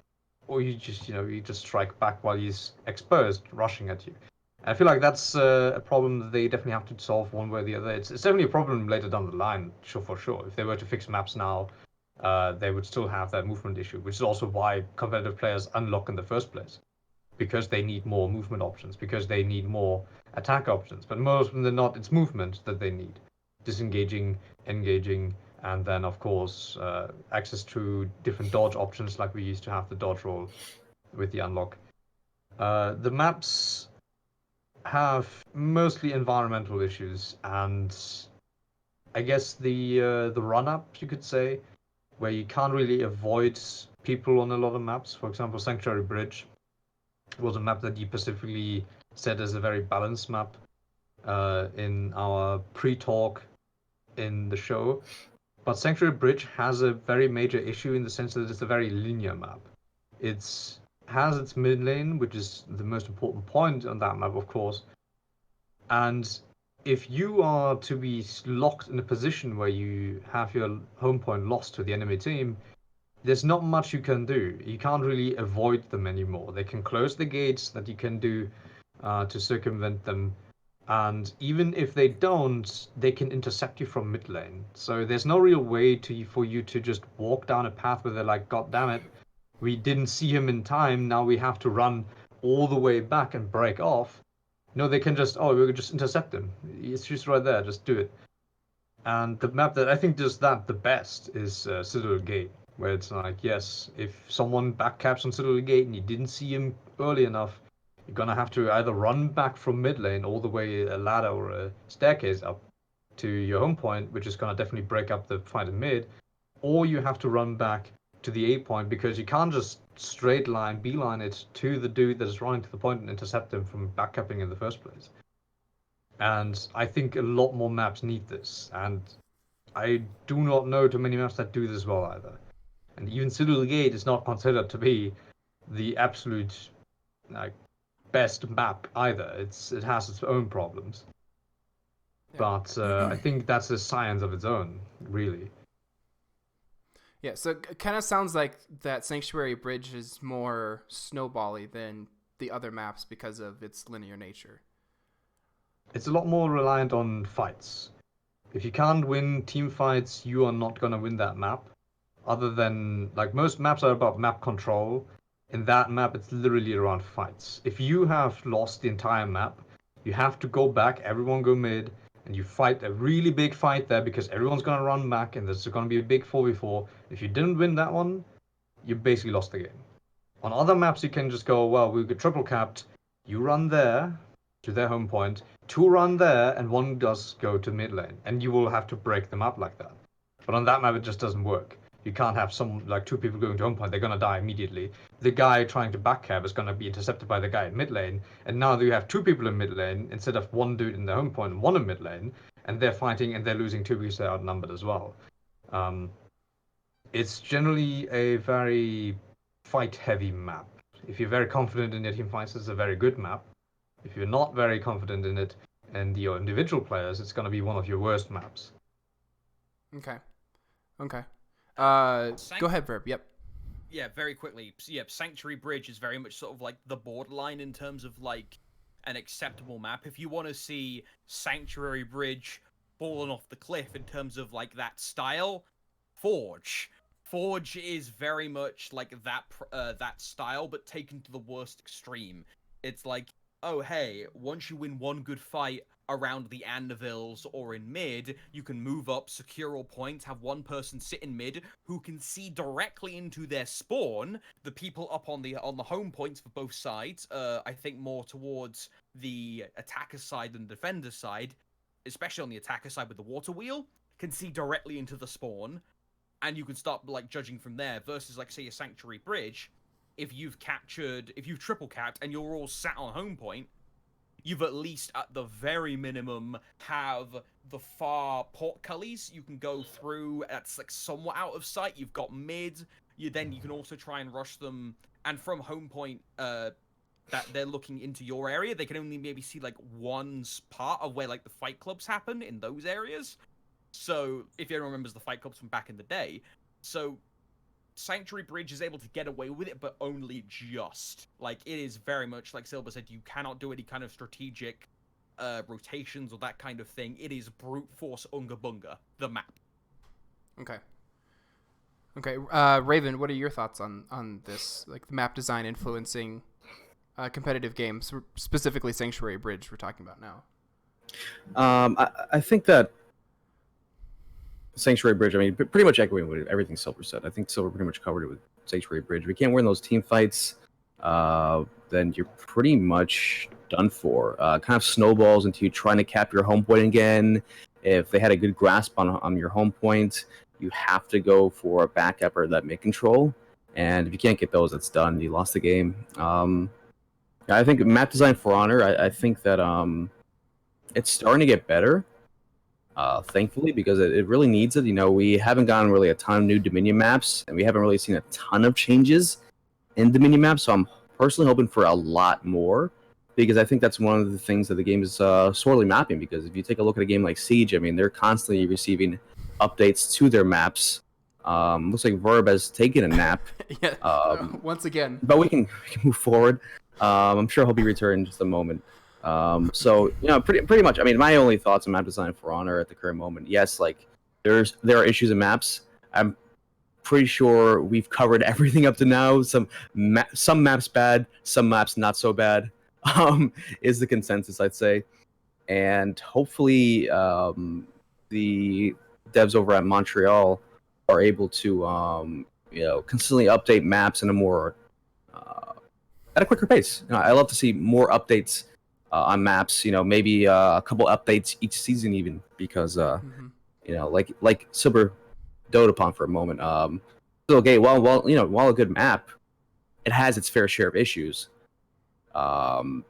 you just strike back while he's exposed, rushing at you. I feel like that's a problem that they definitely have to solve one way or the other. It's definitely a problem later down the line, for sure. If they were to fix maps now, they would still have that movement issue, which is also why competitive players unlock in the first place. Because they need more movement options, because they need more attack options. But more often than not, it's movement that they need. Disengaging, engaging, and then, of course, access to different dodge options, like we used to have the dodge roll with the unlock. The maps have mostly environmental issues, and I guess the run-up, you could say, where you can't really avoid people on a lot of maps. For example, Sanctuary Bridge was a map that you specifically said as a very balanced map in our pre-talk in the show. But Sanctuary Bridge has a very major issue in the sense that it's a very linear map. It has its mid lane, which is the most important point on that map, of course. And if you are to be locked in a position where you have your home point lost to the enemy team, there's not much you can do. You can't really avoid them anymore. They can close the gates that you can do to circumvent them, And even if they don't, they can intercept you from mid lane. So there's no real way for you to just walk down a path where they're like, God damn it, we didn't see him in time. Now we have to run all the way back and break off. No, they can just, we could just intercept him. It's just right there. Just do it. And the map that I think does that the best is Citadel Gate, where it's like, yes, if someone backcaps on Citadel Gate and you didn't see him early enough, you're gonna have to either run back from mid lane all the way a ladder or a staircase up to your home point, which is gonna definitely break up the fight in mid, or you have to run back to the A point because you can't just straight line, beeline it to the dude that is running to the point and intercept him from backcapping in the first place. And I think a lot more maps need this, and I do not know too many maps that do this well either. And even Citadel Gate is not considered to be the absolute like best map either. It has its own problems. Yeah. But I think that's a science of its own, really. Yeah, so it kind of sounds like that Sanctuary Bridge is more snowbally than the other maps because of its linear nature. It's a lot more reliant on fights. If you can't win team fights, you are not going to win that map. Other than, like, most maps are about map control. In that map, it's literally around fights. If you have lost the entire map, you have to go back, everyone go mid, and you fight a really big fight there because everyone's going to run back and there's going to be a big 4v4. If you didn't win that one, you basically lost the game. On other maps, you can just go, well, we get triple capped. You run there to their home point, 2 run there, and 1 does go to mid lane. And you will have to break them up like that. But on that map, it just doesn't work. You can't have 2 people going to home point. They're going to die immediately. The guy trying to backcap is going to be intercepted by the guy in mid lane. And now you have 2 people in mid lane instead of 1 dude in the home point and 1 in mid lane. And they're fighting and they're losing 2 because they're outnumbered as well. It's generally a very fight-heavy map. If you're very confident in your team fights, it's a very good map. If you're not very confident in it and your individual players, it's going to be one of your worst maps. Okay. Go ahead, Verb. Yep. Yeah, very quickly. Yeah, Sanctuary Bridge is very much sort of like the borderline in terms of like an acceptable map. If you want to see Sanctuary Bridge falling off the cliff in terms of like that style, Forge. Forge is very much like that style, but taken to the worst extreme. It's like, oh hey, once you win one good fight around the Anvils or in mid, you can move up, secure all points, have one person sit in mid who can see directly into their spawn. The people up on the home points for both sides, I think more towards the attacker side than the defender side, especially on the attacker side with the water wheel, can see directly into the spawn, and you can start like judging from there. Versus like say a Sanctuary Bridge, if you've triple capped and you're all sat on home point, you've at least, at the very minimum, have the far portcullis you can go through. That's like somewhat out of sight. You've got mid. You can also try and rush them. And from home point, that they're looking into your area, they can only maybe see like one part of where like the fight clubs happen in those areas. So if anyone remembers the fight clubs from back in the day, so Sanctuary Bridge is able to get away with it, but only just. Like, it is very much, like Silber said, you cannot do any kind of strategic rotations or that kind of thing. It is brute force unga bunga, the map. Okay, Raven, what are your thoughts on this? Like, the map design influencing competitive games, specifically Sanctuary Bridge we're talking about now. I think that Sanctuary Bridge, I mean, pretty much echoing what everything Silver said. I think Silver pretty much covered it with Sanctuary Bridge. If you can't win those team fights, then you're pretty much done for. Kind of snowballs into you trying to cap your home point again. If they had a good grasp on your home point, you have to go for a backup or that mid control. And if you can't get those, it's done. You lost the game. I think map design for Honor, I think that it's starting to get better. Thankfully, because it really needs it. You know, we haven't gotten really a ton of new Dominion maps, and we haven't really seen a ton of changes in Dominion maps, so I'm personally hoping for a lot more, because I think that's one of the things that the game is sorely mapping, because if you take a look at a game like Siege, I mean, they're constantly receiving updates to their maps. Looks like Verb has taken a nap. Yeah, once again. But we can move forward. I'm sure he'll be returned in just a moment. So pretty much. I mean, my only thoughts on map design for Honor at the current moment. Yes, like there are issues in maps. I'm pretty sure we've covered everything up to now. Some maps bad, some maps not so bad. Is the consensus, I'd say, and hopefully the devs over at Montreal are able to consistently update maps in a more at a quicker pace. I love to see more updates on maps. Maybe a couple updates each season, even because like Silver dote upon for a moment. Silvergate, while a good map, it has its fair share of issues. That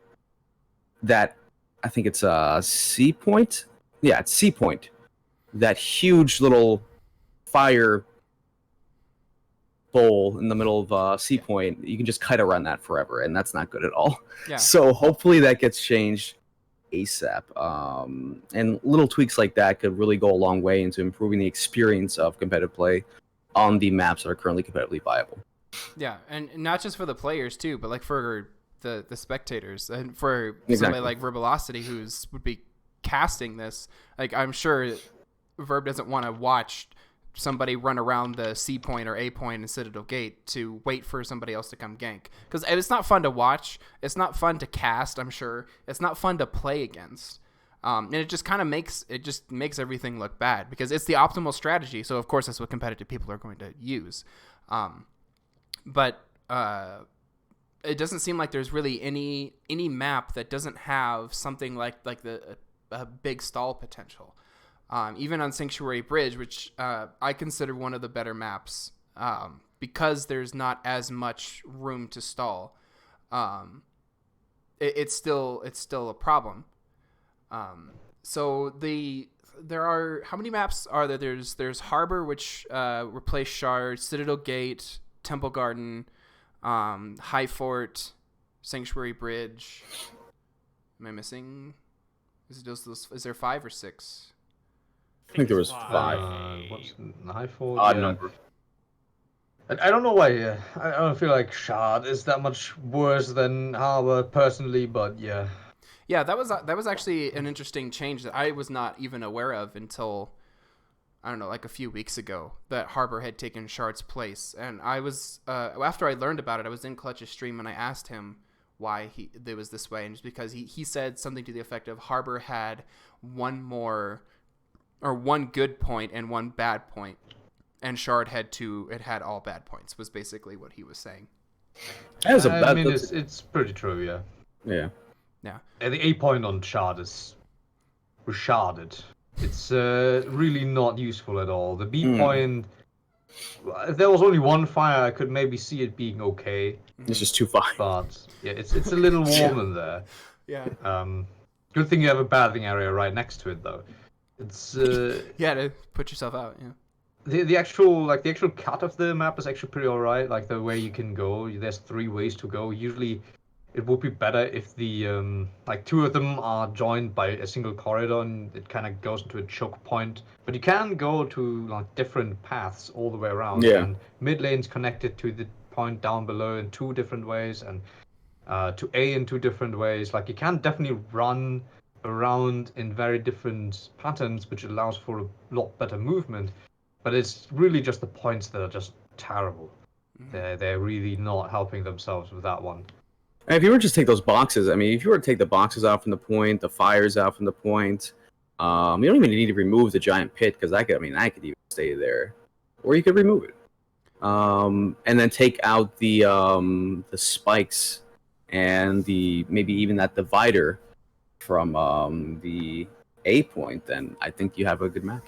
I think it's Sea Point. Yeah, it's Sea Point. That huge little fire bowl in the middle of Sea Point. You can just kite around that forever, and that's not good at all. Yeah. So hopefully that gets changed ASAP. And little tweaks like that could really go a long way into improving the experience of competitive play on the maps that are currently competitively viable. Yeah, and not just for the players too, but like for the spectators and for Exactly. somebody like Verbalosity would be casting this. Like I'm sure Verb doesn't want to watch somebody run around the C point or A point in Citadel Gate to wait for somebody else to come gank, because it's not fun to watch. It's not fun to cast. I'm sure it's not fun to play against. And it just kind of makes everything look bad because it's the optimal strategy. So of course that's what competitive people are going to use. But it doesn't seem like there's really any map that doesn't have something like a big stall potential. Even on Sanctuary Bridge, which I consider one of the better maps, because there's not as much room to stall. It's still a problem. So there are, how many maps are there? There's Harbor, which replaced Shard, Citadel Gate, Temple Garden, High Fort, Sanctuary Bridge. Am I missing? Is there 5 or 6? I think there was 5. What's High Fort? Odd number. I don't know why. I don't feel like Shard is that much worse than Harbor personally, but yeah. Yeah, that was actually an interesting change that I was not even aware of until, I don't know, like a few weeks ago, that Harbor had taken Shard's place. And I was, after I learned about it, I was in Clutch's stream and I asked him why it was this way. And just because he said something to the effect of Harbor had one good point and one bad point, and Shard had all bad points, was basically what he was saying. It's pretty true, yeah. Yeah. Yeah. And the A point on Shard is sharded. It's really not useful at all. The B point, if there was only one fire, I could maybe see it being okay. It's just too far. But yeah, it's a little warm in there. Yeah. Good thing you have a bathing area right next to it, though. It's yeah, to put yourself out. Yeah. The actual cut of the map is actually pretty alright. Like the way you can go, there's 3 ways to go. Usually, it would be better if the 2 of them are joined by a single corridor and it kind of goes into a choke point. But you can go to different paths all the way around. Yeah. And mid lane's connected to the point down below in 2 different ways, and to A in 2 different ways. Like you can definitely run around in very different patterns, which allows for a lot better movement. But it's really just the points that are just terrible. They're really not helping themselves with that one. And if you were to just take those boxes, I mean, if you were to take the boxes out from the point, the fires out from the point, you don't even need to remove the giant pit, because I could even stay there, or you could remove it, and then take out the spikes and maybe even that divider from the A point. Then I think you have a good map.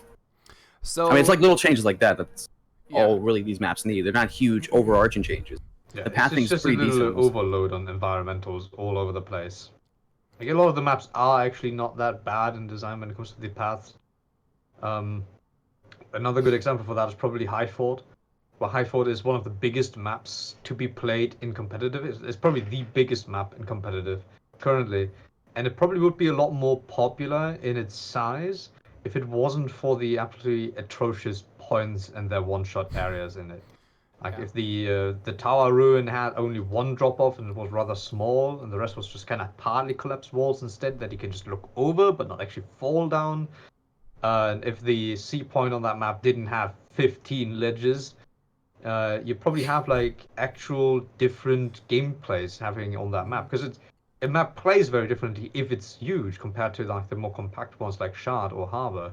So I mean, it's like little changes like that. That's all really these maps need. They're not huge overarching changes. Yeah, The pathing's it's just pretty a little decent. overload on environmentals all over the place. Like a lot of the maps are actually not that bad in design when it comes to the paths. Another good example for that is probably High Fort. Well, High Fort is one of the biggest maps to be played in competitive. It's probably the biggest map in competitive currently, and it probably would be a lot more popular in its size if it wasn't for the absolutely atrocious points and their one-shot areas in it. Like Yeah. if the tower ruin had only one drop off and it was rather small, and the rest was just kind of partly collapsed walls instead that you can just look over but not actually fall down. And if the sea point on that map didn't have 15 ledges, you probably have like actual different gameplays happening on that map, because a map plays very differently if it's huge compared to like the more compact ones like Shard or Harbor,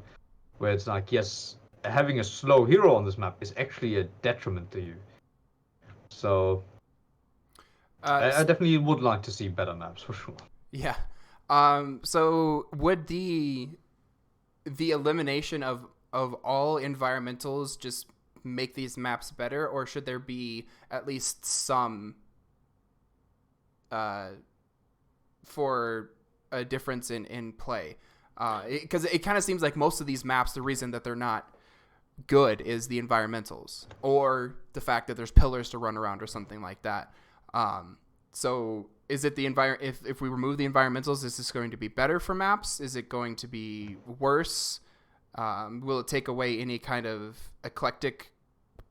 where it's like, yes, having a slow hero on this map is actually a detriment to you. So I definitely would like to see better maps for sure. Yeah. So would the elimination of all environmentals just make these maps better, or should there be at least some for a difference in play? Because it kind of seems like most of these maps, the reason that they're not good is the environmentals, or the fact that there's pillars to run around or something like that. So is it the if we remove the environmentals, is this going to be better for maps? Is it going to be worse? Will it take away any kind of eclectic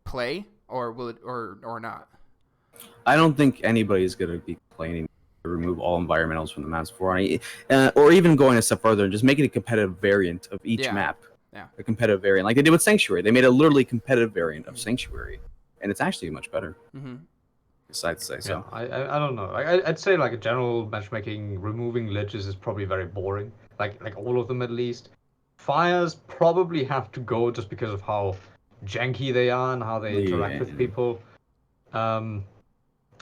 play, or will it or not? I don't think anybody's going to be complaining to remove all environmentals from the maps for any, or even going a step further and just making a competitive variant of each map. Yeah. A competitive variant, like they did with Sanctuary. They made a literally competitive variant of Sanctuary, and it's actually much better. Mm-hmm. I'd say so. Yeah, I don't know. I'd say like a general matchmaking, removing ledges is probably very boring. Like all of them at least. Fires probably have to go just because of how janky they are and how they interact with people.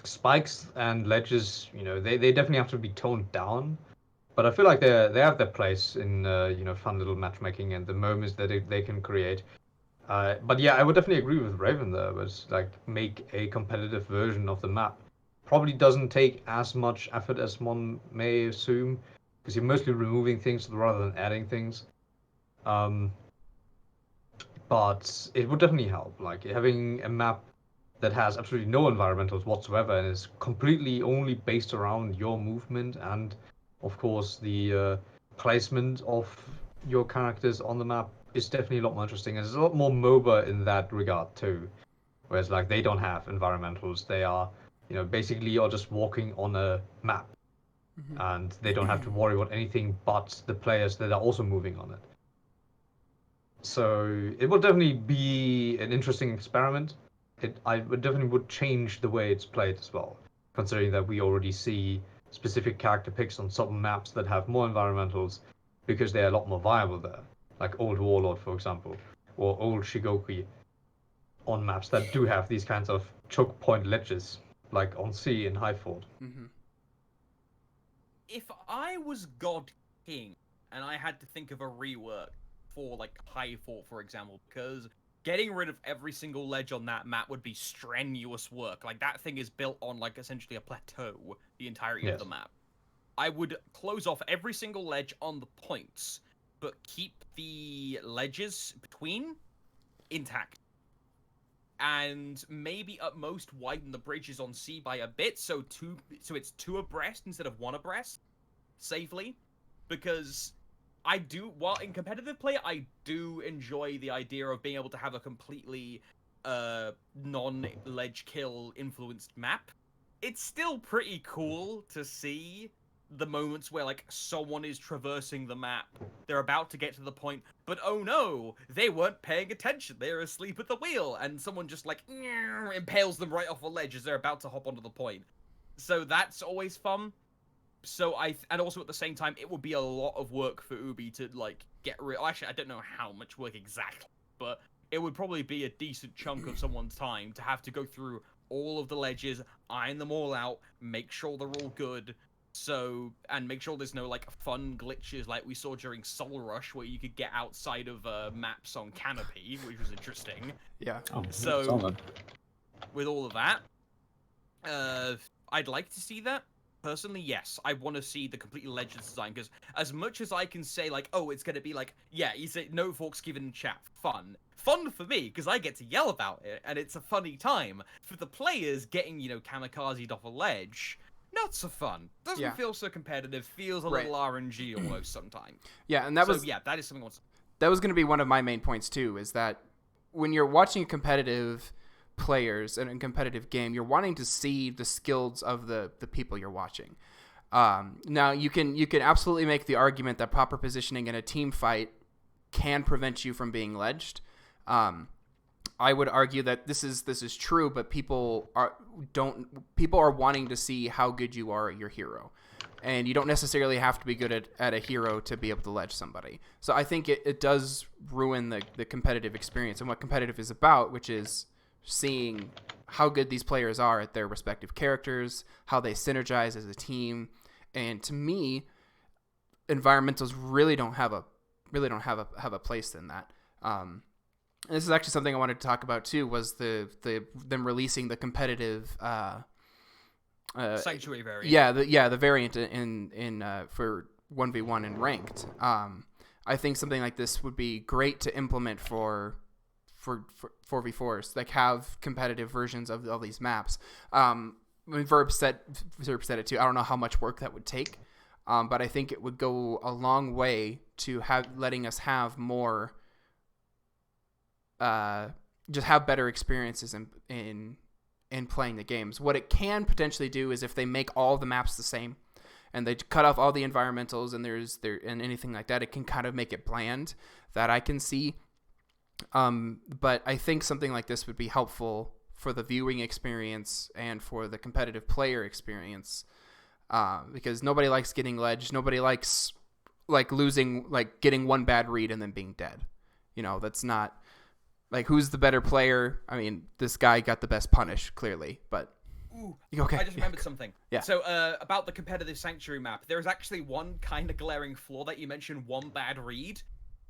Spikes and ledges, they definitely have to be toned down. But I feel like they have their place in fun little matchmaking and the moments that they can create. But yeah, I would definitely agree with Raven there. But like, make a competitive version of the map. Probably doesn't take as much effort as one may assume, because you're mostly removing things rather than adding things. But it would definitely help. Like having a map that has absolutely no environmentals whatsoever and is completely only based around your movement and, of course, the placement of your characters on the map is definitely a lot more interesting. And there's a lot more MOBA in that regard too. Whereas like they don't have environmentals. They are, basically you're just walking on a map. Mm-hmm. And they don't have to worry about anything but the players that are also moving on it. So it will definitely be an interesting experiment. I would definitely would change the way it's played as well, considering that we already see specific character picks on some maps that have more environmentals because they're a lot more viable there, like Old Warlord, for example, or Old Shigoki, on maps that do have these kinds of choke point ledges, like on Sea and Highford. Mm-hmm. If I was God King and I had to think of a rework for like High Fort, for example, because getting rid of every single ledge on that map would be strenuous work. Like that thing is built on like essentially a plateau, the entirety of the map. I would close off every single ledge on the points, but keep the ledges between intact. And maybe at most widen the bridges on sea by a bit, so it's two abreast instead of one abreast, safely, because while in competitive play, I do enjoy the idea of being able to have a completely non-ledge kill influenced map. It's still pretty cool to see the moments where like someone is traversing the map, they're about to get to the point, but oh no, they weren't paying attention, they're asleep at the wheel, and someone just like impales them right off a ledge as they're about to hop onto the point. So that's always fun. So and also at the same time, it would be a lot of work for Ubi to like get rid. Actually, I don't know how much work exactly, but it would probably be a decent chunk of someone's time to have to go through all of the ledges, iron them all out, make sure they're all good. So, and make sure there's no like fun glitches like we saw during Soul Rush, where you could get outside of maps on Canopy, which was interesting. Yeah. So, with all of that, I'd like to see that. Personally, yes, I want to see the complete Legends design, because as much as I can say, like, oh, it's going to be like, yeah, you say no forks given in chat, fun for me, because I get to yell about it, and it's a funny time. For the players, getting, kamikazed off a ledge, not so fun. Doesn't feel so competitive, feels a little RNG almost sometimes. Yeah, and that is something I want to... That was going to be one of my main points, too, is that when you're watching a competitive players in a competitive game, you're wanting to see the skills of the people you're watching. Now you can absolutely make the argument that proper positioning in a team fight can prevent you from being ledged. I would argue that this is true, but people are wanting to see how good you are at your hero, and you don't necessarily have to be good at a hero to be able to ledge somebody. So I think it does ruin the competitive experience and what competitive is about, which is seeing how good these players are at their respective characters, how they synergize as a team. And to me, environmentals really don't have a place in that. And this is actually something I wanted to talk about too, was them releasing the competitive Sanctuary variant. The variant in for 1v1 and ranked. I think something like this would be great to implement for 4v4s, like have competitive versions of all these maps. Verb said it too. I don't know how much work that would take, but I think it would go a long way to letting us have more, just have better experiences in playing the games. What it can potentially do is if they make all the maps the same, and they cut off all the environmentals and anything like that, it can kind of make it bland. That I can see. But I think something like this would be helpful for the viewing experience and for the competitive player experience, because nobody likes getting ledged. Nobody likes getting one bad read and then being dead. That's not like, who's the better player. I mean, this guy got the best punish clearly, but okay. I just remembered something. Yeah. So about the competitive sanctuary map, there's actually one kind of glaring flaw that you mentioned. One bad read.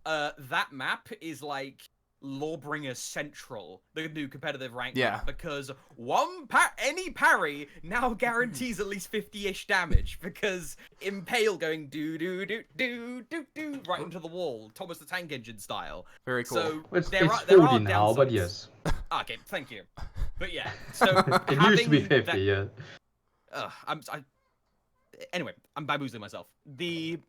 That map is like Lawbringer Central, the new competitive rank map, because any parry now guarantees at least 50-ish damage, because Impale going do do do do do do right into the wall, Thomas the Tank Engine style. Very cool. So it's there 40 now, but yes. Okay, thank you. But yeah, so it used to be 50, yeah. Anyway, I'm bamboozling myself. The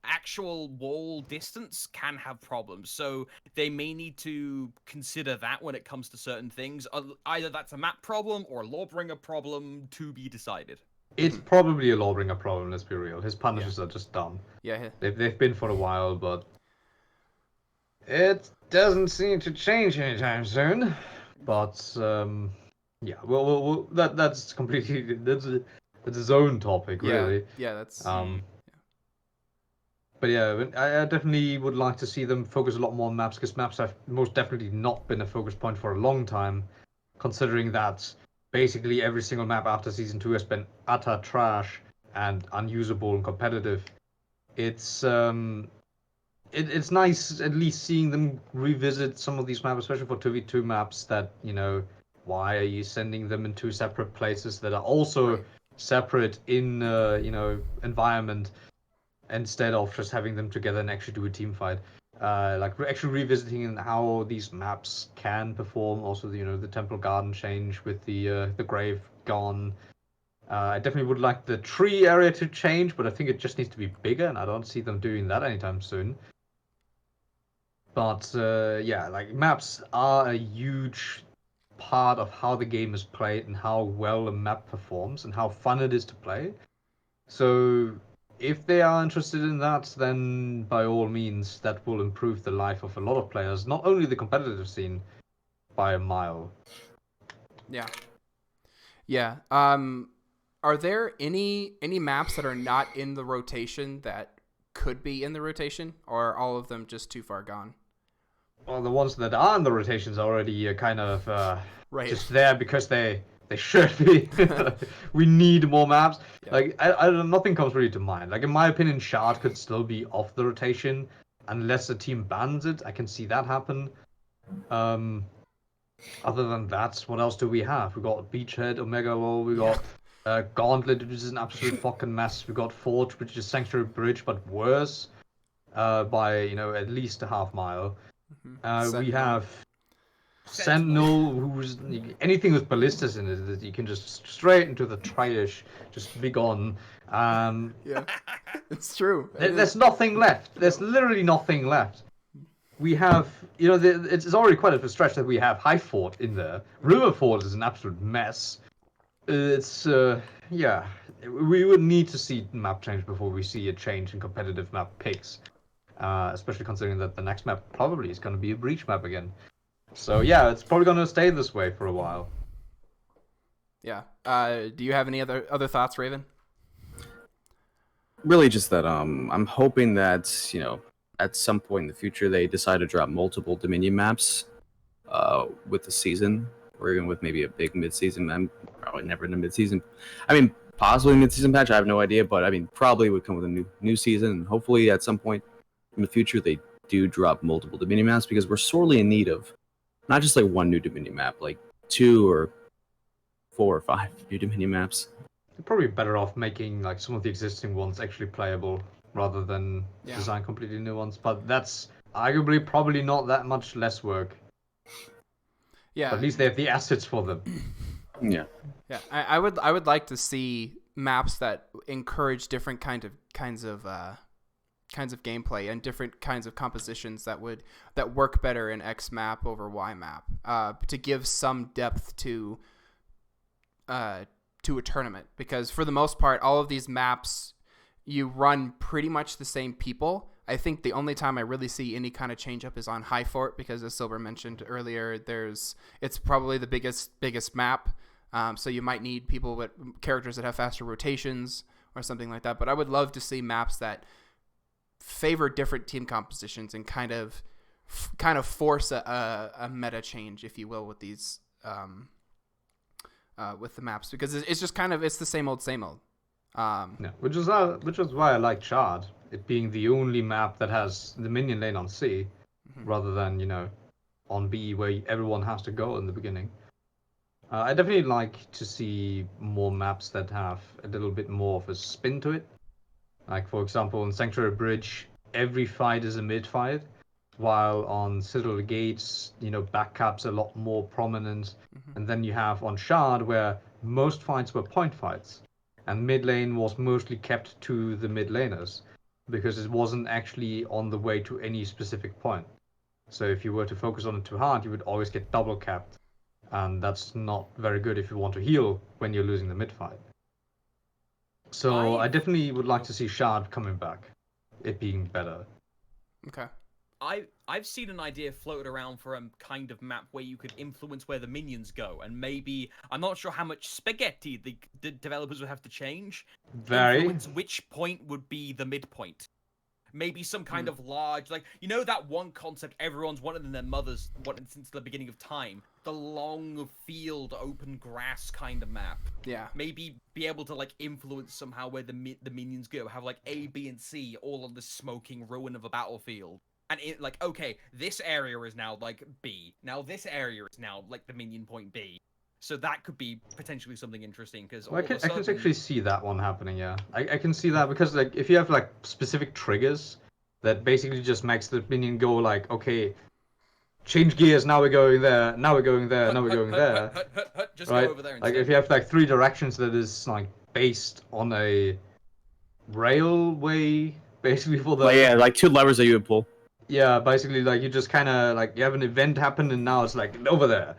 actual wall distance can have problems, so they may need to consider that when it comes to certain things. Either that's a map problem or a Lawbringer problem, to be decided. It's probably a Lawbringer problem, let's be real. His punishes are just dumb. Yeah. They've been for a while, but it doesn't seem to change anytime soon. But yeah, well, that's completely that's its own topic, really. Yeah, that's. But yeah, I definitely would like to see them focus a lot more on maps, because maps have most definitely not been a focus point for a long time, considering that basically every single map after Season 2 has been utter trash and unusable and competitive. It's nice at least seeing them revisit some of these maps, especially for 2v2 maps that, why are you sending them in two separate places that are also separate in, environment, instead of just having them together and actually do a team fight. Actually revisiting how these maps can perform. Also, the Temple Garden change with the grave gone. I definitely would like the tree area to change, but I think it just needs to be bigger, and I don't see them doing that anytime soon. But yeah, maps are a huge part of how the game is played and how well a map performs and how fun it is to play. So if they are interested in that, then by all means, that will improve the life of a lot of players, not only the competitive scene, by a mile. Yeah. Are there any maps that are not in the rotation that could be in the rotation, or are all of them just too far gone? Well, the ones that are in the rotations are already kind of just there because they should be. We need more maps. Yeah. I nothing comes really to mind. In my opinion, Shard could still be off the rotation unless the team bans it. I can see that happen. Other than that, what else do we have? We got Beachhead, Omega Wall. We got Gauntlet, which is an absolute fucking mess. We got Forge, which is Sanctuary Bridge, but worse by at least a half mile. We have Sentinel, who's anything with ballistas in it that you can just straight into the trash, just be gone. Yeah, it's true. There's nothing left. There's literally nothing left. we have, it's already quite a stretch that we have High Fort in there. River Fort is an absolute mess. It's, yeah, we would need to see map change before we see a change in competitive map picks. Especially considering that the next map probably is going to be a breach map again. So yeah, it's probably going to stay this way for a while. Yeah. Do you have any other thoughts, Raven? Really, just that I'm hoping that at some point in the future they decide to drop multiple Dominion maps, with the season, or even with maybe a big mid-season. I'm probably never in a mid-season. I mean, possibly a mid-season patch. I have no idea, but I mean, probably would come with a new season. And hopefully, at some point in the future, they do drop multiple Dominion maps, because we're sorely in need of not just like one new Dominion map, like 2 or 4 or 5 new Dominion maps. You're probably better off making like some of the existing ones actually playable rather than design completely new ones. But that's arguably probably not that much less work. Yeah. But at least they have the assets for them. Yeah. Yeah. I would like to see maps that encourage different kinds of gameplay and different kinds of compositions that work better in X map over Y map, to give some depth to a tournament, because for the most part, all of these maps you run pretty much the same people. I think the only time I really see any kind of change up is on High Fort, because as Silber mentioned earlier, it's probably the biggest map. So you might need people with characters that have faster rotations or something like that. But I would love to see maps that favor different team compositions and kind of force a meta change, if you will, with these with the maps, because it's just it's the same old. Yeah, which is why I like Shard, it being the only map that has the minion lane on C, rather than on B where everyone has to go in the beginning. I definitely like to see more maps that have a little bit more of a spin to it. Like, for example, in Sanctuary Bridge, every fight is a mid fight, while on Citadel Gates, backcap's a lot more prominent. And then you have on Shard, where most fights were point fights, and mid lane was mostly kept to the mid laners, because it wasn't actually on the way to any specific point. So if you were to focus on it too hard, you would always get double capped, and that's not very good if you want to heal when you're losing the mid fight. So I definitely would like to see Shard coming back, it being better. Okay. I've seen an idea floated around for a kind of map where you could influence where the minions go, and maybe, I'm not sure how much spaghetti the developers would have to change. Influence which point would be the midpoint. Maybe some kind of large, like, that one concept everyone's wanted and their mothers wanted since the beginning of time, the long field, open grass kind of map. Yeah. Maybe be able to influence somehow where the minions go. Have A, B, and C all on the smoking ruin of a battlefield. And okay, this area is now B. Now this area is now the minion point B. So that could be potentially something interesting, because I can actually see that one happening. Yeah, I can see that, because if you have specific triggers that basically just makes the minion go okay, change gears. Now we're going there. Now we're going there. Now we're going there. Just right? Go over there instead. If you have 3 directions that is based on a railway, basically for the 2 levers that you would pull. Yeah, basically you just kind of you have an event happen and now it's over there.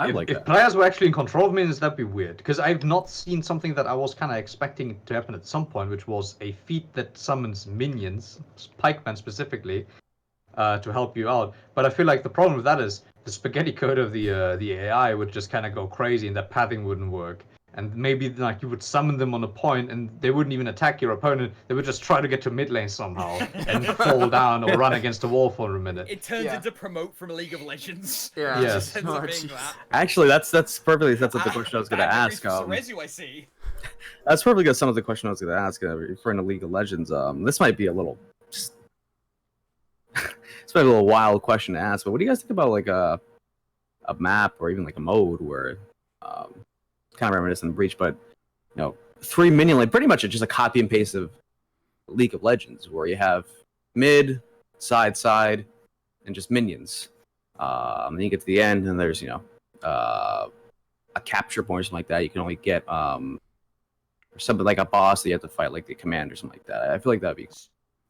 If players were actually in control of minions, that'd be weird, because I've not seen something that I was kind of expecting to happen at some point, which was a feat that summons minions, pikemen specifically, to help you out. But I feel like the problem with that is the spaghetti code of the AI would just kind of go crazy, and that pathing wouldn't work. And maybe you would summon them on a point, and they wouldn't even attack your opponent. They would just try to get to mid lane somehow and fall down or run against a wall for a minute. It turns into Promote from League of Legends. Yeah. Yes. It ends up being that. Actually, that's perfectly sets up the question I was going to ask. Rezu, I see. That's perfectly good. Some of the question I was going to ask, referring to League of Legends. This might be a little, it's a little wild question to ask. But what do you guys think about a map or even a mode where, kind of reminiscent of Breach, but 3 minion, pretty much it's just a copy and paste of League of Legends, where you have mid, side, and just minions. Then you get to the end, and there's a capture point or something like that. You can only get or something like a boss that you have to fight, like the command or something like that. I feel like that'd be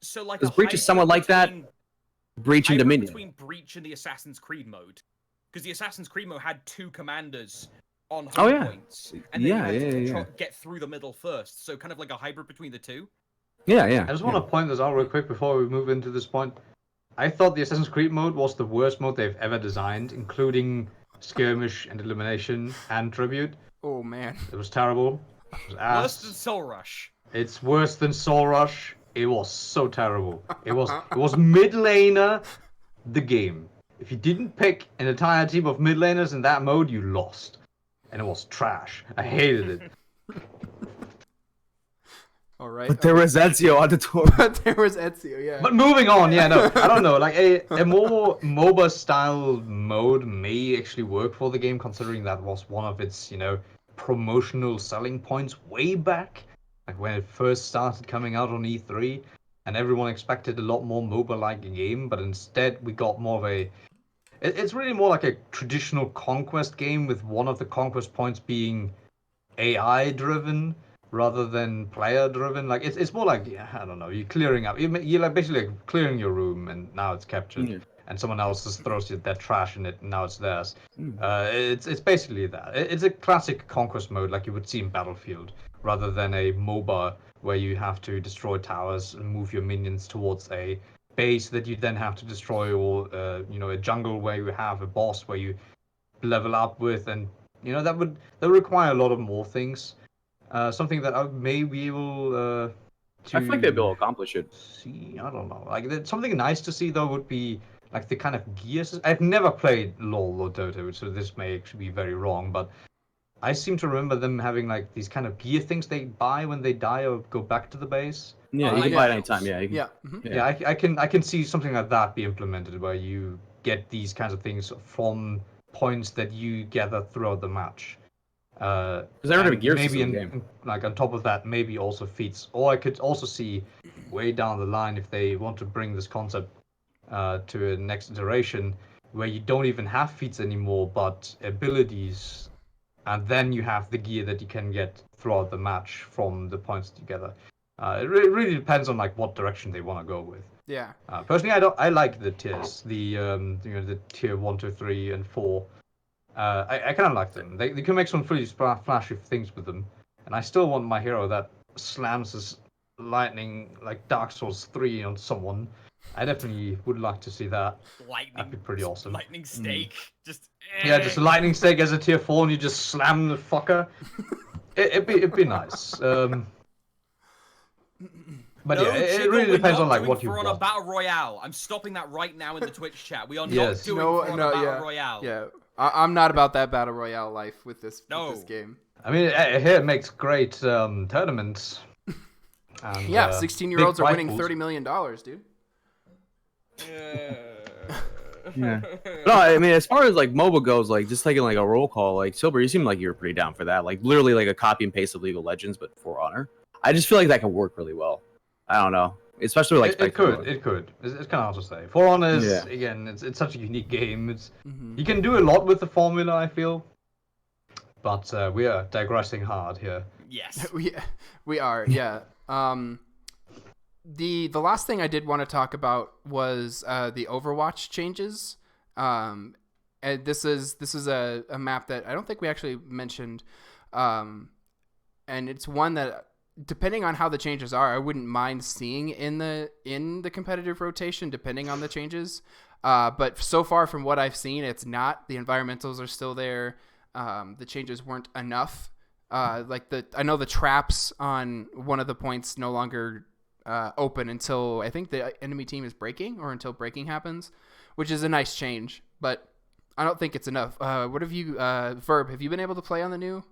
So like Because a Breach is somewhat hybrid like that. between- Breach and hybrid Dominion. between Breach and the Assassin's Creed mode, because the Assassin's Creed mode had 2 commanders on home Oh, yeah. points, and then Yeah, you had to yeah, control, yeah. get through the middle first. So kind of like a hybrid between the two. Yeah, yeah. I just want to point this out real quick before we move into this point. I thought the Assassin's Creed mode was the worst mode they've ever designed, including Skirmish and Elimination and Tribute. Oh man. It was terrible. It was Worse than ass. Soul Rush. It's worse than Soul Rush. It was so terrible. It was mid laner, the game. If you didn't pick an entire team of mid laners in that mode, you lost. And it was trash. I hated it. All right. But there was Ezio on the tour. But there was Ezio, yeah. But moving on, yeah, no, I don't know. Like a more MOBA style mode may actually work for the game, considering that was one of its, promotional selling points way back, like when it first started coming out on E3, and everyone expected a lot more MOBA-like game, but instead we got more of a. It's really more like a traditional conquest game, with one of the conquest points being AI driven rather than player driven. Like it's more like, I don't know, you're clearing up. You're like basically like clearing your room and now it's captured, Yeah. and someone else just throws their trash in it and now it's theirs. Mm. It's basically that. It's a classic conquest mode like you would see in Battlefield, rather than a MOBA where you have to destroy towers and move your minions towards a base that you then have to destroy, or a jungle where you have a boss where you level up with, and that would require a lot of more things. Something that I may be able to. I feel like they'd be able to accomplish it. See, I don't know. Like something nice to see though would be like the kind of gear system. I've never played LoL or Dota, so this may actually be very wrong, but I seem to remember them having like these kind of gear things they buy when they die or go back to the base. Yeah, you like can buy it items. anytime. Yeah. You can, Yeah. Mhm. Yeah, I can see something like that be implemented where you get these kinds of things from points that you gather throughout the match. Because they don't have a And gear maybe system in the game. like on top of that, maybe also feats. Or I could also see way down the line if they want to bring this concept to a next iteration where you don't even have feats anymore, but abilities, and then you have the gear that you can get throughout the match from the points together. Really depends on like what direction they want to go with. Yeah. Personally, I like the tiers, the tier 1, 2, 3, and 4. I kind of like them. They can make some pretty flashy things with them, and I still want my hero that slams his lightning like Dark Souls 3 on someone. I definitely would like to see that. Lightning. That'd be pretty awesome. Lightning stake. Just. Yeah, just a lightning stake as a tier 4, and you just slam the fucker. It'd be nice. But No yeah, it jiggle, really we're depends not on like doing what you For Honor want. Battle Royale. I'm stopping that right now in the Twitch chat. We are Yes. not doing No, For Honor no, Battle yeah. Royale. Yeah. I'm not about that battle royale life with this No. with this game. I mean, here it makes great tournaments. And, Yeah, 16-year-olds big are winning prize pools. $30 million, dude. Yeah. No, I mean, as far as like MOBA goes, like just taking like a roll call, like Silber, you seem like you were pretty down for that. Like literally like a copy and paste of League of Legends, but for Honor. I just feel like that could work really well. I don't know, especially like It could. It's kind of hard to say. For Honor is Yeah. again, it's such a unique game. Mhm. You can do a lot with the formula, I feel. But we are digressing hard here. Yes. We are, yeah. The last thing I did want to talk about was the Overwatch changes. And this is a map that I don't think we actually mentioned, and it's one that, depending on how the changes are, I wouldn't mind seeing in the competitive rotation, depending on the changes. But so far from what I've seen, it's not. The environmentals are still there. The changes weren't enough. I know the traps on one of the points no longer open until I think the enemy team is breaking, or until breaking happens, which is a nice change, but I don't think it's enough. What have you, Verb, have you been able to play on the new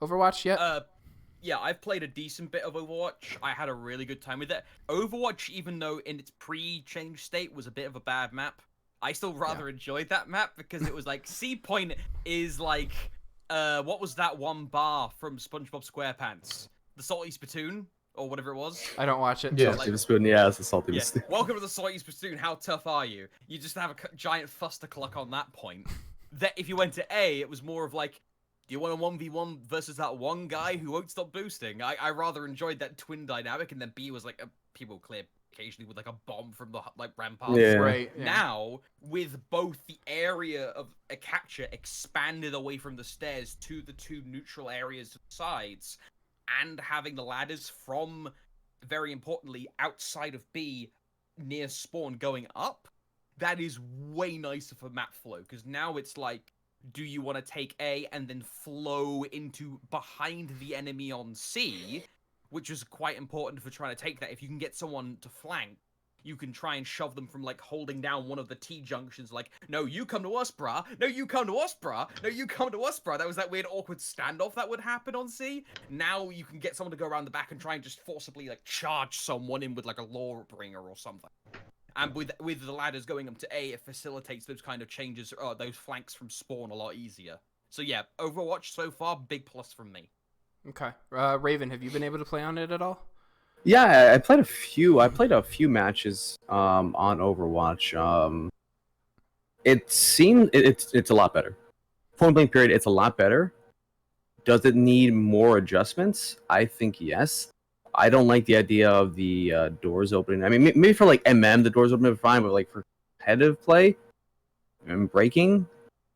Overwatch yet? Yeah, I've played a decent bit of Overwatch. I had a really good time with it. Overwatch, even though in its pre-change state was a bit of a bad map, I still rather enjoyed that map because it was like, Sea Point is like, what was that one bar from SpongeBob SquarePants? The Salty Spittoon? Or whatever it was. I don't watch it. Yeah. Salty Spoon, yeah, it's a salty Yeah. spoon. Welcome to the Salty Spittoon. How tough are you? You just have a giant fustercluck on that point. That if you went to A, it was more of like, do you want a 1v1 versus that one guy who won't stop boosting? I rather enjoyed that twin dynamic, and then B was like, people clear occasionally with like a bomb from the like ramparts. Yeah. Right. Yeah. Now, with both the area of a capture expanded away from the stairs to the two neutral areas to the sides, and having the ladders from, very importantly, outside of B near spawn going up, that is way nicer for map flow, because now it's like, do you want to take A and then flow into behind the enemy on C, which is quite important for trying to take that. If you can get someone to flank, you can try and shove them from like holding down one of the T junctions, like, no, you come to us, brah. No, you come to us, brah. No, you come to us, brah. That was that weird awkward standoff that would happen on C. Now you can get someone to go around the back and try and just forcibly like charge someone in with like a law bringer or something. And with the ladders going up to A, it facilitates those kind of changes, those flanks from spawn a lot easier. So yeah, Overwatch so far, big plus from me. Okay. Raven, have you been able to play on it at all? Yeah, I played a few. I played a few matches on Overwatch. It seemed it's a lot better. Point blank period, it's a lot better. Does it need more adjustments? I think yes. I don't like the idea of the doors opening. I mean, maybe for like the doors open are fine, but like for competitive play and breaking,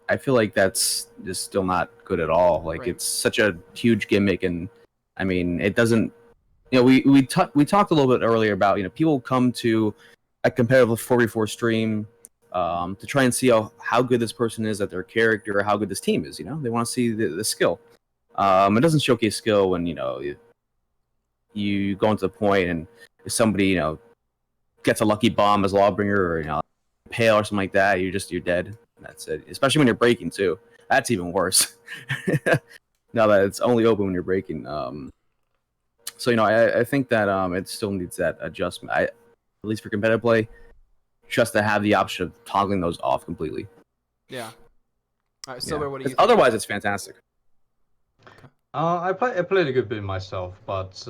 I feel like that's just still not good at all. Like, Right. It's such a huge gimmick, and I mean, it doesn't. You know, we talked a little bit earlier about, you know, people come to a competitive 4v4 stream to try and see how good this person is at their character, or how good this team is. You know, they want to see the skill. It doesn't showcase skill when, you know, you go into the point and if somebody, you know, gets a lucky bomb as Lawbringer, or, you know, Pale or something like that, you're dead. That's it. Especially when you're breaking too. That's even worse. Now that it's only open when you're breaking. So, you know, I think that it still needs that adjustment. At least for competitive play, just to have the option of toggling those off completely. Yeah. All right, Silver, what do you think? Otherwise, it's fantastic. I played a good bit myself, but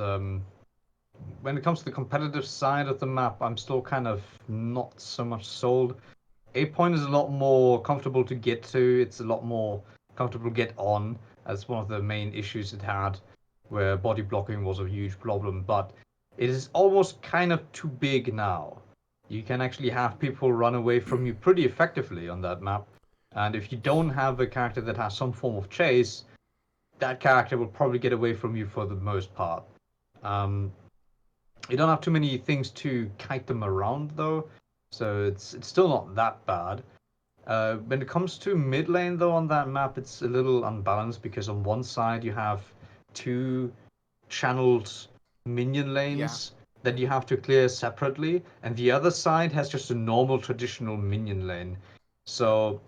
when it comes to the competitive side of the map, I'm still kind of not so much sold. A point is a lot more comfortable to get to. It's a lot more comfortable to get on. That's one of the main issues it had, where body blocking was a huge problem. But it is almost kind of too big now. You can actually have people run away from you pretty effectively on that map. And if you don't have a character that has some form of chase, that character will probably get away from you for the most part. You don't have too many things to kite them around though, so it's still not that bad. When it comes to mid lane though, on that map, it's a little unbalanced because on one side you have two channeled minion lanes that you have to clear separately, and the other side has just a normal traditional minion lane. So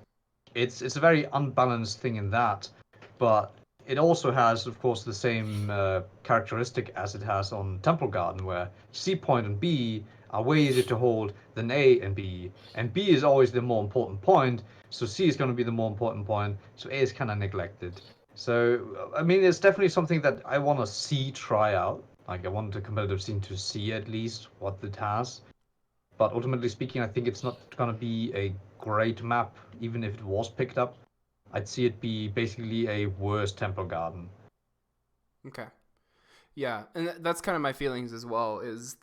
it's a very unbalanced thing in that, but it also has, of course, the same characteristic as it has on Temple Garden, where C point and B are way easier to hold than A and B is always the more important point, so C is going to be the more important point, so A is kind of neglected. So, I mean, it's definitely something that I want to see try out. Like, I want the competitive scene to see at least what it has. But ultimately speaking, I think it's not going to be a great map, even if it was picked up. I'd see it be basically a worse Temple Garden. Okay. Yeah, and that's kind of my feelings as well, is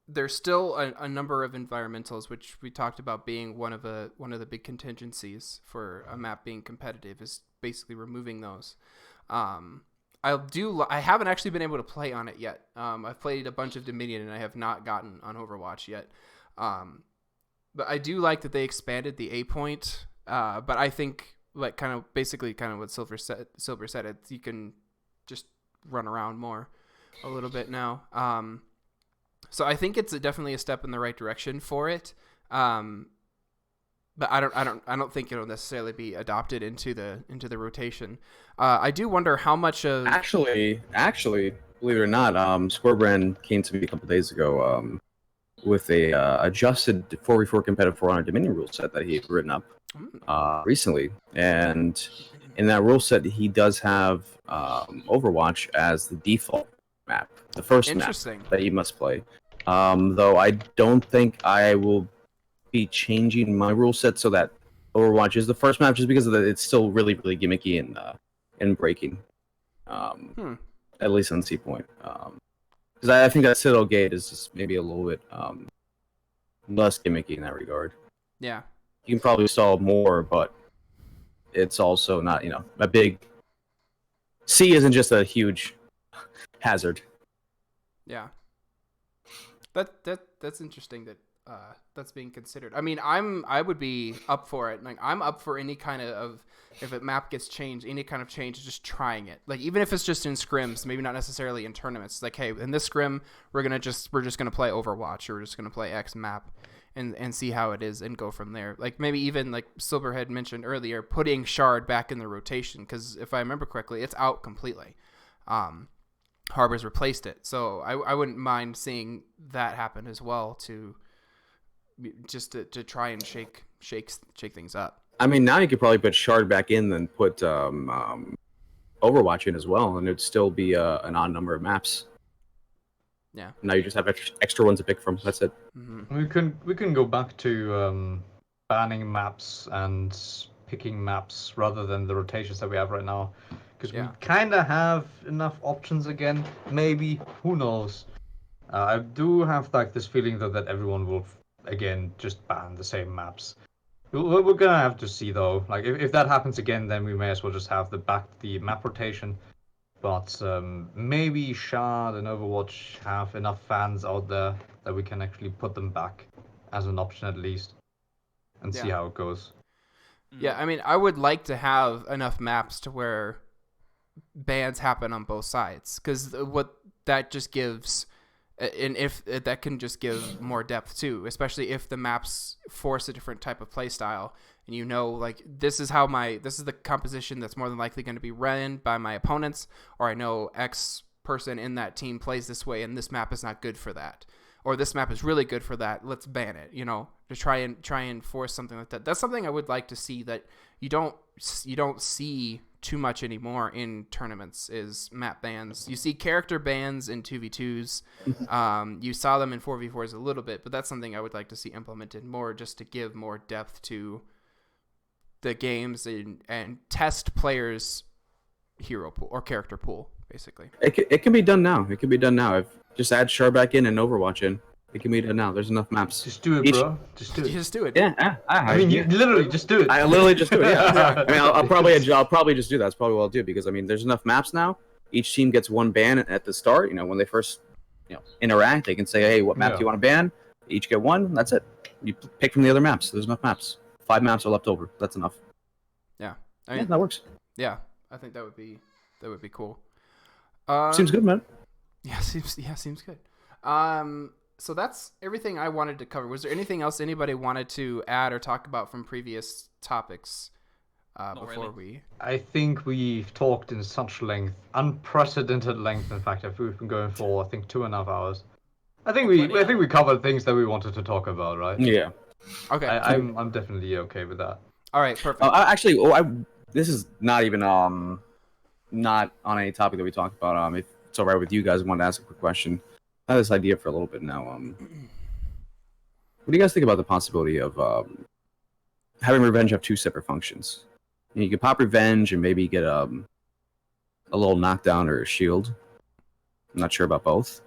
there's still a number of environmentals, which we talked about being one of the big contingencies for a map being competitive, is basically removing those. I haven't actually been able to play on it yet. I've played a bunch of Dominion and I have not gotten on Overwatch yet. But I do like that they expanded the A point. But I think, like, kind of what Silver said, you can just run around more a little bit now. So I think it's definitely a step in the right direction for it. But I don't think it'll necessarily be adopted into the rotation. I do wonder how much of Actually, believe it or not, Scorebrand came to me a couple days ago with a adjusted 4v4 competitive 4 Dominion rule set that he had written up recently, and in that rule set he does have Overwatch as the default map, the first map that you must play. Though I don't think I will be changing my rule set so that Overwatch is the first map, just because of it's still really, really gimmicky and breaking. At least on C point. Because I think that Citadel Gate is just maybe a little bit less gimmicky in that regard. Yeah. You can probably solve more, but it's also not, a big... C isn't just a huge hazard. Yeah. That's interesting that that's being considered. I mean, I would be up for it. Like, I'm up for any kind of if a map gets changed, any kind of change, just trying it. Like, even if it's just in scrims, maybe not necessarily in tournaments. It's like, hey, in this scrim, we're just gonna play Overwatch, or we're just gonna play X map, and see how it is, and go from there. Like, maybe even like Silver had mentioned earlier, putting Shard back in the rotation, because if I remember correctly, it's out completely. Harbor's replaced it, so I wouldn't mind seeing that happen as well, to try and shake things up. I mean, now you could probably put Shard back in, then put Overwatch in as well, and it'd still be an odd number of maps. Yeah. Now you just have extra ones to pick from. That's it. Mm-hmm. We can go back to banning maps and picking maps rather than the rotations that we have right now, because we kind of have enough options again. Maybe, who knows? I do have like this feeling though that everyone will again just ban the same maps. We're gonna have to see though. Like if that happens again, then we may as well just have the map rotation. But maybe Shard and Overwatch have enough fans out there that we can actually put them back as an option at least, and see how it goes. Yeah, I mean, I would like to have enough maps to where bans happen on both sides, because what that just gives, and if that can just give more depth too, especially if the maps force a different type of play style, and like, this is the composition that's more than likely going to be ran by my opponents, or I know X person in that team plays this way, and this map is not good for that, or this map is really good for that. Let's ban it. To try and force something like that. That's something I would like to see that you don't see too much anymore in tournaments, is map bans. You see character bans in 2v2s. You saw them in 4v4s a little bit, but that's something I would like to see implemented more, just to give more depth to the games and test players' hero pool or character pool, basically. It can be done now. Just add Shard back in and Overwatch in. It can be done now. There's enough maps. Just do it, bro. Just do it. Just do it. Yeah, I mean, you literally just do it. I literally just do it. Yeah. I mean, I'll probably just do that. That's probably what I'll do, because I mean, there's enough maps now. Each team gets one ban at the start. When they first, interact, they can say, "Hey, what map do you want to ban?" Each get one. That's it. You pick from the other maps. There's enough maps. 5 maps are left over. That's enough. Yeah. I mean, that works. Yeah, I think that would be cool. Seems good, man. Yeah, seems good. So that's everything I wanted to cover. Was there anything else anybody wanted to add or talk about from previous topics before we? I think we've talked in such length, unprecedented length. In fact, we've been going for I think 2.5 hours. I think we covered things that we wanted to talk about, right? Yeah. Okay. I'm definitely okay with that. All right. Perfect. This is not even not on any topic that we talked about. If it's all right with you guys, I wanted to ask a quick question. I had this idea for a little bit now. What do you guys think about the possibility of having Revenge have 2 separate functions? You could pop Revenge and maybe get a little knockdown or a shield. I'm not sure about both.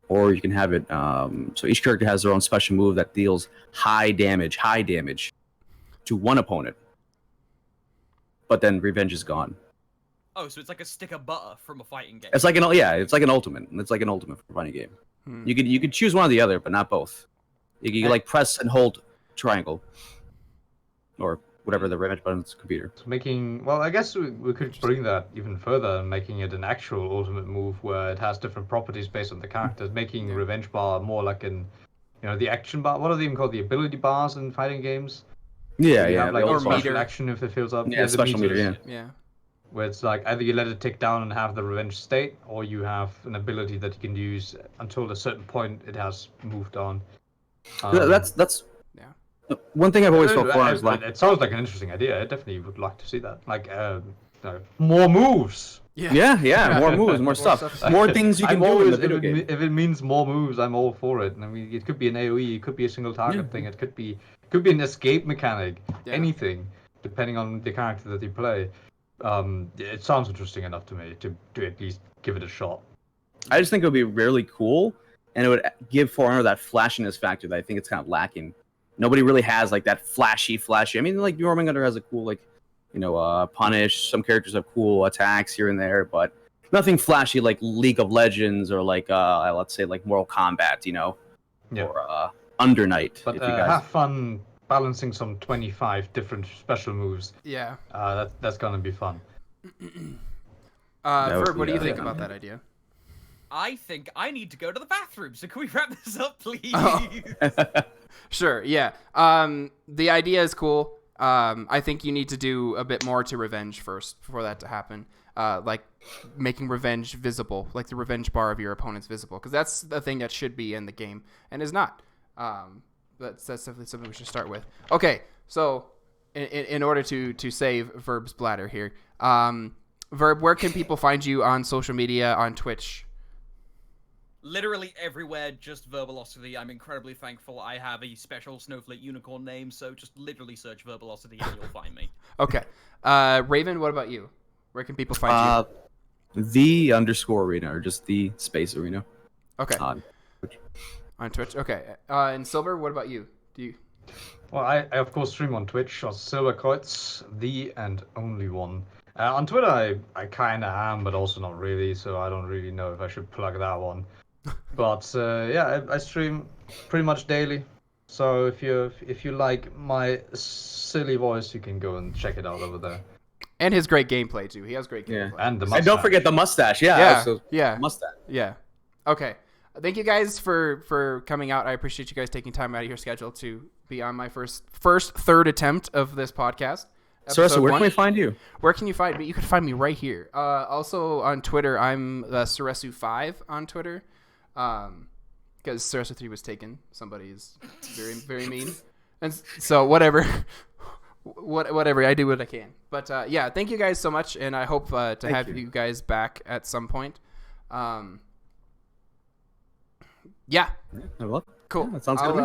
Or you can have it so each character has their own special move that deals high damage to one opponent. But then Revenge is gone. Oh, so it's like a stick of butter from a fighting game. It's like an ultimate. It's like an ultimate for a fighting game. You could choose one or the other, but not both. You can like press and hold triangle, or whatever the Revenge button's computer. I guess we could bring that even further, making it an actual ultimate move where it has different properties based on the characters, making Revenge bar more like the action bar. What are they even called? The ability bars in fighting games. Yeah, Have, like, or special meter action if it fills up. Yeah, special meter. Yeah. Where it's like either you let it tick down and have the Revenge state, or you have an ability that you can use until a certain point it has moved on. That's one thing I've always felt for. It sounds like an interesting idea. I definitely would like to see that. Like more moves. Yeah. More moves, more stuff. More things you can do in the video game. If it means more moves, I'm all for it. I mean, it could be an AoE, it could be a single target thing, it could be an escape mechanic, anything, depending on the character that you play. It sounds interesting enough to me to at least give it a shot. I just think it would be really cool, and it would give For Honor that flashiness factor that I think it's kind of lacking. Nobody really has like that flashy. I mean, like Jormungandr has a cool punish. Some characters have cool attacks here and there, but nothing flashy like League of Legends or like let's say like Mortal Kombat, or Under Night. But if you guys... have fun balancing some 25 different special moves. Yeah. That's gonna be fun. Verb, what do you think about that idea? I think I need to go to the bathroom, so can we wrap this up, please? Oh. Sure, yeah. The idea is cool. I think you need to do a bit more to revenge first before that to happen. Like making revenge visible, like the revenge bar of your opponent's visible, because that's the thing that should be in the game and is not. That's definitely something we should start with. Okay, so in order to save Verb's bladder here, Verb, where can people find you on social media, on Twitch? Literally everywhere, just Verbalosity. I'm incredibly thankful I have a special Snowflake unicorn name, so just literally search Verbalosity and you'll find me. Okay. Raven, what about you? Where can people find you? The_arena, or just the space arena. Okay. On Twitch. On Twitch. Okay. And Silver, what about you? Do you? Well, I of course stream on Twitch, on Silberkreuz, the and only one. On Twitter, I kind of am, but also not really, so I don't really know if I should plug that one. But yeah, I stream pretty much daily. So if you like my silly voice, you can go and check it out over there. And his great gameplay too. He has great gameplay. And the mustache. And don't forget the mustache. Yeah. Mustache. Yeah. Okay. Thank you guys for coming out. I appreciate you guys taking time out of your schedule to be on my third attempt of this podcast. So where can we find you? Where can you find me? You can find me right here. Also on Twitter, I'm Suresu5 on Twitter. Because Suresu 3 was taken. Somebody is very, very mean. And so whatever. Whatever. I do what I can. But yeah, thank you guys so much. And I hope to have you guys back at some point. Yeah. Well, Cool. that sounds good.